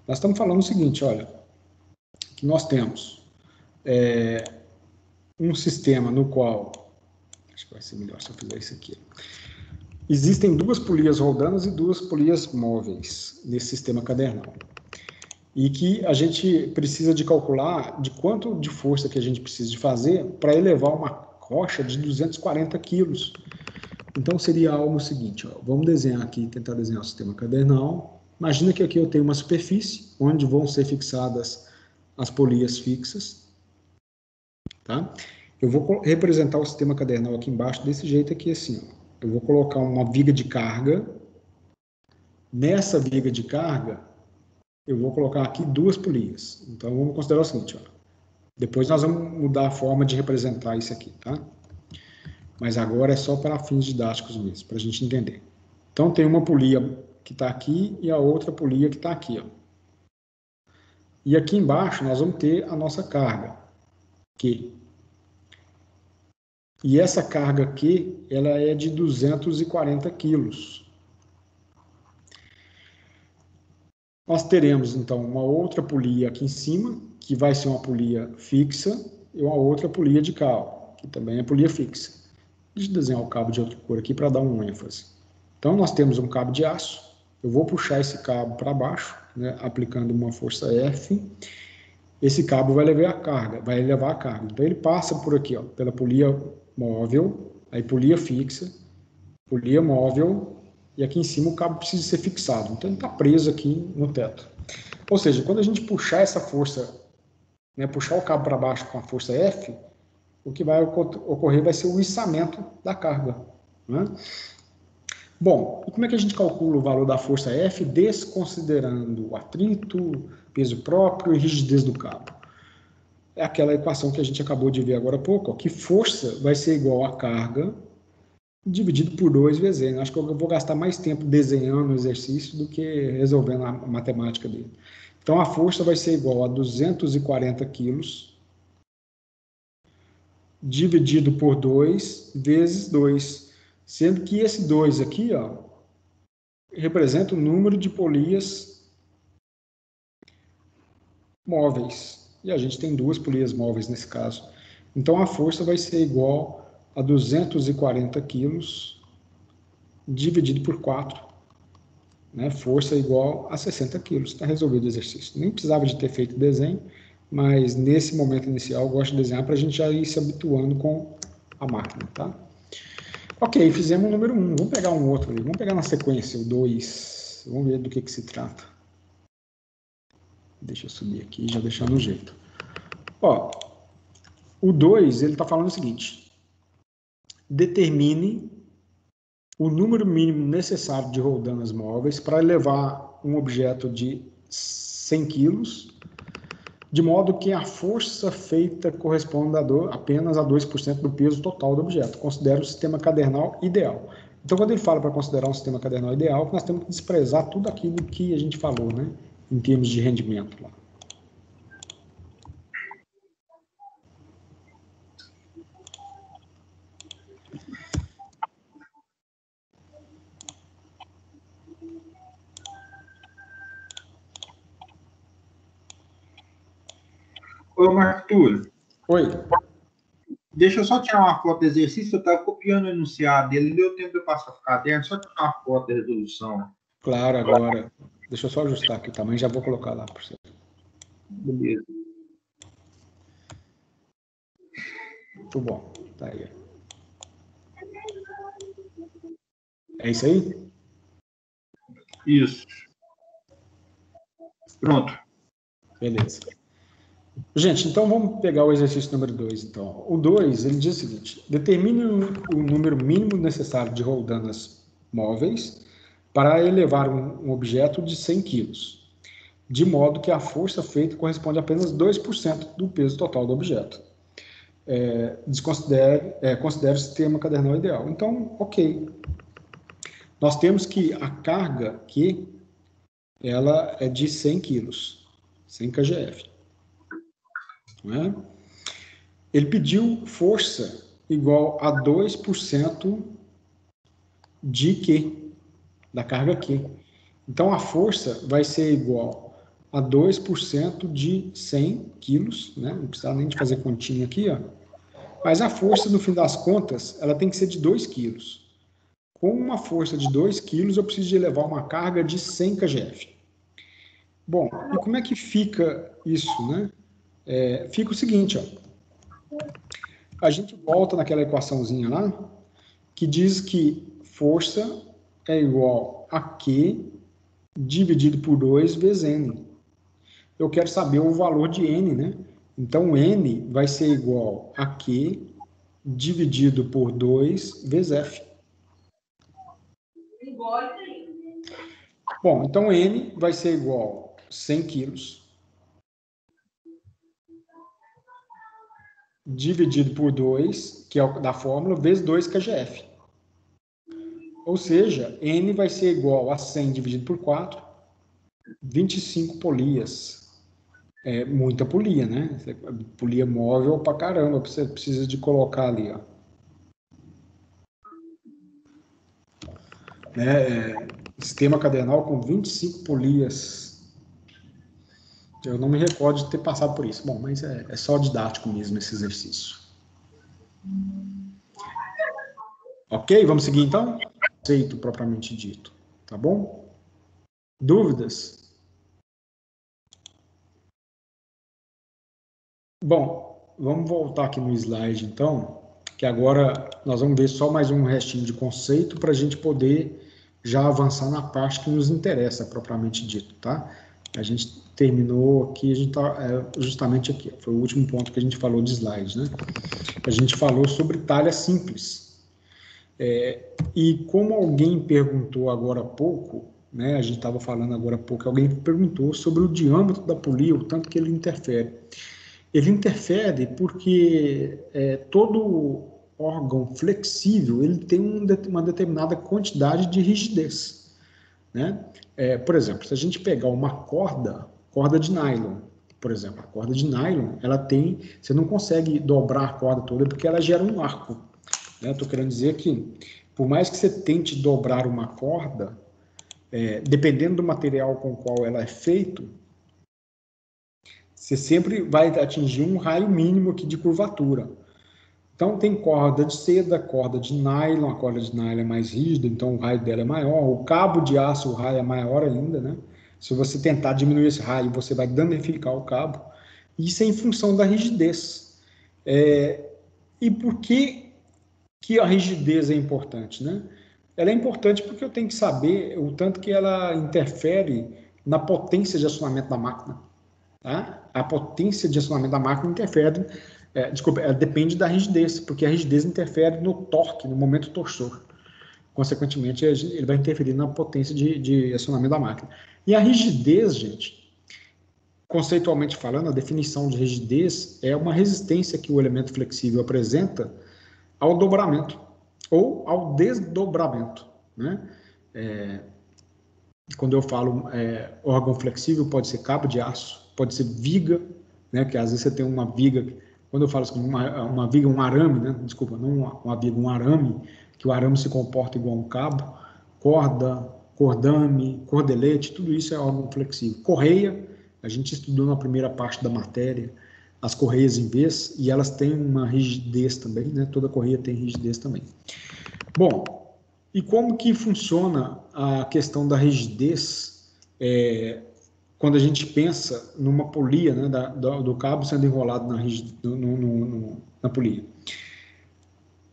Nós estamos falando o seguinte, olha, que nós temos um sistema no qual, acho que vai ser melhor se eu fizer isso aqui. Existem duas polias roldando e duas polias móveis nesse sistema cadernal. E que a gente precisa de calcular de quanto de força que a gente precisa de fazer para elevar uma rocha de 240 quilos. Então, seria algo seguinte, ó, vamos desenhar aqui, tentar desenhar o sistema cadernal. Imagina que aqui eu tenho uma superfície, onde vão ser fixadas as polias fixas. Tá? Eu vou representar o sistema cadernal aqui embaixo desse jeito aqui, assim, ó. Eu vou colocar uma viga de carga. Nessa viga de carga, eu vou colocar aqui duas polias. Então, vamos considerar o seguinte, ó. Depois nós vamos mudar a forma de representar isso aqui, tá? Mas agora é só para fins didáticos mesmo, para a gente entender. Então, tem uma polia que está aqui e a outra polia que está aqui, ó. E aqui embaixo nós vamos ter a nossa carga, Q. E essa carga Q, ela é de 240 quilos. Nós teremos, então, uma outra polia aqui em cima, que vai ser uma polia fixa, e uma outra polia de cal, que também é polia fixa. Deixa eu desenhar o cabo de outra cor aqui para dar um ênfase. Então, nós temos um cabo de aço. Eu vou puxar esse cabo para baixo, né, aplicando uma força F. Esse cabo vai levar a carga. Então, ele passa por aqui, ó, pela polia móvel, aí polia fixa, polia móvel, e aqui em cima o cabo precisa ser fixado. Então, ele está preso aqui no teto. Ou seja, quando a gente puxar essa força, né, puxar o cabo para baixo com a força F, o que vai ocorrer vai ser o içamento da carga. Né? Bom, e como é que a gente calcula o valor da força F desconsiderando o atrito, peso próprio e rigidez do cabo? É aquela equação que a gente acabou de ver agora há pouco, ó, que força vai ser igual a carga dividido por 2 vezes N. Acho que eu vou gastar mais tempo desenhando o exercício do que resolvendo a matemática dele. Então, a força vai ser igual a 240 quilos dividido por 2 vezes 2, sendo que esse 2 aqui, ó, representa o número de polias móveis. E a gente tem duas polias móveis nesse caso. Então, a força vai ser igual a 240 quilos dividido por 4. Né? Força igual a 60 quilos. Está resolvido o exercício. Nem precisava de ter feito o desenho, mas nesse momento inicial eu gosto de desenhar para a gente já ir se habituando com a máquina, tá? Ok, fizemos o número 1. Vamos pegar um outro ali. Vamos pegar na sequência o 2. Vamos ver do que se trata. Deixa eu subir aqui e já deixar no jeito. Ó, o 2, ele está falando o seguinte. Determine o número mínimo necessário de roldanas móveis para levar um objeto de 100 quilos, de modo que a força feita corresponda apenas a 2% do peso total do objeto. Considera o sistema cadernal ideal. Então, quando ele fala para considerar um sistema cadernal ideal, nós temos que desprezar tudo aquilo que a gente falou, né, em termos de rendimento lá. Ô, Marco Túlio. Oi. Deixa eu só tirar uma foto do exercício. Eu estava copiando o enunciado dele. Não deu tempo de eu passar o caderno. Só tirar uma foto da resolução. Claro, agora. Deixa eu só ajustar aqui o tamanho. Já vou colocar lá para você. Beleza. Muito bom. Tá aí. É isso aí? Isso. Pronto. Beleza. Gente, então vamos pegar o exercício número 2. Então. O 2, ele diz o seguinte: determine o número mínimo necessário de roldanas móveis para elevar um objeto de 100 kg, de modo que a força feita corresponde a apenas 2% do peso total do objeto. Considere o sistema cadernal ideal. Então, ok. Nós temos que a carga Q, ela é de 100 kg, 100 kgf. Não é? Ele pediu força igual a 2% de Q, da carga Q. Então, a força vai ser igual a 2% de 100 quilos, né? Não precisa nem de fazer continha aqui, ó. Mas a força, no fim das contas, ela tem que ser de 2 quilos. Com uma força de 2 quilos, eu preciso de elevar uma carga de 100 kgf. Bom, e como é que fica isso, né? Fica o seguinte, ó. A gente volta naquela equaçãozinha lá, que diz que força é igual a Q dividido por 2 vezes N. Eu quero saber o valor de N, né? Então, N vai ser igual a Q dividido por 2 vezes F. Bom, então N vai ser igual a 100 quilos dividido por 2, que é da fórmula, vezes 2 kgf. Ou seja, N vai ser igual a 100 dividido por 4, 25 polias. É muita polia, né? Polia móvel pra caramba, você precisa de colocar ali, ó. Sistema cadernal com 25 polias. Eu não me recordo de ter passado por isso. Bom, mas é só didático mesmo esse exercício. Ok? Vamos seguir então? Conceito propriamente dito. Tá bom? Dúvidas? Bom, vamos voltar aqui no slide então, que agora nós vamos ver só mais um restinho de conceito para a gente poder já avançar na parte que nos interessa propriamente dito, tá? A gente terminou aqui, a gente está justamente aqui, foi o último ponto que a gente falou de slide, né? A gente falou sobre talha simples. E como alguém perguntou agora há pouco, né? A gente estava falando agora há pouco, alguém perguntou sobre o diâmetro da polia, o tanto que ele interfere. Ele interfere porque todo órgão flexível ele tem uma determinada quantidade de rigidez, né? Por exemplo, se a gente pegar uma corda de nylon, por exemplo, a corda de nylon, ela tem, você não consegue dobrar a corda toda porque ela gera um arco, né? Estou querendo dizer que, por mais que você tente dobrar uma corda, dependendo do material com o qual ela é feito, você sempre vai atingir um raio mínimo aqui de curvatura. Então, tem corda de seda, corda de nylon, a corda de nylon é mais rígida, então o raio dela é maior. O cabo de aço, o raio é maior ainda, né? Se você tentar diminuir esse raio, você vai danificar o cabo. Isso é em função da rigidez. E por que a rigidez é importante, né? Ela é importante porque eu tenho que saber o tanto que ela interfere na potência de acionamento da máquina. Tá? A potência de acionamento da máquina interfere, ela depende da rigidez, porque a rigidez interfere no torque, no momento torsor. Consequentemente, ele vai interferir na potência de acionamento da máquina. E a rigidez, gente, conceitualmente falando, a definição de rigidez é uma resistência que o elemento flexível apresenta ao dobramento ou ao desdobramento, né? Quando eu falo órgão flexível, pode ser cabo de aço, pode ser viga, né? Que às vezes você tem uma viga, quando eu falo assim, uma viga, um arame, né? Desculpa, não uma viga, um arame, que o arame se comporta igual a um cabo, corda, cordame, cordelete, tudo isso é órgão flexível. Correia, a gente estudou na primeira parte da matéria, as correias em vez, e elas têm uma rigidez também, né? Toda correia tem rigidez também. Bom, e como que funciona a questão da rigidez quando a gente pensa numa polia, né, do cabo sendo enrolado na polia?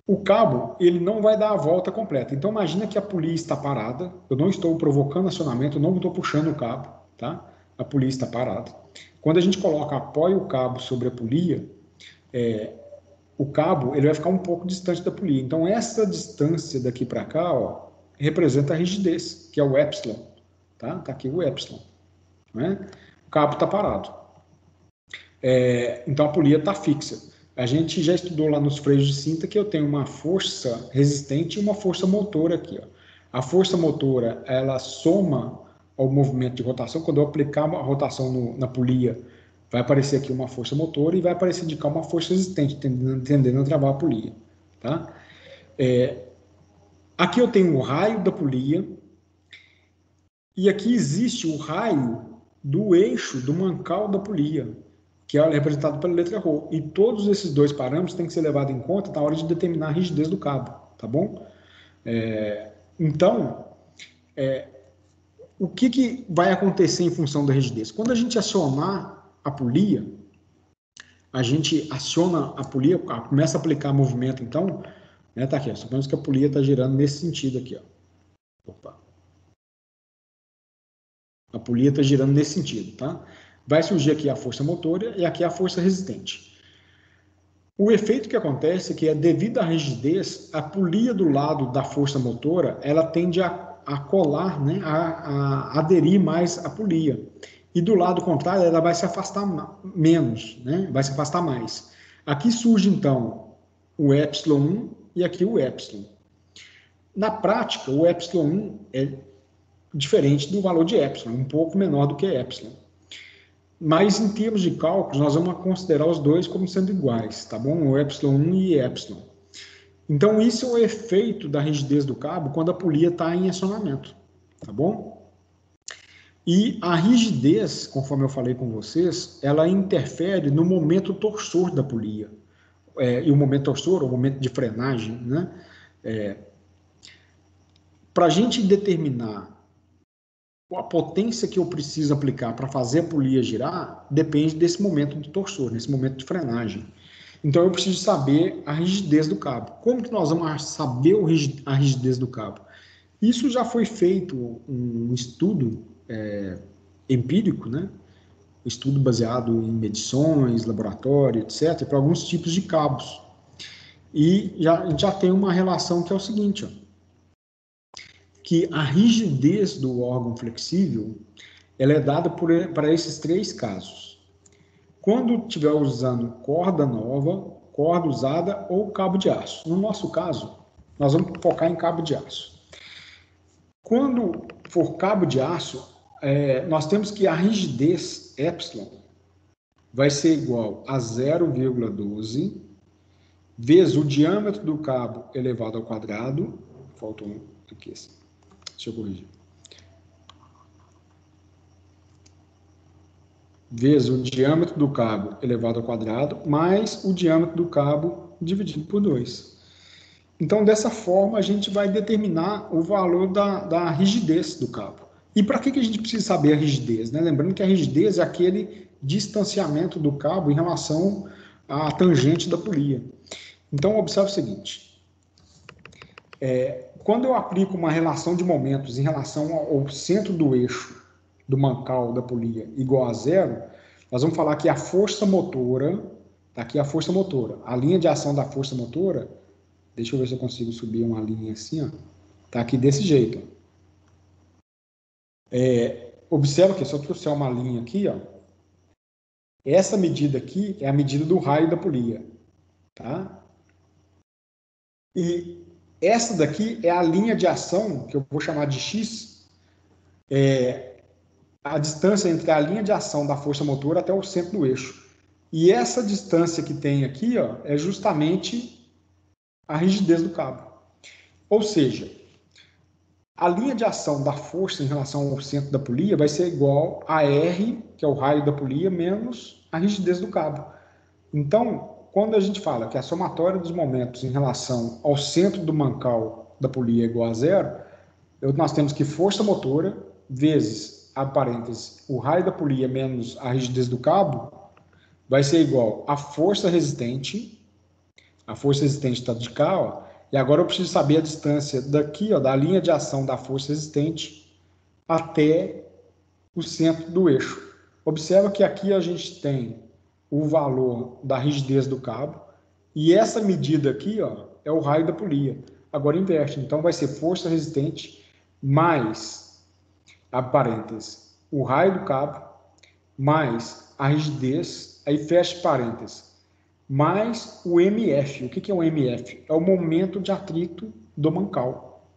O cabo, ele não vai dar a volta completa. Então, imagina que a polia está parada, eu não estou provocando acionamento, eu não estou puxando o cabo, tá? A polia está parada. Quando a gente apoia o cabo sobre a polia, o cabo ele vai ficar um pouco distante da polia. Então, essa distância daqui para cá, ó, representa a rigidez, que é o epsilon. Tá? Tá aqui o epsilon. Né? O cabo está parado. Então, a polia está fixa. A gente já estudou lá nos freios de cinta que eu tenho uma força resistente e uma força motora aqui. Ó. A força motora, ela soma ao movimento de rotação. Quando eu aplicar a rotação na polia, vai aparecer aqui uma força motora e vai aparecer de cá uma força resistente, tendendo a travar a polia. Tá? Aqui eu tenho o raio da polia e aqui existe o raio do eixo do mancal da polia, que é representado pela letra ρ. E todos esses dois parâmetros têm que ser levados em conta na hora de determinar a rigidez do cabo, tá bom? Então, o que vai acontecer em função da rigidez? Quando a gente acionar a polia, a gente aciona a polia, começa a aplicar movimento, então, né, tá aqui, ó, suponhamos que a polia está girando nesse sentido aqui, ó. Opa. A polia está girando nesse sentido, tá? Vai surgir aqui a força motora e aqui a força resistente. O efeito que acontece é que, devido à rigidez, a polia do lado da força motora, ela tende a colar, né, a aderir mais à polia. E do lado contrário, ela vai se afastar menos, né, vai se afastar mais. Aqui surge, então, o epsilon 1 e aqui o epsilon. Na prática, o epsilon 1 é diferente do valor de epsilon, um pouco menor do que epsilon. Mas, em termos de cálculos, nós vamos considerar os dois como sendo iguais, tá bom? O epsilon 1 e epsilon. Então, isso é o efeito da rigidez do cabo quando a polia está em acionamento, tá bom? E a rigidez, conforme eu falei com vocês, ela interfere no momento torsor da polia. E o momento torsor, o momento de frenagem, né? Para a gente determinar a potência que eu preciso aplicar para fazer a polia girar depende desse momento de torsor, nesse momento de frenagem. Então, eu preciso saber a rigidez do cabo. Como que nós vamos saber a rigidez do cabo? Isso já foi feito um estudo empírico, né? Estudo baseado em medições, laboratório, etc., para alguns tipos de cabos. E já tem uma relação que é o seguinte, ó, que a rigidez do órgão flexível ela é dada para esses três casos. Quando estiver usando corda nova, corda usada ou cabo de aço. No nosso caso, nós vamos focar em cabo de aço. Quando for cabo de aço, nós temos que a rigidez epsilon vai ser igual a 0,12 vezes o diâmetro do cabo elevado ao quadrado. Faltou um aqui assim. Deixa eu corrigir. Vezes o diâmetro do cabo elevado ao quadrado, mais o diâmetro do cabo dividido por 2. Então, dessa forma, a gente vai determinar o valor da rigidez do cabo. E para que a gente precisa saber a rigidez? Né? Lembrando que a rigidez é aquele distanciamento do cabo em relação à tangente da polia. Então, observe o seguinte. Quando eu aplico uma relação de momentos em relação ao centro do eixo do mancal da polia igual a 0, nós vamos falar que a força motora, tá aqui a força motora, a linha de ação da força motora, deixa eu ver se eu consigo subir uma linha assim, ó, tá aqui desse jeito. Observa que se eu trouxer uma linha aqui, ó, essa medida aqui é a medida do raio da polia, tá? E essa daqui é a linha de ação, que eu vou chamar de X, a distância entre a linha de ação da força motora até o centro do eixo. E essa distância que tem aqui, ó, é justamente a rigidez do cabo. Ou seja, a linha de ação da força em relação ao centro da polia vai ser igual a R, que é o raio da polia, menos a rigidez do cabo. Então, quando a gente fala que a somatória dos momentos em relação ao centro do mancal da polia é igual a 0, nós temos que força motora vezes, a parênteses, o raio da polia menos a rigidez do cabo vai ser igual a força resistente está de cá, ó, e agora eu preciso saber a distância daqui, ó, da linha de ação da força resistente até o centro do eixo. Observa que aqui a gente tem o valor da rigidez do cabo, e essa medida aqui, ó, é o raio da polia. Agora inverte, então vai ser força resistente mais, abre parênteses, o raio do cabo, mais a rigidez, aí fecha parênteses, mais o MF. O que é o MF? É o momento de atrito do mancal.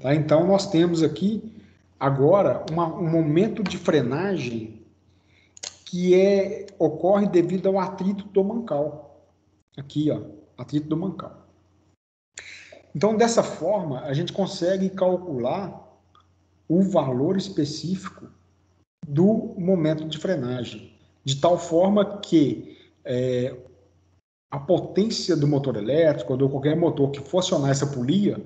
Tá? Então, nós temos aqui, agora, um momento de frenagem que ocorre devido ao atrito do mancal. Aqui, ó, atrito do mancal. Então, dessa forma, a gente consegue calcular o valor específico do momento de frenagem, de tal forma que a potência do motor elétrico ou de qualquer motor que for acionar essa polia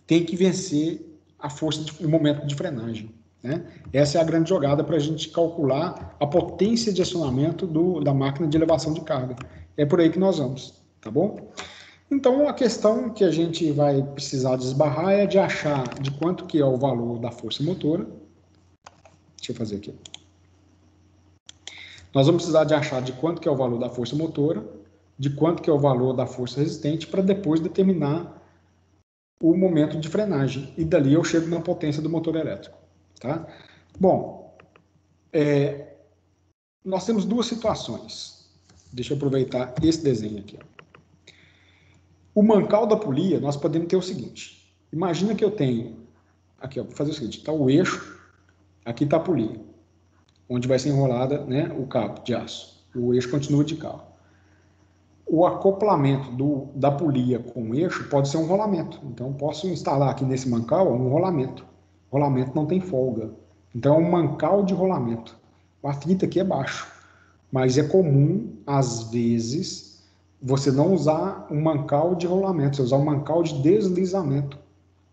tem que vencer a força do momento de frenagem. Né? Essa é a grande jogada para a gente calcular a potência de acionamento da máquina de elevação de carga. É por aí que nós vamos, tá bom? Então, a questão que a gente vai precisar desbarrar é de achar de quanto que é o valor da força motora. Deixa eu fazer aqui. Nós vamos precisar de achar de quanto que é o valor da força motora, de quanto que é o valor da força resistente, para depois determinar o momento de frenagem. E dali eu chego na potência do motor elétrico. Tá? Bom, nós temos duas situações. Deixa eu aproveitar esse desenho aqui. O mancal da polia, nós podemos ter o seguinte. Imagina que eu tenho, aqui, ó, vou fazer o seguinte, está o eixo, aqui está a polia, onde vai ser enrolada, né, o cabo de aço. O eixo continua de carro. O acoplamento da polia com o eixo pode ser um rolamento. Então, eu posso instalar aqui nesse mancal um rolamento. Rolamento não tem folga. Então, é um mancal de rolamento. O atrito aqui é baixo. Mas é comum, às vezes, você não usar um mancal de rolamento, você usar um mancal de deslizamento.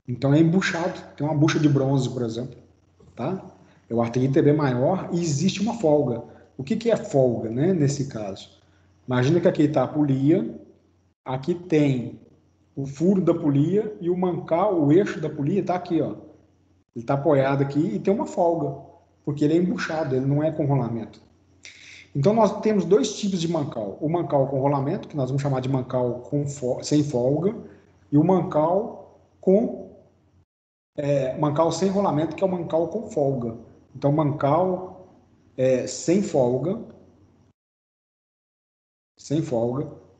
Então, é embuchado. Tem uma bucha de bronze, por exemplo. Tá? O atrito é bem maior e existe uma folga. O que é folga, né, nesse caso? Imagina que aqui está a polia, aqui tem o furo da polia e o mancal, o eixo da polia está aqui, ó. Ele está apoiado aqui e tem uma folga, porque ele é embuchado, ele não é com rolamento. Então, nós temos dois tipos de mancal. O mancal com rolamento, que nós vamos chamar de mancal sem folga, e o mancal sem rolamento, que é o mancal com folga. Então, mancal sem folga,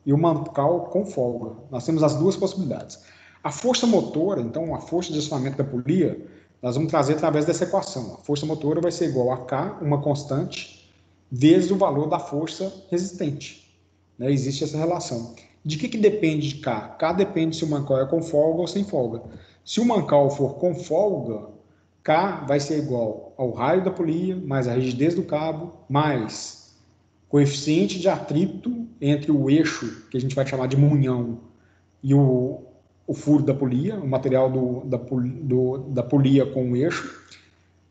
e o mancal com folga. Nós temos as duas possibilidades. A força motora, então, a força de acionamento da polia, nós vamos trazer através dessa equação. A força motora vai ser igual a K, uma constante, vezes o valor da força resistente. Né? Existe essa relação. De que depende de K? K depende se o mancal é com folga ou sem folga. Se o mancal for com folga, K vai ser igual ao raio da polia, mais a rigidez do cabo, mais coeficiente de atrito entre o eixo, que a gente vai chamar de munhão, e o furo da polia, o material da polia com o eixo,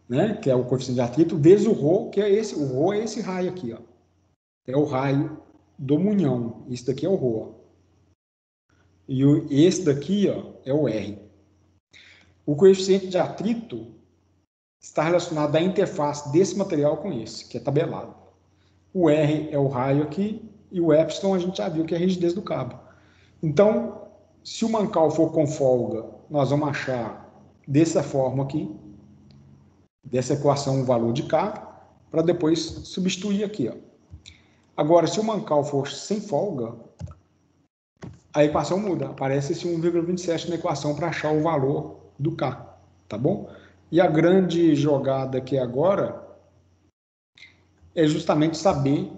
né, que é o coeficiente de atrito, vezes o ρ, que é esse. O ρ é esse raio aqui, ó. É o raio do munhão. Isso daqui é o ρ. E esse daqui, ó, é o R. O coeficiente de atrito está relacionado à interface desse material com esse, que é tabelado. O R é o raio aqui, e o epsilon a gente já viu que é a rigidez do cabo. Então, se o mancal for com folga, nós vamos achar dessa forma aqui, dessa equação o valor de K, para depois substituir aqui. Ó. Agora, se o mancal for sem folga, a equação muda. Aparece esse 1,27 na equação para achar o valor do K. Tá bom? E a grande jogada aqui agora é justamente saber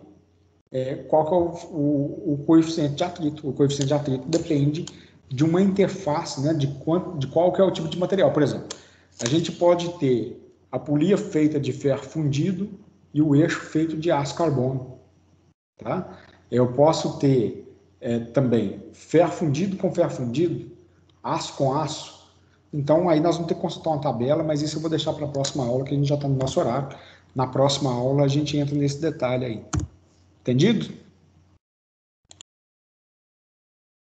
qual que é o coeficiente de atrito. O coeficiente de atrito depende de uma interface, né, de qual que é o tipo de material. Por exemplo, a gente pode ter a polia feita de ferro fundido e o eixo feito de aço carbono. Tá? Eu posso ter também ferro fundido com ferro fundido, aço com aço. Então, aí nós vamos ter que consultar uma tabela, mas isso eu vou deixar para a próxima aula, que a gente já está no nosso horário. Na próxima aula, a gente entra nesse detalhe aí. Entendido?